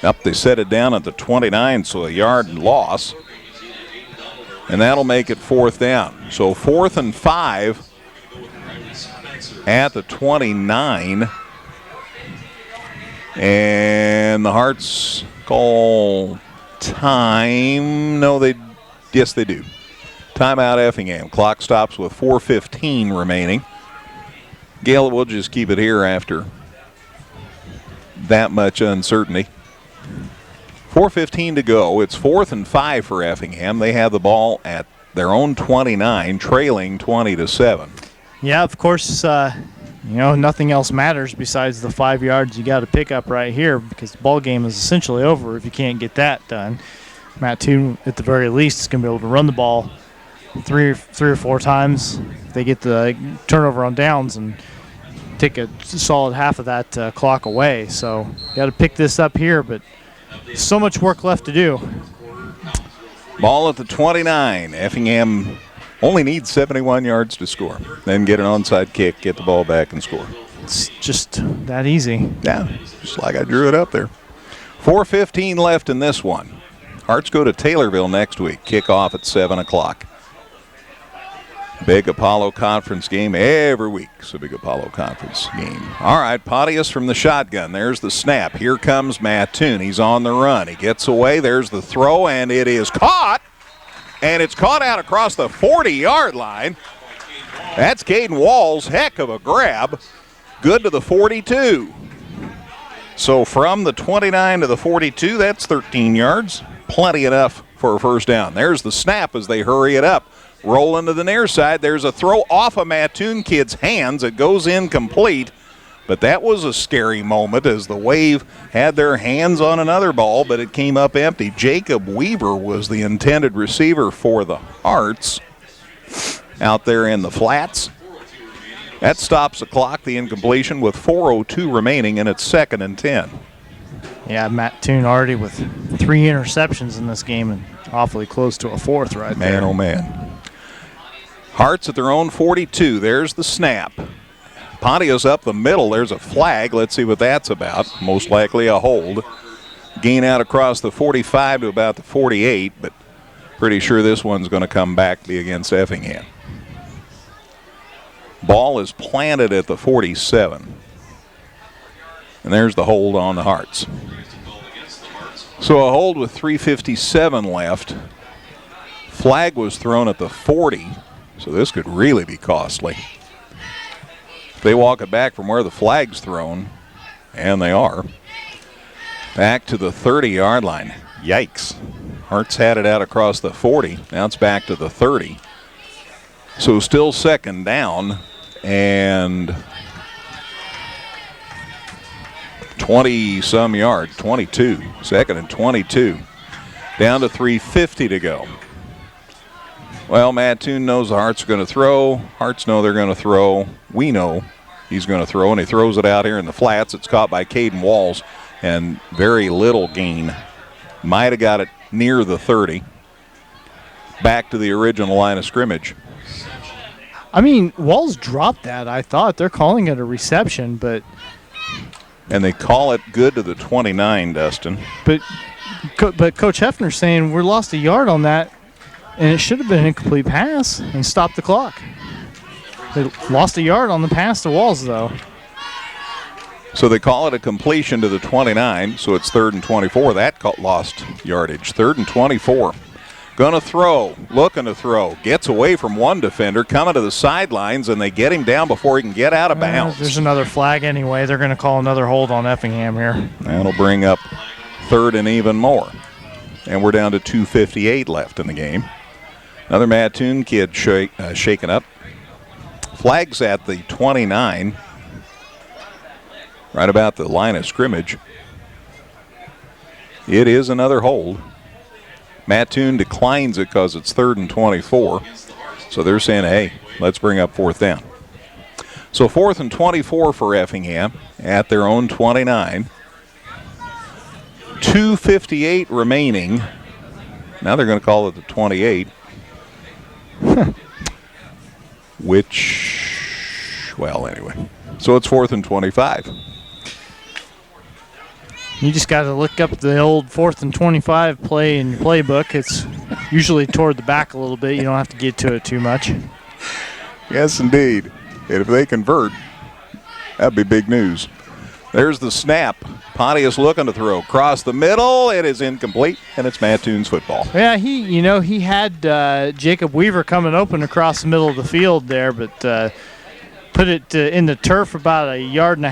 Up, they set it down at the 29, so a yard loss. And that'll make it 4th down. So 4th and 5 at the 29. And the Hearts call time. Yes, they do. Timeout Effingham. Clock stops with 4:15 remaining. Gail, we'll just keep it here after that much uncertainty. 4:15 to go. It's 4th and 5 for Effingham. They have the ball at their own 29, trailing 20-7. Yeah, of course, nothing else matters besides the 5 yards you got to pick up right here, because the ball game is essentially over if you can't get that done. Mattoon, at the very least, is going to be able to run the ball three or four times. They get the turnover on downs and take a solid half of that clock away. So got to pick this up here, but so much work left to do. Ball at the 29. Effingham only needs 71 yards to score. Then get an onside kick, get the ball back, and score. It's just that easy. Yeah, just like I drew it up there. 4:15 left in this one. Hearts go to Taylorville next week. Kickoff at 7 o'clock. Big Apollo Conference game every week. It's a big Apollo Conference game. All right, Pontius from the shotgun. There's the snap. Here comes Mattoon. He's on the run. He gets away. There's the throw, and it is caught. And it's caught out across the 40-yard line. That's Caden Walls. Heck of a grab. Good to the 42. So from the 29 to the 42, that's 13 yards. Plenty enough for a first down. There's the snap as they hurry it up. Rolling to the near side. There's a throw off a Mattoon kid's hands. It goes incomplete. But that was a scary moment as the Wave had their hands on another ball, but it came up empty. Jacob Weaver was the intended receiver for the Hearts out there in the flats. That stops the clock, the incompletion, with 4:02 remaining, and it's 2nd and 10. Yeah, Mattoon already with 3 interceptions in this game and awfully close to a 4th right there. Man, oh man. Hearts at their own 42. There's the snap. Pontius up the middle. There's a flag. Let's see what that's about. Most likely a hold. Gain out across the 45 to about the 48, but pretty sure this one's going to come back, be against Effingham. Ball is planted at the 47. And there's the hold on the Hearts. So a hold with 3:57 left. Flag was thrown at the 40, so this could really be costly. If they walk it back from where the flag's thrown, and they are, back to the 30-yard line. Yikes. Hearts had it out across the 40. Now it's back to the 30. So still 2nd down, and 20-some yards, 22. 2nd and 22. Down to 3:50 to go. Well, Mattoon knows the Hearts are going to throw. Hearts know they're going to throw. We know he's going to throw, and he throws it out here in the flats. It's caught by Caden Walls, and very little gain. Might have got it near the 30. Back to the original line of scrimmage. I mean, Walls dropped that, I thought. They're calling it a reception, but... And they call it good to the 29, Dustin. But Coach Hefner's saying we lost a yard on that, and it should have been an incomplete pass and stopped the clock. They lost a yard on the pass to Walls, though. So they call it a completion to the 29, so it's 3rd and 24. That lost yardage. 3rd and 24. Gonna throw, looking to throw. Gets away from one defender, coming to the sidelines, and they get him down before he can get out of bounds. There's another flag anyway. They're going to call another hold on Effingham here. That'll bring up 3rd and even more. And we're down to 2:58 left in the game. Another Mattoon kid shaken up. Flags at the 29. Right about the line of scrimmage. It is another hold. Mattoon declines it because it's 3rd and 24. So they're saying, hey, let's bring up 4th down. So 4th and 24 for Effingham at their own 29. 2:58 remaining. Now they're going to call it the 28. Which, well, anyway. So it's 4th and 25. You just got to look up the old 4th and 25 play in your playbook. It's usually toward the back a little bit. You don't have to get to it too much. Yes, indeed. And if they convert, that'd be big news. There's the snap. Pontius looking to throw. Across the middle. It is incomplete, and it's Mattoon's football. Yeah, he had Jacob Weaver coming open across the middle of the field there, but put it in the turf about 1.5 yards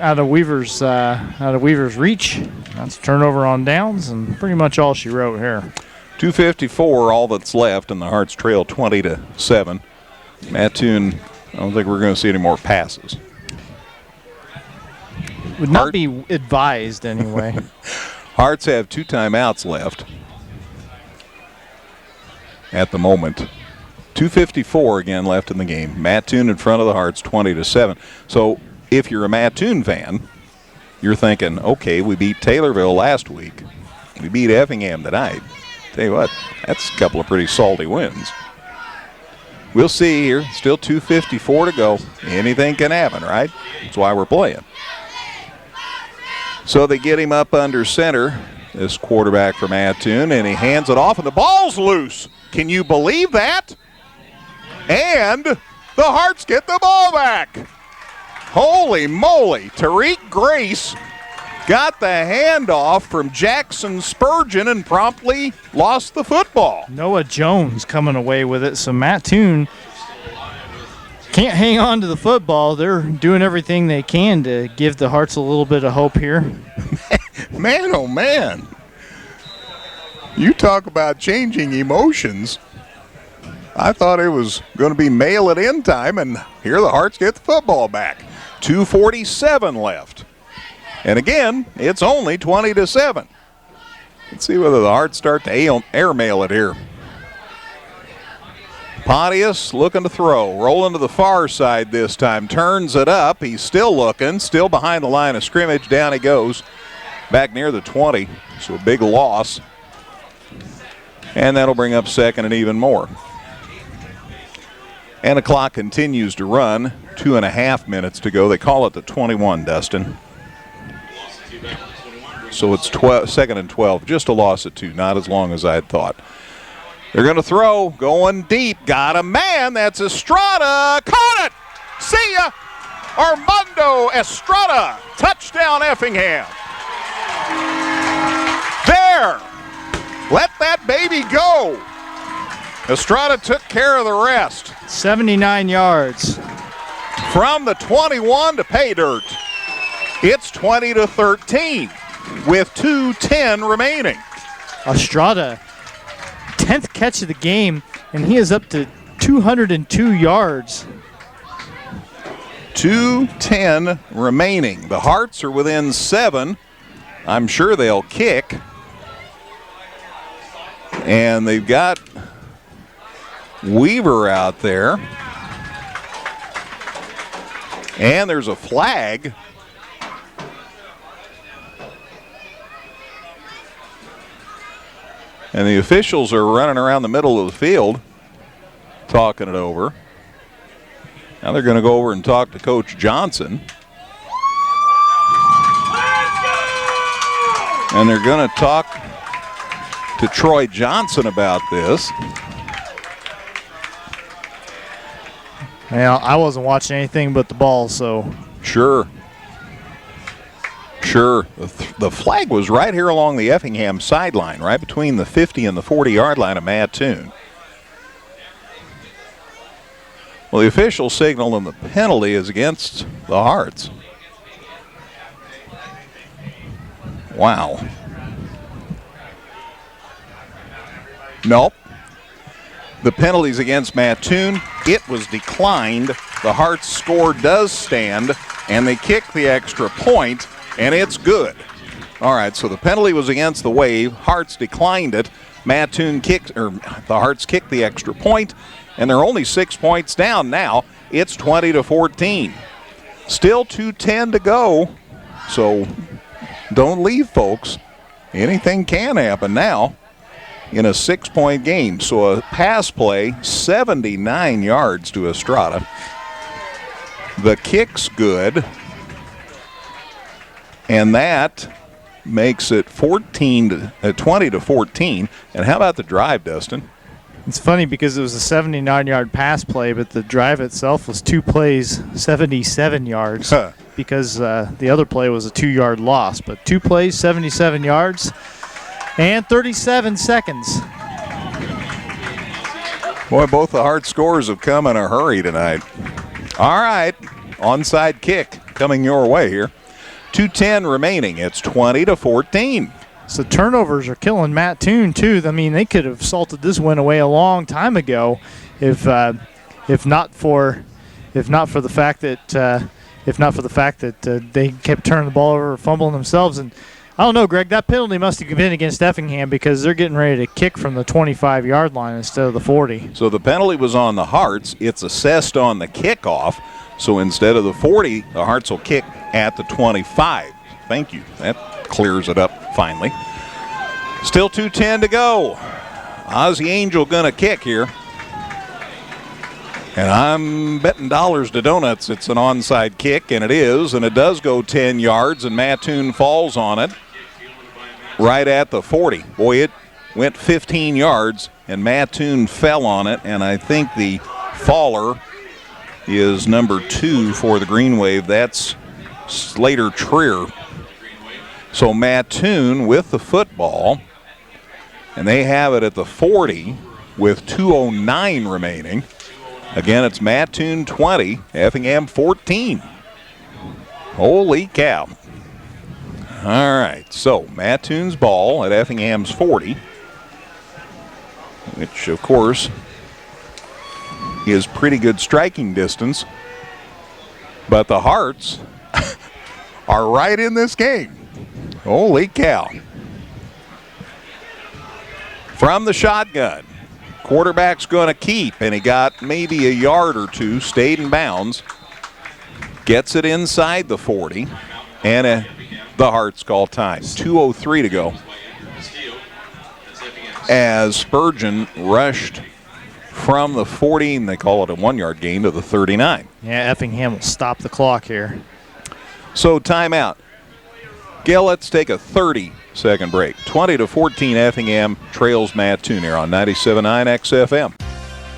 out of Weaver's reach. That's a turnover on downs, and pretty much all she wrote here. 2:54, all that's left, and the Hearts trail 20-7. Mattoon, I don't think we're going to see any more passes. Would not be advised anyway. Hearts have 2 timeouts left at the moment. 2:54 again left in the game. Mattoon in front of the Hearts, 20-7. So if you're a Mattoon fan, you're thinking, okay, we beat Taylorville last week. We beat Effingham tonight. Tell you what, that's a couple of pretty salty wins. We'll see here. Still 2:54 to go. Anything can happen, right? That's why we're playing. So they get him up under center, this quarterback from Mattoon, and he hands it off, and the ball's loose. Can you believe that? And the Hearts get the ball back. Holy moly. Tariq Grace got the handoff from Jackson Spurgeon and promptly lost the football. Noah Jones coming away with it, so Mattoon can't hang on to the football. They're doing everything they can to give the Hearts a little bit of hope here. Man, oh man. You talk about changing emotions. I thought it was going to be mail it in time, and here the Hearts get the football back. 2:47 left. And again, it's only 20-7. Let's see whether the Hearts start to airmail it here. Pontius looking to throw. Rolling to the far side this time. Turns it up. He's still looking. Still behind the line of scrimmage. Down he goes. Back near the 20. So a big loss. And that'll bring up second and even more. And the clock continues to run. 2.5 minutes to go. They call it the 21, Dustin. So it's second and 12. Just a loss at 2. Not as long as I had thought. They're going to throw. Going deep. Got a man. That's Estrada. Caught it. See ya. Armando Estrada. Touchdown, Effingham. There. Let that baby go. Estrada took care of the rest. 79 yards. From the 21 to pay dirt. It's 20-13 with 2:10 remaining. Estrada, 10th catch of the game, and he is up to 202 yards. 2:10 remaining. The Hearts are within 7. I'm sure they'll kick. And they've got Weaver out there. And there's a flag. And the officials are running around the middle of the field talking it over. Now they're going to go over and talk to Coach Johnson. And they're going to talk to Troy Johnson about this. Well, I wasn't watching anything but the ball, so. Sure. The flag was right here along the Effingham sideline, right between the 50 and the 40-yard line of Mattoon. Well, the official signal and the penalty is against the Hearts. Wow. Nope. The penalty's against Mattoon. It was declined. The Hearts score does stand, and they kick the extra point, and it's good. All right, so the penalty was against the Wave. Hearts declined it. The Hearts kicked the extra point, and they're only 6 points down now. It's 20-14. Still 2:10 to go, so don't leave, folks. Anything can happen now in a 6-point game. So a pass play, 79 yards to Estrada. The kick's good, and that makes it 20-14. And how about the drive, Dustin? It's funny because it was a 79-yard pass play, but the drive itself was 2 plays, 77 yards, because the other play was a 2-yard loss. But 2 plays, 77 yards, and 37 seconds. Boy, both the Heart scores have come in a hurry tonight. All right, onside kick coming your way here. 2:10 remaining. It's 20-14. So turnovers are killing Mattoon too. I mean, they could have salted this win away a long time ago, if not for the fact that they kept turning the ball over, fumbling themselves. And I don't know, Greg, that penalty must have been against Effingham because they're getting ready to kick from the 25-yard line instead of the 40. So the penalty was on the Hearts. It's assessed on the kickoff. So instead of the 40, the Hearts will kick at the 25. Thank you. That clears it up finally. Still 2:10 to go. Ozzie Angel gonna kick here. And I'm betting dollars to donuts it's an onside kick, and it is, and it does go 10 yards, and Mattoon falls on it right at the 40. Boy, it went 15 yards, and Mattoon fell on it, and I think the faller is number 2 for the Green Wave. That's Slater Trier. So Mattoon with the football, and they have it at the 40 with 2:09 remaining. Again, it's Mattoon 20, Effingham 14. Holy cow. All right, so Mattoon's ball at Effingham's 40, which, of course, is pretty good striking distance. But the Hearts are right in this game. Holy cow. From the shotgun, quarterback's going to keep, and he got maybe a yard or two, stayed in bounds. Gets it inside the 40, and the Hearts call time. 2:03 to go as Spurgeon rushed from the 40, and they call it a 1-yard gain, to the 39. Yeah, Effingham will stop the clock here. So timeout. Gail, let's take a 30-second break. 20-14, Effingham trails Mattoon here on 97.9 XFM.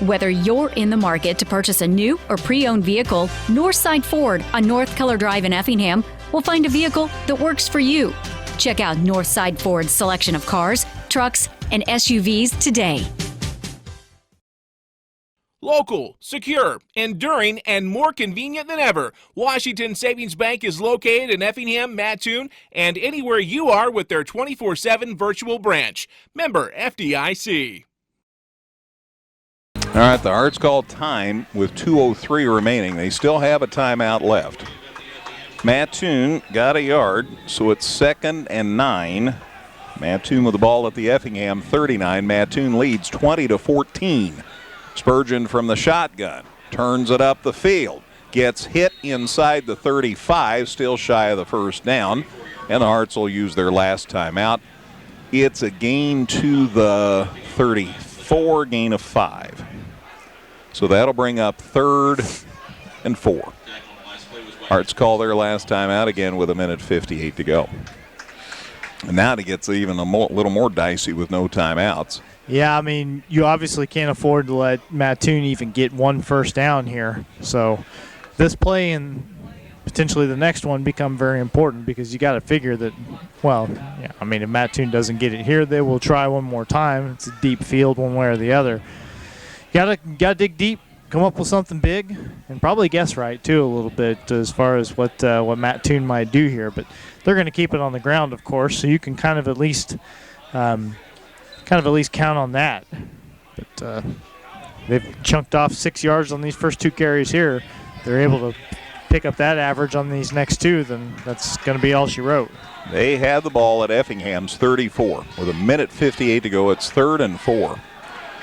Whether you're in the market to purchase a new or pre-owned vehicle, Northside Ford on North Color Drive in Effingham will find a vehicle that works for you. Check out Northside Ford's selection of cars, trucks, and SUVs today. Local, secure, enduring, and more convenient than ever, Washington Savings Bank is located in Effingham, Mattoon, and anywhere you are with their 24/7 virtual branch. Member FDIC. All right, the Hearts call time with 2:03 remaining. They still have a timeout left. Mattoon got a yard, so it's 2nd and 9. Mattoon with the ball at the Effingham 39. Mattoon leads 20-14. Spurgeon from the shotgun turns it up the field. Gets hit inside the 35, still shy of the first down. And the Hearts will use their last timeout. It's a gain to the 34, gain of 5. So that'll bring up 3rd and 4. Hearts call their last timeout again with 1:58 to go. And now it gets even little more dicey with no timeouts. Yeah, I mean, you obviously can't afford to let Mattoon even get one first down here. So this play and potentially the next one become very important, because you got to figure that, well, yeah, I mean, if Mattoon doesn't get it here, they will try one more time. It's a deep field one way or the other. You gotta dig deep, come up with something big, and probably guess right too a little bit as far as what Mattoon might do here. But they're going to keep it on the ground, of course, so you can kind of at least count on that. But they've chunked off 6 yards on these first 2 carries here. They're able to pick up that average on these next 2, then that's going to be all she wrote. They had the ball at Effingham's 34 with 1:58 to go. It's 3rd and 4.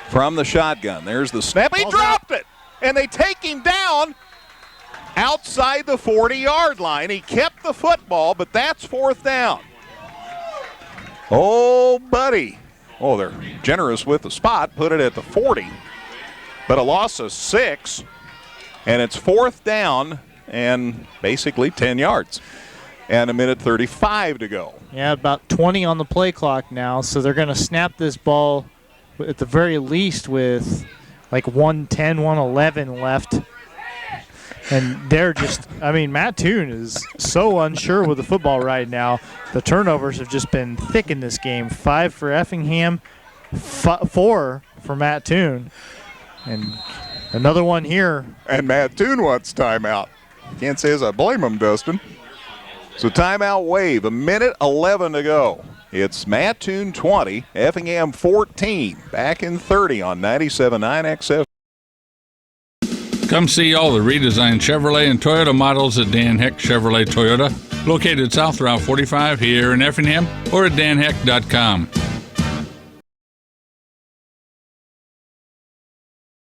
From the shotgun, there's the snap. He dropped it, and they take him down outside the 40-yard line. He kept the football, but that's 4th down. Oh, buddy. Oh, they're generous with the spot. Put it at the 40, but a loss of 6, and it's 4th down and basically 10 yards. And 1:35 to go. Yeah, about 20 on the play clock now, so they're going to snap this ball at the very least with like 1:10, 1:11 left. And they're just, I mean, Mattoon is so unsure with the football right now. The turnovers have just been thick in this game. 5 for Effingham, 4 for Mattoon. And another one here. And Mattoon wants timeout. Can't say as I blame him, Dustin. So timeout wave, 1:11 to go. It's Mattoon 20, Effingham 14, back in 30 on 97.9 XF. Come see all the redesigned Chevrolet and Toyota models at Dan Heck Chevrolet Toyota, located South Route 45 here in Effingham, or at danheck.com.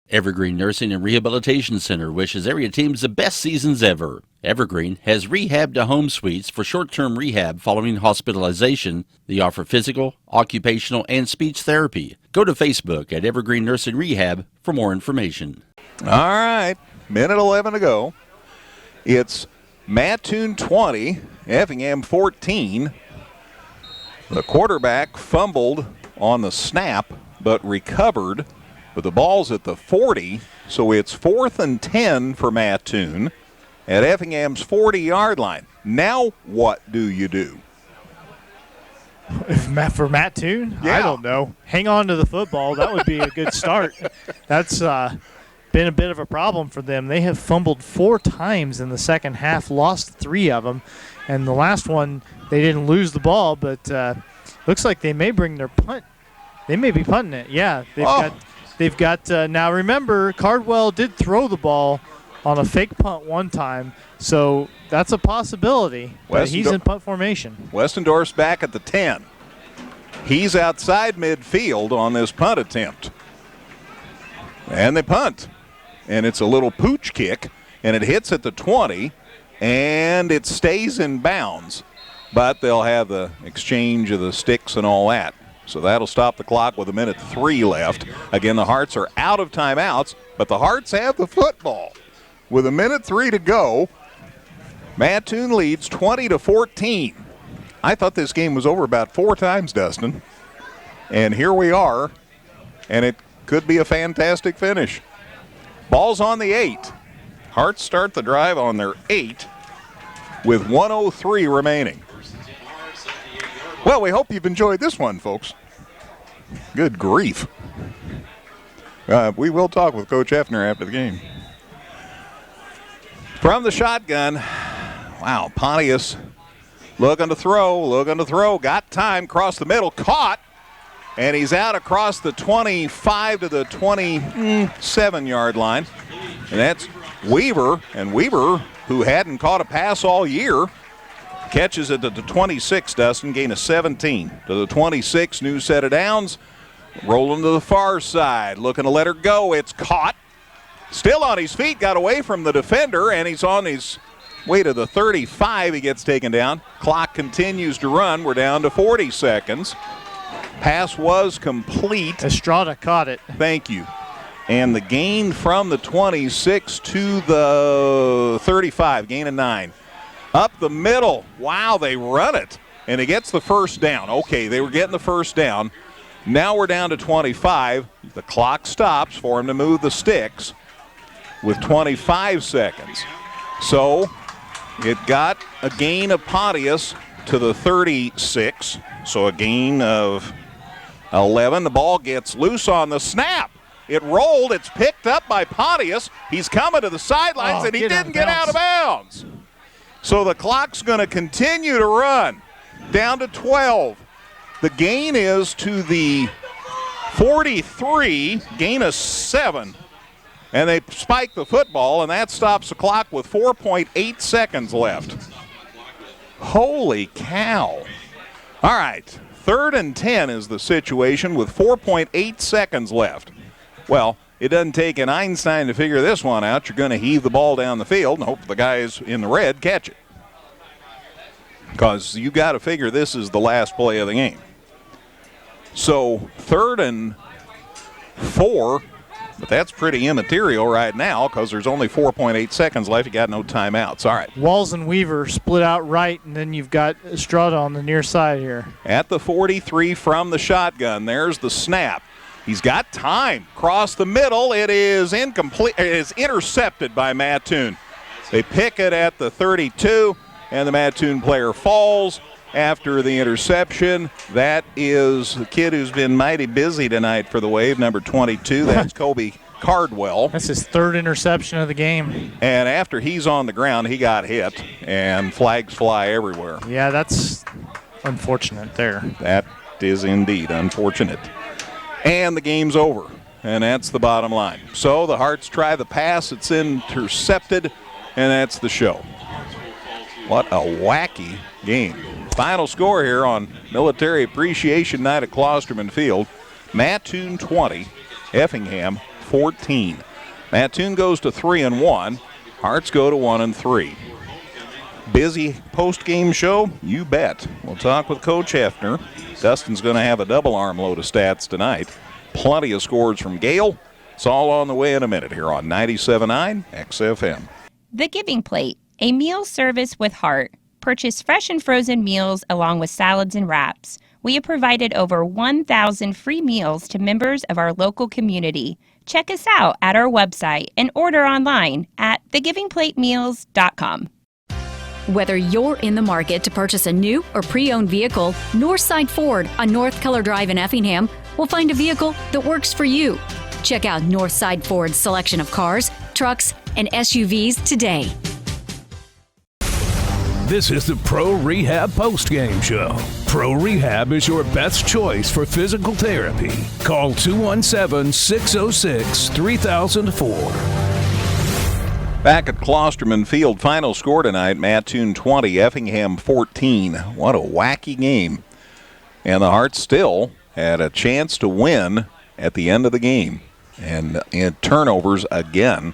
Evergreen Nursing and Rehabilitation Center wishes area teams the best seasons ever. Evergreen has rehab to home suites for short-term rehab following hospitalization. They offer physical, occupational, and speech therapy. Go to Facebook at Evergreen Nursing Rehab for more information. All right, 1:11 to go. It's Mattoon 20, Effingham 14. The quarterback fumbled on the snap, but recovered. But the ball's at the 40, so it's 4th and 10 for Mattoon at Effingham's 40-yard line. Now what do you do? For Mattoon? Yeah. I don't know. Hang on to the football. That would be a good start. That's been a bit of a problem for them. They have fumbled 4 times in the second half, lost 3 of them. And the last one, they didn't lose the ball, but looks like they may bring their punt. They may be punting it. Yeah, they've got. Now remember, Cardwell did throw the ball on a fake punt one time, so that's a possibility. But he's in punt formation. Westendorf's back at the 10. He's outside midfield on this punt attempt. And they punt. And it's a little pooch kick, and it hits at the 20, and it stays in bounds. But they'll have the exchange of the sticks and all that. So that'll stop the clock with 1:03 left. Again, the Hearts are out of timeouts, but the Hearts have the football. With 1:03 to go, Mattoon leads 20-14. I thought this game was over about 4 times, Dustin. And here we are, and it could be a fantastic finish. Ball's on the 8. Hearts start the drive on their 8 with 1:03 remaining. Well, we hope you've enjoyed this one, folks. Good grief. We will talk with Coach Effner after the game. From the shotgun, wow, Pontius looking to throw, got time, crossed the middle, caught, and he's out across the 25 to the 27-yard line. And that's Weaver, and Weaver, who hadn't caught a pass all year, catches it to the 26, Dustin, gain of 17. To the 26, new set of downs, rolling to the far side, looking to let her go. It's caught. Still on his feet, got away from the defender, and he's on his way to the 35. He gets taken down. Clock continues to run. We're down to 40 seconds. Pass was complete. Estrada caught it. Thank you. And the gain from the 26 to the 35, gain of 9. Up the middle. Wow, they run it. And he gets the first down. Okay, they were getting the first down. Now we're down to 25. The clock stops for him to move the sticks with 25 seconds. So it got a gain of Pontius to the 36. So a gain of 11. The ball gets loose on the snap. It rolled. It's picked up by Pontius. He's coming to the sidelines, and he didn't get out of bounds. So the clock's going to continue to run down to 12. The gain is to the 43, gain of 7. And they spike the football, and that stops the clock with 4.8 seconds left. Holy cow. All right, 3rd and 10 is the situation with 4.8 seconds left. Well, it doesn't take an Einstein to figure this one out. You're going to heave the ball down the field and hope the guys in the red catch it. Because you got to figure this is the last play of the game. So 3rd and 4, but that's pretty immaterial right now because there's only 4.8 seconds left. You got no timeouts. All right. Walls and Weaver split out right, and then you've got Estrada on the near side here. At the 43 from the shotgun, there's the snap. He's got time. Cross the middle. It is incomplete. It is intercepted by Mattoon. They pick it at the 32, and the Mattoon player falls after the interception. That is the kid who's been mighty busy tonight for the Wave, number 22. That's Kobe Cardwell. That's his 3rd interception of the game. And after he's on the ground, he got hit, and flags fly everywhere. Yeah, that's unfortunate there. That is indeed unfortunate. And the game's over, and that's the bottom line. So the Hearts try the pass. It's intercepted, and that's the show. What a wacky game. Final score here on Military Appreciation Night at Klosterman Field. Mattoon 20, Effingham 14. Mattoon goes to 3-1. Hearts go to 1-3. Busy post-game show? You bet. We'll talk with Coach Effner. Dustin's going to have a double armload of stats tonight. Plenty of scores from Gale. It's all on the way in a minute here on 97.9 XFM. The Giving Plate, a meal service with heart. Purchase fresh and frozen meals along with salads and wraps. We have provided over 1,000 free meals to members of our local community. Check us out at our website and order online at thegivingplatemeals.com. Whether you're in the market to purchase a new or pre-owned vehicle, Northside Ford on North Color Drive in Effingham will find a vehicle that works for you. Check out Northside Ford's selection of cars, trucks, and SUVs today. This is the Pro Rehab Postgame Show. Pro Rehab is your best choice for physical therapy. Call 217-606-3004. Back at Klosterman Field, final score tonight, Mattoon 20, Effingham 14. What a wacky game. And the Hearts still had a chance to win at the end of the game. And turnovers, again,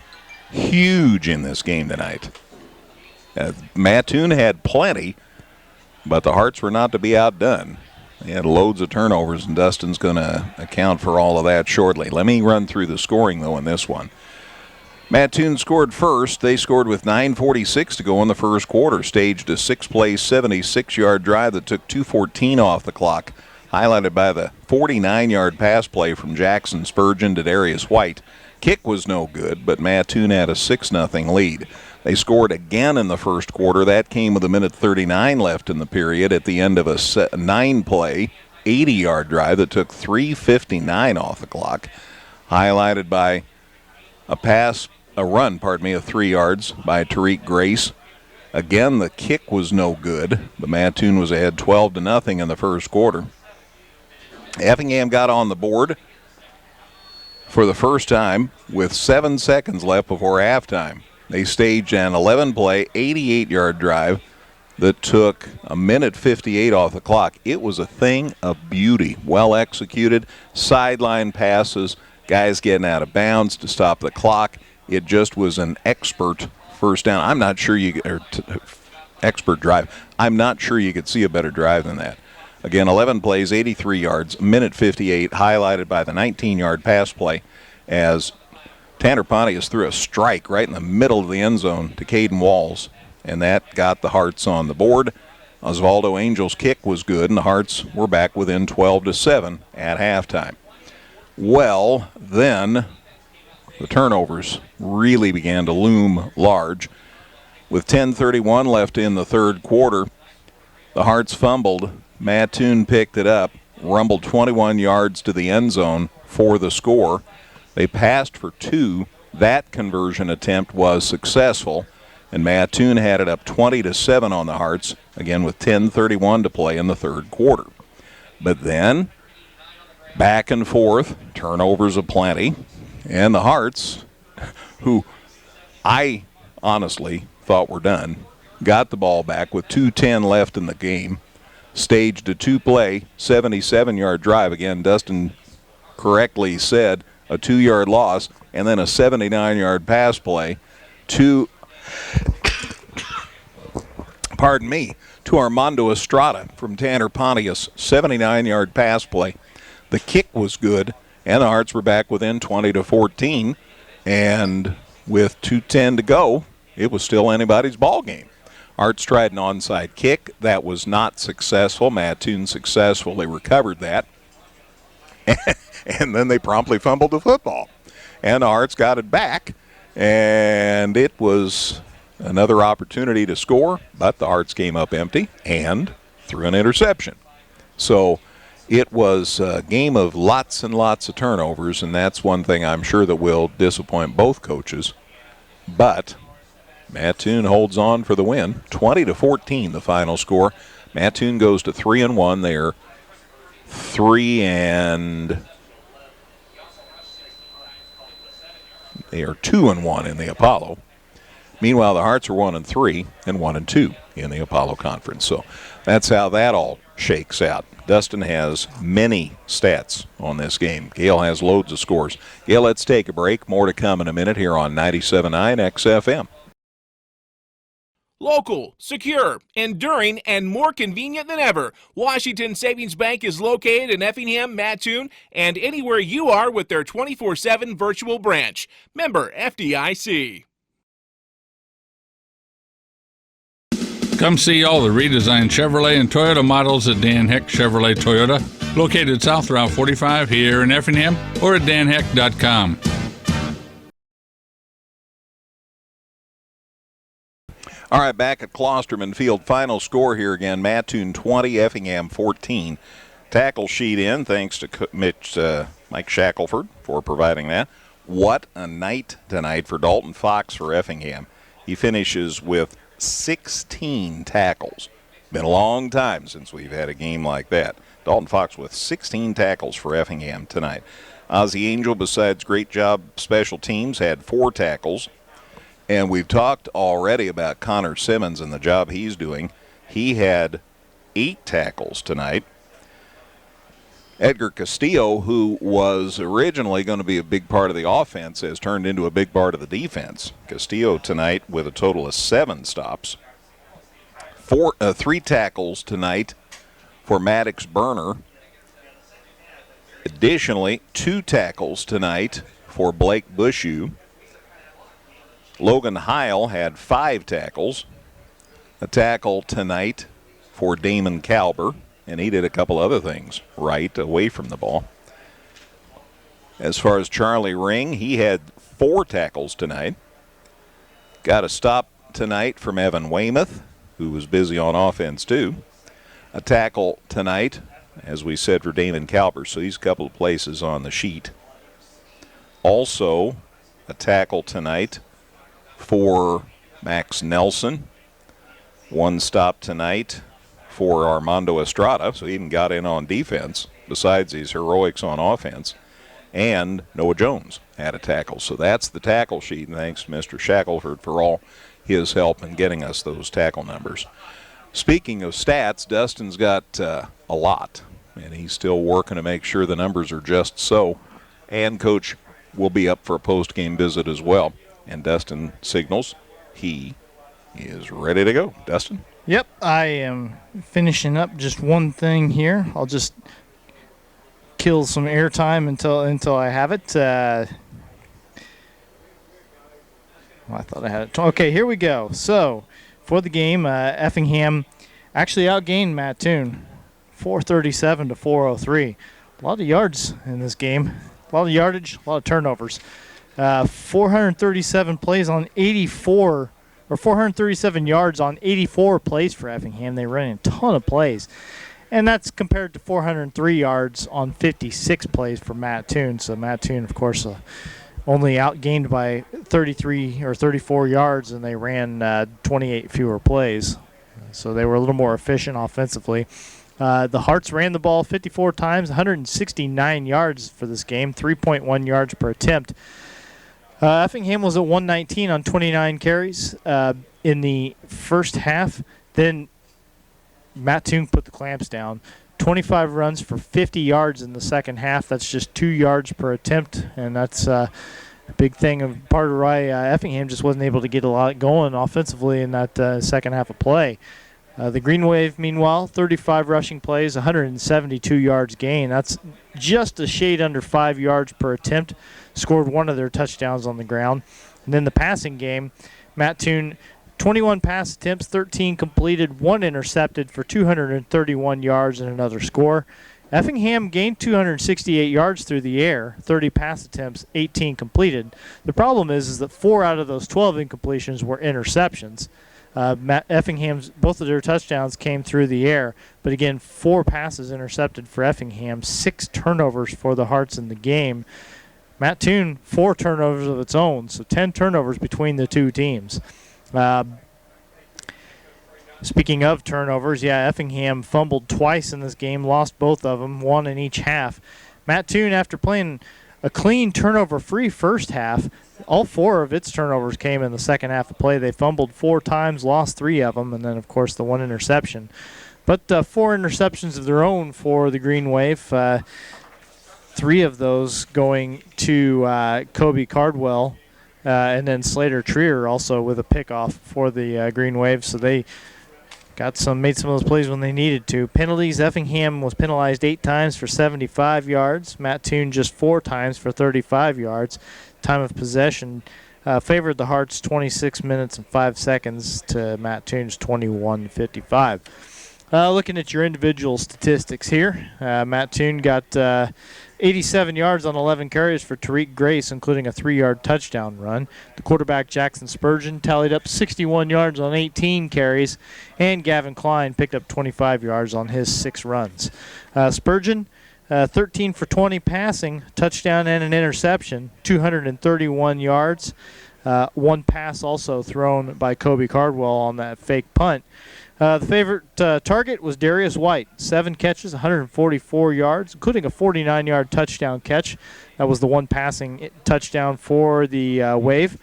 huge in this game tonight. Mattoon had plenty, but the Hearts were not to be outdone. They had loads of turnovers, and Dustin's going to account for all of that shortly. Let me run through the scoring, though, in this one. Mattoon scored first. They scored with 9:46 to go in the first quarter, staged a six-play, 76-yard drive that took 2:14 off the clock, highlighted by the 49-yard pass play from Jackson Spurgeon to Darius White. Kick was no good, but Mattoon had a 6-0 lead. They scored again in the first quarter. That came with 1:39 left in the period at the end of a 9-play, 80-yard drive that took 3:59 off the clock, highlighted by a run of 3 yards by Tariq Grace. Again, the kick was no good, but Mattoon was ahead 12-0 in the first quarter. Effingham got on the board for the first time with 7 seconds left before halftime. They staged an 11-play, 88-yard drive that took 1:58 off the clock. It was a thing of beauty. Well executed, sideline passes, guys getting out of bounds to stop the clock. It just was an expert first down. Expert drive. I'm not sure you could see a better drive than that. Again, 11 plays, 83 yards, 1:58, highlighted by the 19-yard pass play as Tanner Pontius threw a strike right in the middle of the end zone to Caden Walls, and that got the Hearts on the board. Osvaldo Angel's kick was good, and the Hearts were back within 12-7 at halftime. Well, then the turnovers really began to loom large. With 10:31 left in the third quarter, the Hearts fumbled. Mattoon picked it up, rumbled 21 yards to the end zone for the score. They passed for 2. That conversion attempt was successful, and Mattoon had it up 20-7 on the Hearts, again with 10:31 to play in the third quarter. But then, back and forth, turnovers aplenty, and the Hearts, who I honestly thought were done, got the ball back with 2:10 left in the game, staged a 2-play, 77-yard drive. Again, Dustin correctly said a 2-yard loss, and then a 79-yard pass play to Armando Estrada from Tanner Pontius, 79-yard pass play. The kick was good, and the Hearts were back within 20-14, and with 2:10 to go, it was still anybody's ball game. Hearts tried an onside kick. That was not successful. Mattoon successfully recovered that. And then they promptly fumbled the football. And the Hearts got it back, and it was another opportunity to score, but the Hearts came up empty and threw an interception. So it was a game of lots and lots of turnovers, and that's one thing I'm sure that will disappoint both coaches. But Mattoon holds on for the win. 20-14 the final score. Mattoon goes to 3-1. They are 2-1 in the Apollo. Meanwhile, the Hearts are 1-3 and 1-2 in the Apollo Conference. So that's how that all shakes out. Dustin has many stats on this game. Gail has loads of scores. Gail, let's take a break. More to come in a minute here on 97.9 XFM. Local, secure, enduring, and more convenient than ever, Washington Savings Bank is located in Effingham, Mattoon, and anywhere you are with their 24/7 virtual branch. Member FDIC. Come see all the redesigned Chevrolet and Toyota models at Dan Heck Chevrolet Toyota, located south Route 45 here in Effingham, or at danheck.com. All right, back at Klosterman Field, final score here again, Mattoon 20, Effingham 14. Tackle sheet in, thanks to Mike Shackelford, for providing that. What a night tonight for Dalton Fox for Effingham. He finishes with 16 tackles. Been a long time since we've had a game like that. Dalton Fox with 16 tackles for Effingham tonight. Ozzie Angel, besides great job special teams, had 4 tackles. And we've talked already about Connor Simmons and the job he's doing. He had 8 tackles tonight. Edgar Castillo, who was originally going to be a big part of the offense, has turned into a big part of the defense. Castillo tonight with a total of 7 stops. 3 tackles tonight for Maddox Burner. Additionally, 2 tackles tonight for Blake Bushu. Logan Heil had 5 tackles. A tackle tonight for Damon Kalber, and he did a couple other things right away from the ball. As far as Charlie Ring, he had 4 tackles tonight. Got a stop tonight from Evan Weymouth, who was busy on offense too. A tackle tonight, as we said, for Damon Kalber, so he's a couple of places on the sheet. Also, a tackle tonight for Max Nelson. 1 stop tonight for Armando Estrada, so he even got in on defense, besides his heroics on offense. And Noah Jones had a tackle. So that's the tackle sheet, and thanks to Mr. Shackelford for all his help in getting us those tackle numbers. Speaking of stats, Dustin's got a lot, and he's still working to make sure the numbers are just so. And Coach will be up for a post-game visit as well. And Dustin signals he is ready to go. Dustin? Yep, I am finishing up just one thing here. I'll just kill some airtime until I have it. I thought I had it. Okay, here we go. So, for the game, Effingham actually outgained Mattoon, 437 to 403. A lot of yards in this game. A lot of yardage, a lot of turnovers. 437 plays on 84, or 437 yards on 84 plays for Effingham. They ran a ton of plays. And that's compared to 403 yards on 56 plays for Mattoon. So Mattoon, of course, only outgained by 33 or 34 yards, and they ran 28 fewer plays. So they were a little more efficient offensively. The Hearts ran the ball 54 times, 169 yards for this game, 3.1 yards per attempt. Effingham was at 119 on 29 carries in the first half. Then Mattoon put the clamps down. 25 runs for 50 yards in the second half. That's just 2 yards per attempt, and that's a big thing. Part of why Effingham just wasn't able to get a lot going offensively in that second half of play. The Green Wave, meanwhile, 35 rushing plays, 172 yards gain. That's just a shade under 5 yards per attempt. Scored one of their touchdowns on the ground. And then the passing game, Mattoon, 21 pass attempts, 13 completed, 1 intercepted for 231 yards and another score. Effingham gained 268 yards through the air, 30 pass attempts, 18 completed. The problem is that 4 out of those 12 incompletions were interceptions. Effingham's, both of their touchdowns came through the air, but again, 4 passes intercepted for Effingham, 6 turnovers for the Hearts in the game. Mattoon, 4 turnovers of its own, so 10 turnovers between the two teams. Speaking of turnovers, Effingham fumbled twice in this game, lost both of them, 1 in each half. Mattoon, after playing a clean turnover-free first half, all 4 of its turnovers came in the second half of play. They fumbled 4 times, lost 3 of them, and then, of course, the 1 interception. But 4 interceptions of their own for the Green Wave, 3 of those going to Kobe Cardwell, and then Slater Trier also with a pickoff for the Green Wave. So they made some of those plays when they needed to. Penalties, Effingham was penalized 8 times for 75 yards. Mattoon just 4 times for 35 yards. Time of possession favored the Hearts 26 minutes and 5 seconds to Mattoon's 21:55. Looking at your individual statistics here, Mattoon got 87 yards on 11 carries for Tariq Grace, including a 3-yard touchdown run. The quarterback, Jackson Spurgeon, tallied up 61 yards on 18 carries, and Gavin Klein picked up 25 yards on his 6 runs. Spurgeon 13 for 20 passing, touchdown and an interception, 231 yards. One pass also thrown by Kobe Cardwell on that fake punt. The favorite target was Darius White, 7 catches, 144 yards, including a 49-yard touchdown catch. That was the one passing touchdown for the Wave.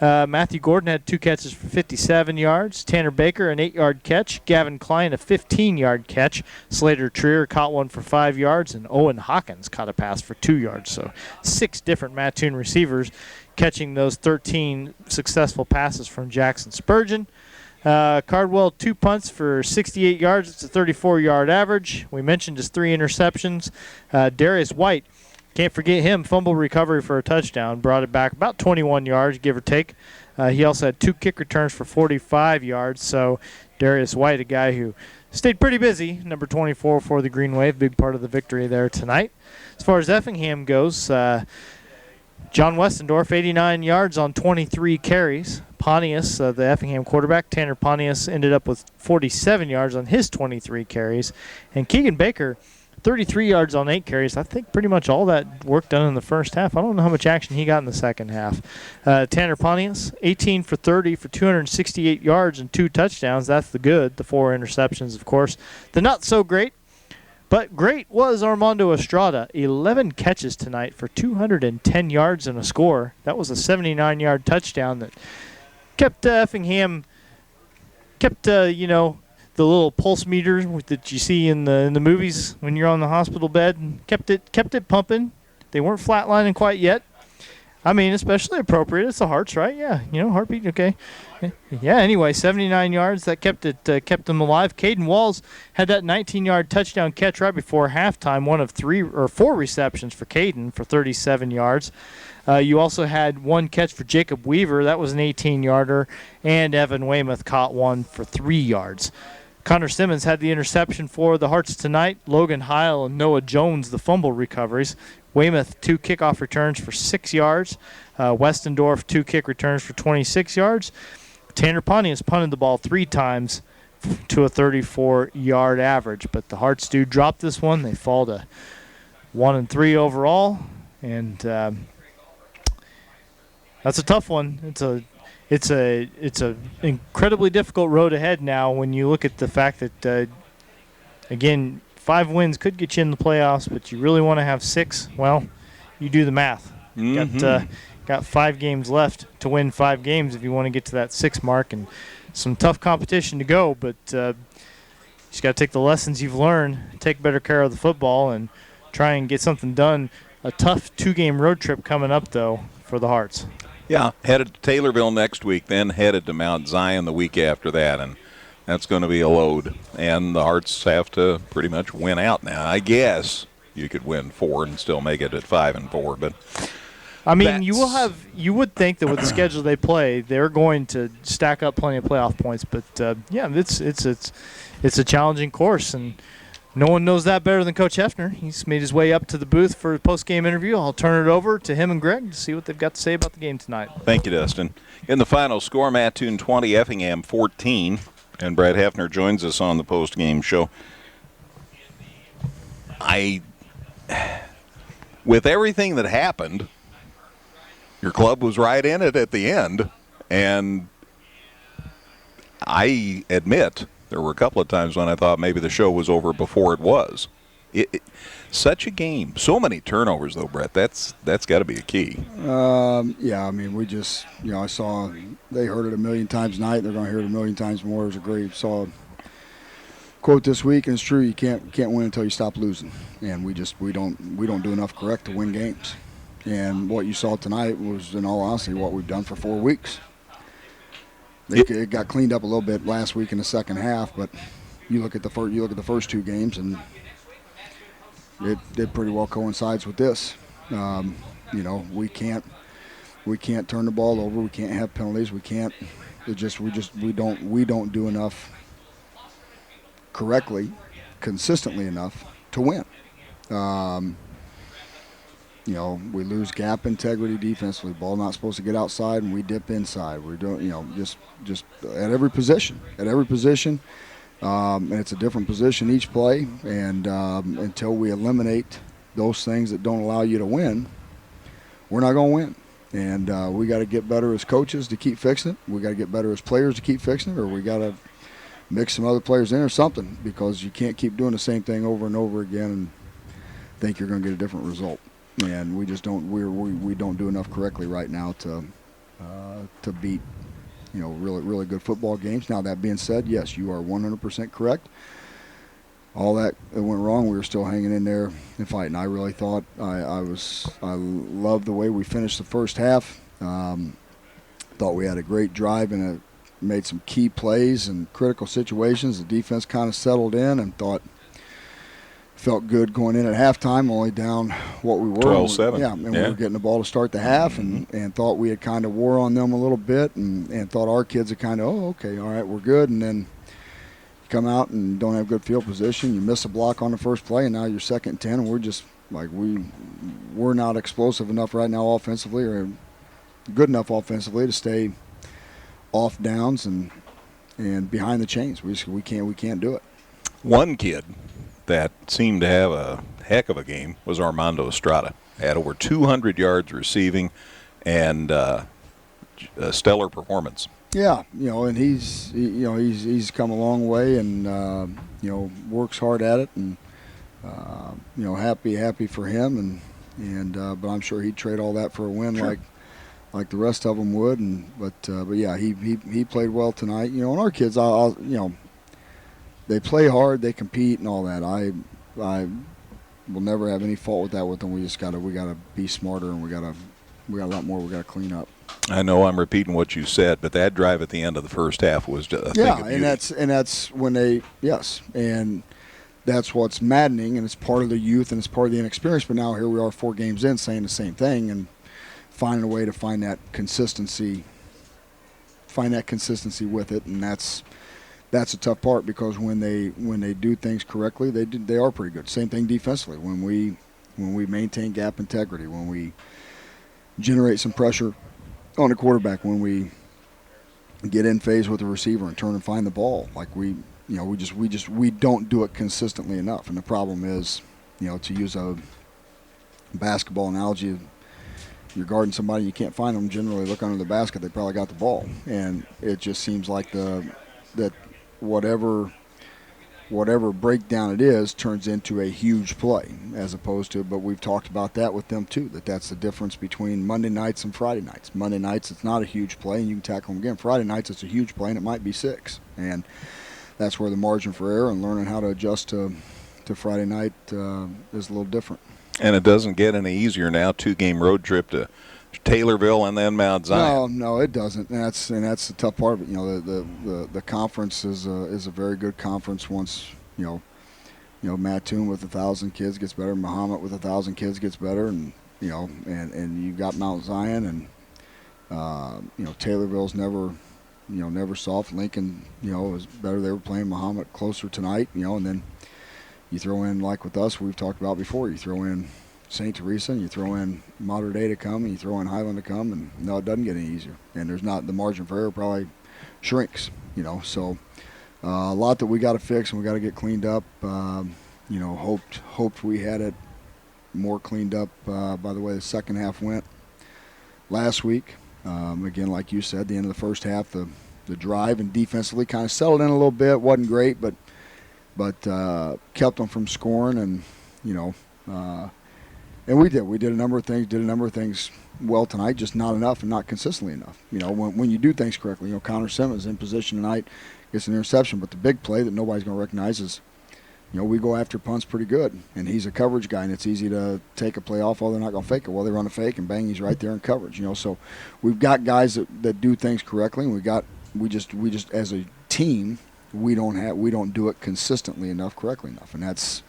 Matthew Gordon had 2 catches for 57 yards. Tanner Baker, an 8-yard catch. Gavin Klein, a 15-yard catch. Slater Trier caught one for 5 yards. And Owen Hawkins caught a pass for 2 yards. So 6 different Mattoon receivers catching those 13 successful passes from Jackson Spurgeon. Cardwell, 2 punts for 68 yards. It's a 34-yard average. We mentioned his 3 interceptions. Darius White, can't forget him, fumble recovery for a touchdown. Brought it back about 21 yards, give or take. He also had 2 kick returns for 45 yards. So Darius White, a guy who stayed pretty busy, number 24 for the Green Wave, big part of the victory there tonight. As far as Effingham goes, John Westendorf, 89 yards on 23 carries. Pontius, the Effingham quarterback, Tanner Pontius, ended up with 47 yards on his 23 carries. And Keegan Baker, 33 yards on 8 carries. I think pretty much all that work done in the first half. I don't know how much action he got in the second half. Tanner Pontius, 18 for 30 for 268 yards and 2 touchdowns. That's the good. The 4 interceptions, of course. The not so great, but great was Armando Estrada. 11 catches tonight for 210 yards and a score. That was a 79-yard touchdown that kept Effingham, the little pulse meter that you see in the movies when you're on the hospital bed, and kept it pumping. They weren't flatlining quite yet. I mean, especially appropriate. It's the hearts, right? Yeah, heartbeat. Okay. Yeah. Anyway, 79 yards that kept them alive. Caden Walls had that 19-yard touchdown catch right before halftime. One of 3 or 4 receptions for Caden for 37 yards. You also had 1 catch for Jacob Weaver. That was an 18-yarder, and Evan Weymouth caught one for 3 yards. Connor Simmons had the interception for the Hearts tonight. Logan Heil and Noah Jones, the fumble recoveries. Weymouth, 2 kickoff returns for 6 yards. Westendorf, 2 kick returns for 26 yards. Tanner Pontius punted the ball 3 times to a 34-yard average. But the Hearts do drop this one. They fall to 1-3 overall. And that's a tough one. It's a incredibly difficult road ahead now when you look at the fact that, again, 5 wins could get you in the playoffs, but you really want to have 6. Well, you do the math. Mm-hmm. Got 5 games left to win 5 games if you want to get to that 6 mark, and some tough competition to go, but you just got to take the lessons you've learned, take better care of the football, and try and get something done. A tough 2-game road trip coming up, though, for the Hearts. Yeah, headed to Taylorville next week, then headed to Mount Zion the week after that, and that's going to be a load. And the Hearts have to pretty much win out now. I guess you could win 4 and still make it at 5-4, but I mean, you would think that with the schedule they play, they're going to stack up plenty of playoff points. But it's a challenging course, and no one knows that better than Coach Hefner. He's made his way up to the booth for a post-game interview. I'll turn it over to him and Greg to see what they've got to say about the game tonight. Thank you, Dustin. In the final score, Mattoon 20, Effingham 14, and Brad Hefner joins us on the post-game show. With everything that happened, your club was right in it at the end, and I admit there were a couple of times when I thought maybe the show was over before it was. Such a game. So many turnovers, though, Brett. That's got to be a key. Yeah, I mean, we just, I saw they heard it a million times tonight. They're going to hear it a million times more. It was a great quote this week, and it's true. You can't win until you stop losing, and we don't do enough correct to win games. And what you saw tonight was, in all honesty, what we've done for 4 weeks. It got cleaned up a little bit last week in the second half, but you look at the first 2 games, and it pretty well coincides with this. We can't turn the ball over. We can't have penalties. We can't. We don't do enough correctly, consistently enough to win. We lose gap integrity defensively. Ball not supposed to get outside, and we dip inside. We're doing, just at every position. And it's a different position each play. And until we eliminate those things that don't allow you to win, we're not going to win. And we got to get better as coaches to keep fixing it. We got to get better as players to keep fixing it, or we got to mix some other players in or something, because you can't keep doing the same thing over and over again and think you're going to get a different result. And we just don't. We don't do enough correctly right now to beat, really good football games. Now, that being said, yes, you are 100% correct. All that went wrong, we were still hanging in there and fighting. I really thought I loved the way we finished the first half. Thought we had a great drive and made some key plays in critical situations. The defense kind of settled in and felt good going in at halftime, only down what we were. 12-7. Yeah, and we were getting the ball to start the half, and thought we had kind of wore on them a little bit, and thought our kids had kind of, okay, all right, we're good. And then come out and don't have good field position. You miss a block on the first play, and now you're 2nd and 10, and we're just like, we're not explosive enough right now offensively, or good enough offensively to stay off downs and behind the chains. We can't do it. One kid that seemed to have a heck of a game was Armando Estrada. Had over 200 yards receiving and a stellar performance. Yeah, and he's come a long way, and works hard at it, and happy for him, and but I'm sure he'd trade all that for a win, sure, like the rest of them would, but yeah, he played well tonight, and our kids, they play hard, they compete, and all that. I will never have any fault with that with them. We gotta be smarter, and we got a lot more we gotta clean up. I know I'm repeating what you said, but that drive at the end of the first half was just a thing of beauty. and that's when and that's what's maddening, and it's part of the youth and it's part of the inexperience. But now here we are 4 games in saying the same thing and finding a way to find that consistency with it, and that's a tough part, because when they do things correctly, they are pretty good. Same thing defensively. When we maintain gap integrity, when we generate some pressure on the quarterback, when we get in phase with the receiver and turn and find the ball, like we don't do it consistently enough. And the problem is, to use a basketball analogy, you're guarding somebody, you can't find them. Generally, look under the basket, they probably got the ball, and it just seems like that whatever breakdown it is turns into a huge play, as opposed to, but we've talked about that with them too, that's the difference between Monday nights and Friday nights. Monday nights, it's not a huge play and you can tackle them again. Friday nights, it's a huge play and it might be 6. And that's where the margin for error and learning how to adjust to Friday night is a little different. And it doesn't get any easier now. 2-game road trip to Taylorville and then Mount Zion. No, it doesn't. And that's the tough part of it. The conference is a very good conference. Once Mattoon with 1,000 kids gets better, Muhammad with 1,000 kids gets better, and and you've got Mount Zion, and Taylorville's never soft. Lincoln is better. They were playing Muhammad closer tonight, and then you throw in, like with us, we've talked about before, you throw in St. Teresa, and you throw in Mater Dei to come, and you throw in Highland to come, and no, it doesn't get any easier. And there's not, the margin for error probably shrinks, so a lot that we got to fix and we got to get cleaned up. Hoped we had it more cleaned up by the way the second half went last week. Again, like you said, the end of the first half, the drive and defensively kind of settled in a little bit. Wasn't great, but kept them from scoring, and and we did a number of things well tonight, just not enough and not consistently enough. When you do things correctly, Connor Simmons in position tonight gets an interception, but the big play that nobody's going to recognize is, we go after punts pretty good, and he's a coverage guy, and it's easy to take a play off. Well, they're not going to fake it. Well, they run a fake, and bang, he's right there in coverage. So we've got guys that do things correctly, and we just as a team, we don't do it consistently enough, correctly enough, and that's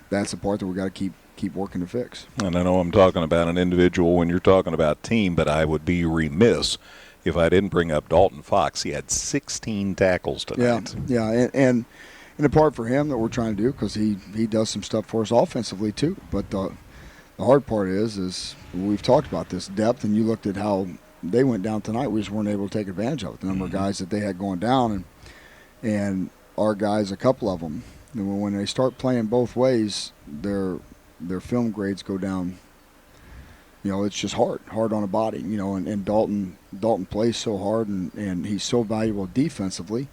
the part that we got to keep working to fix. And I know I'm talking about an individual when you're talking about team, but I would be remiss if I didn't bring up Dalton Fox. He had 16 tackles tonight. Yeah, and the part for him that we're trying to do, because he does some stuff for us offensively too. But the hard part is we've talked about this depth, and you looked at how they went down tonight. We just weren't able to take advantage of it. The number of guys that they had going down, and our guys, a couple of them, when they start playing both ways, they're their film grades go down. It's just hard on the body. And Dalton plays so hard, and he's so valuable defensively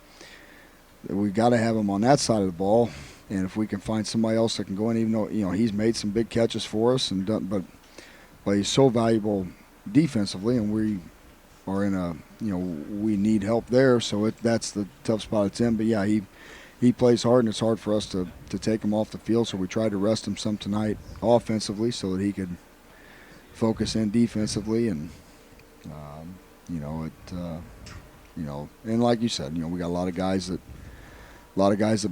that we've got to have him on that side of the ball. And if we can find somebody else that can go in, even though he's made some big catches for us, but he's so valuable defensively, and we are in a we need help there. So that's the tough spot it's in. But yeah, he plays hard, and it's hard for us to take him off the field. So we tried to rest him some tonight offensively so that he could focus in defensively, and and like you said, we got a lot of guys that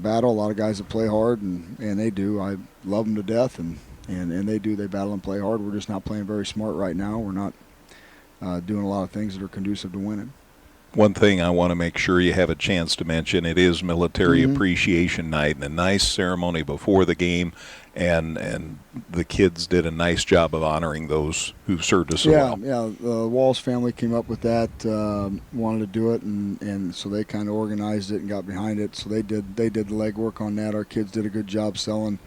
battle, a lot of guys that play hard, and they do. I love them to death, and they do. They battle and play hard. We're just not playing very smart right now. We're not doing a lot of things that are conducive to winning. One thing I want to make sure you have a chance to mention, it is Military Appreciation Night, and a nice ceremony before the game, and the kids did a nice job of honoring those who served us so well. Yeah, the Walls family came up with that, wanted to do it, and so they kind of organized it and got behind it. So they did the legwork on that. Our kids did a good job selling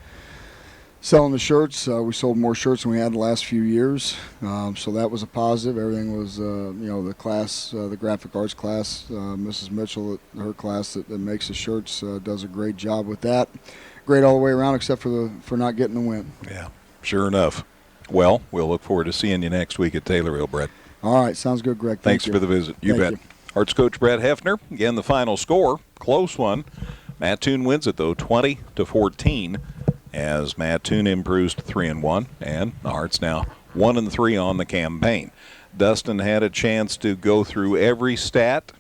the shirts. We sold more shirts than we had the last few years, so that was a positive. Everything was, the class, the graphic arts class, Mrs. Mitchell, her class that makes the shirts, does a great job with that. Great all the way around, except for not getting the win. Yeah, sure enough. Well, we'll look forward to seeing you next week at Taylorville, Brett. All right, sounds good, Greg. Thanks for the visit. You bet. Hearts coach Brett Hefner. Again, the final score, close one. Mattoon wins it though, 20-14. As Mattoon improves to 3-1, and the Hearts now 1-3 on the campaign. Dustin had a chance to go through every stat.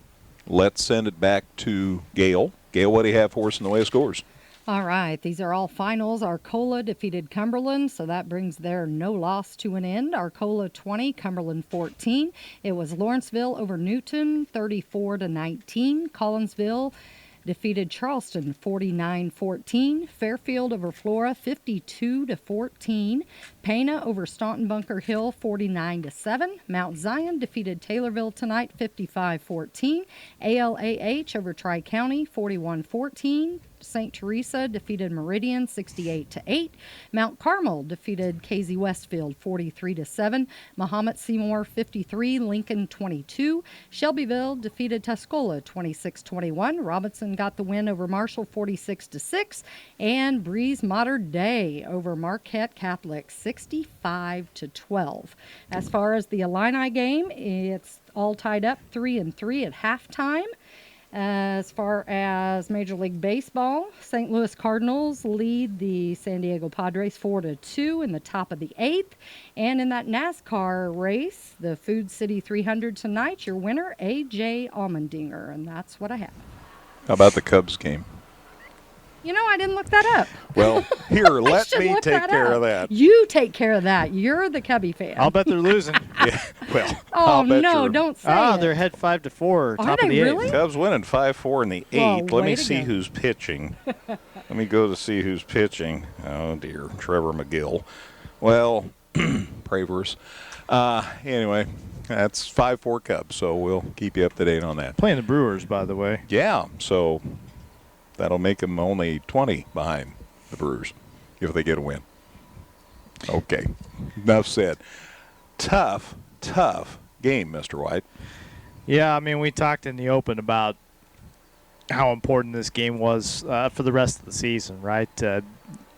Let's send it back to Gail. Gail, what do you have for us in the way of scores? All right, these are all finals. Arcola defeated Cumberland, so that brings their no loss to an end. Arcola 20, Cumberland 14. It was Lawrenceville over Newton, 34-19. Collinsville defeated Charleston 49-14. Fairfield over Flora 52-14. Pana over Staunton Bunker Hill 49-7. Mount Zion defeated Taylorville tonight 55-14. ALAH over Tri-County 41-14. St. Teresa defeated Meridian 68-8. Mount Carmel defeated KZ Westfield 43-7. Mahomet Seymour 53, Lincoln 22. Shelbyville defeated Tuscola 26-21. Robinson got the win over Marshall 46-6. And Breeze Mater Dei over Marquette Catholic 65-12. As far as the Illini game, it's all tied up 3-3 at halftime. As far as Major League Baseball, St. Louis Cardinals lead the San Diego Padres 4-2 in the top of the 8th. And in that NASCAR race, the Food City 300 tonight, your winner, A.J. Allmendinger. And that's what I have. How about the Cubs game? I didn't look that up. Well, here, let me take care of that. You take care of that. You're the Cubby fan. I'll bet they're losing. Yeah, well, oh, no, don't say it. They're ahead 5-4, top of the 8th. Really? Cubs winning 5-4 in the 8th. Let me see who's pitching. Let me go to see who's pitching. Oh, dear, Trevor McGill. Well, pray for us. Anyway, that's 5-4 Cubs, so we'll keep you up to date on that. Playing the Brewers, by the way. Yeah, so that'll make them only 20 behind the Brewers if they get a win. Okay, enough said. Tough game, Mr. White. Yeah, I mean, we talked in the open about how important this game was for the rest of the season, right?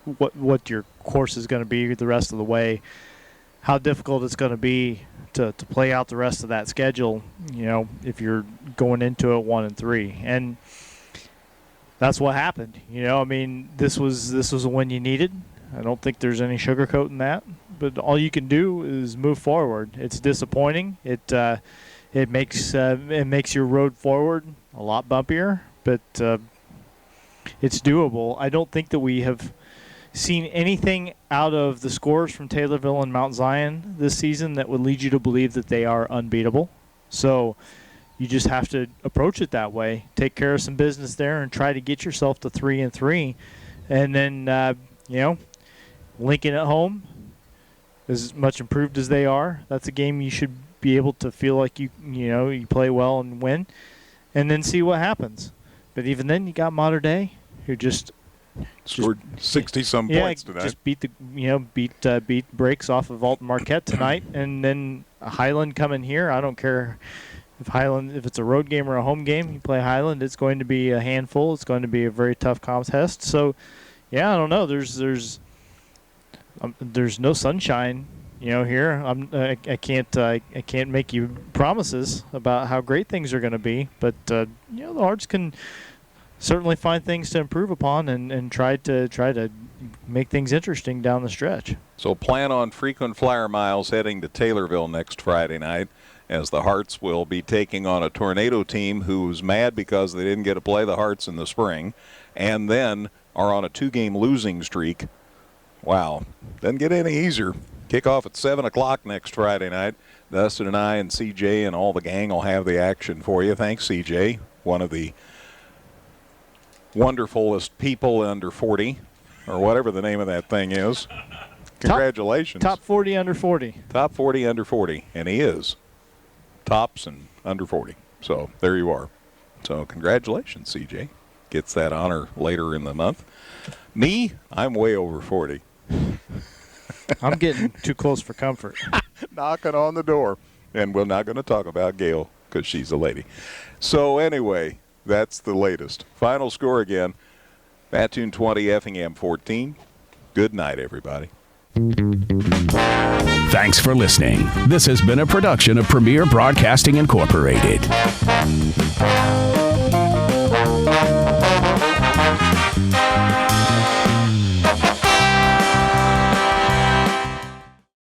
What your course is going to be the rest of the way, how difficult it's going to be to play out the rest of that schedule, if you're going into it 1-3. And that's what happened. I mean, this was a win you needed. I don't think there's any sugarcoating that. But all you can do is move forward. It's disappointing. It makes your road forward a lot bumpier, but it's doable. I don't think that we have seen anything out of the scores from Taylorville and Mount Zion this season that would lead you to believe that they are unbeatable. So you just have to approach it that way. Take care of some business there and try to get yourself to 3-3. And then, Lincoln at home, as much improved as they are, that's a game you should be able to feel like you play well and win, and then see what happens. But even then, you got Mater Dei, who just Scored 60-some points tonight. Just beat breaks off of Alton Marquette tonight, and then Highland coming here. I don't care if it's a road game or a home game. You play Highland, it's going to be a handful. It's going to be a very tough contest. So, yeah, I don't know. There's no sunshine, here. I can't make you promises about how great things are going to be, but the Hearts can certainly find things to improve upon and try to make things interesting down the stretch. So plan on frequent flyer miles heading to Taylorville next Friday night, as the Hearts will be taking on a Tornado team who's mad because they didn't get to play the Hearts in the spring, and then are on a 2-game losing streak. Wow, doesn't get any easier. Kickoff at 7 o'clock next Friday night. Dustin and I and CJ and all the gang will have the action for you. Thanks, CJ, one of the wonderfulest people under 40, or whatever the name of that thing is. Congratulations. Top 40 under 40. Top 40 under 40, and he is. Tops and under 40. So there you are. So congratulations, CJ. Gets that honor later in the month. Me, I'm way over 40. I'm getting too close for comfort. Knocking on the door. And we're not going to talk about Gail because she's a lady. So anyway, that's the latest. Final score again, Mattoon 20, Effingham 14. Good night, everybody. Thanks for listening. This has been a production of Premier Broadcasting Incorporated.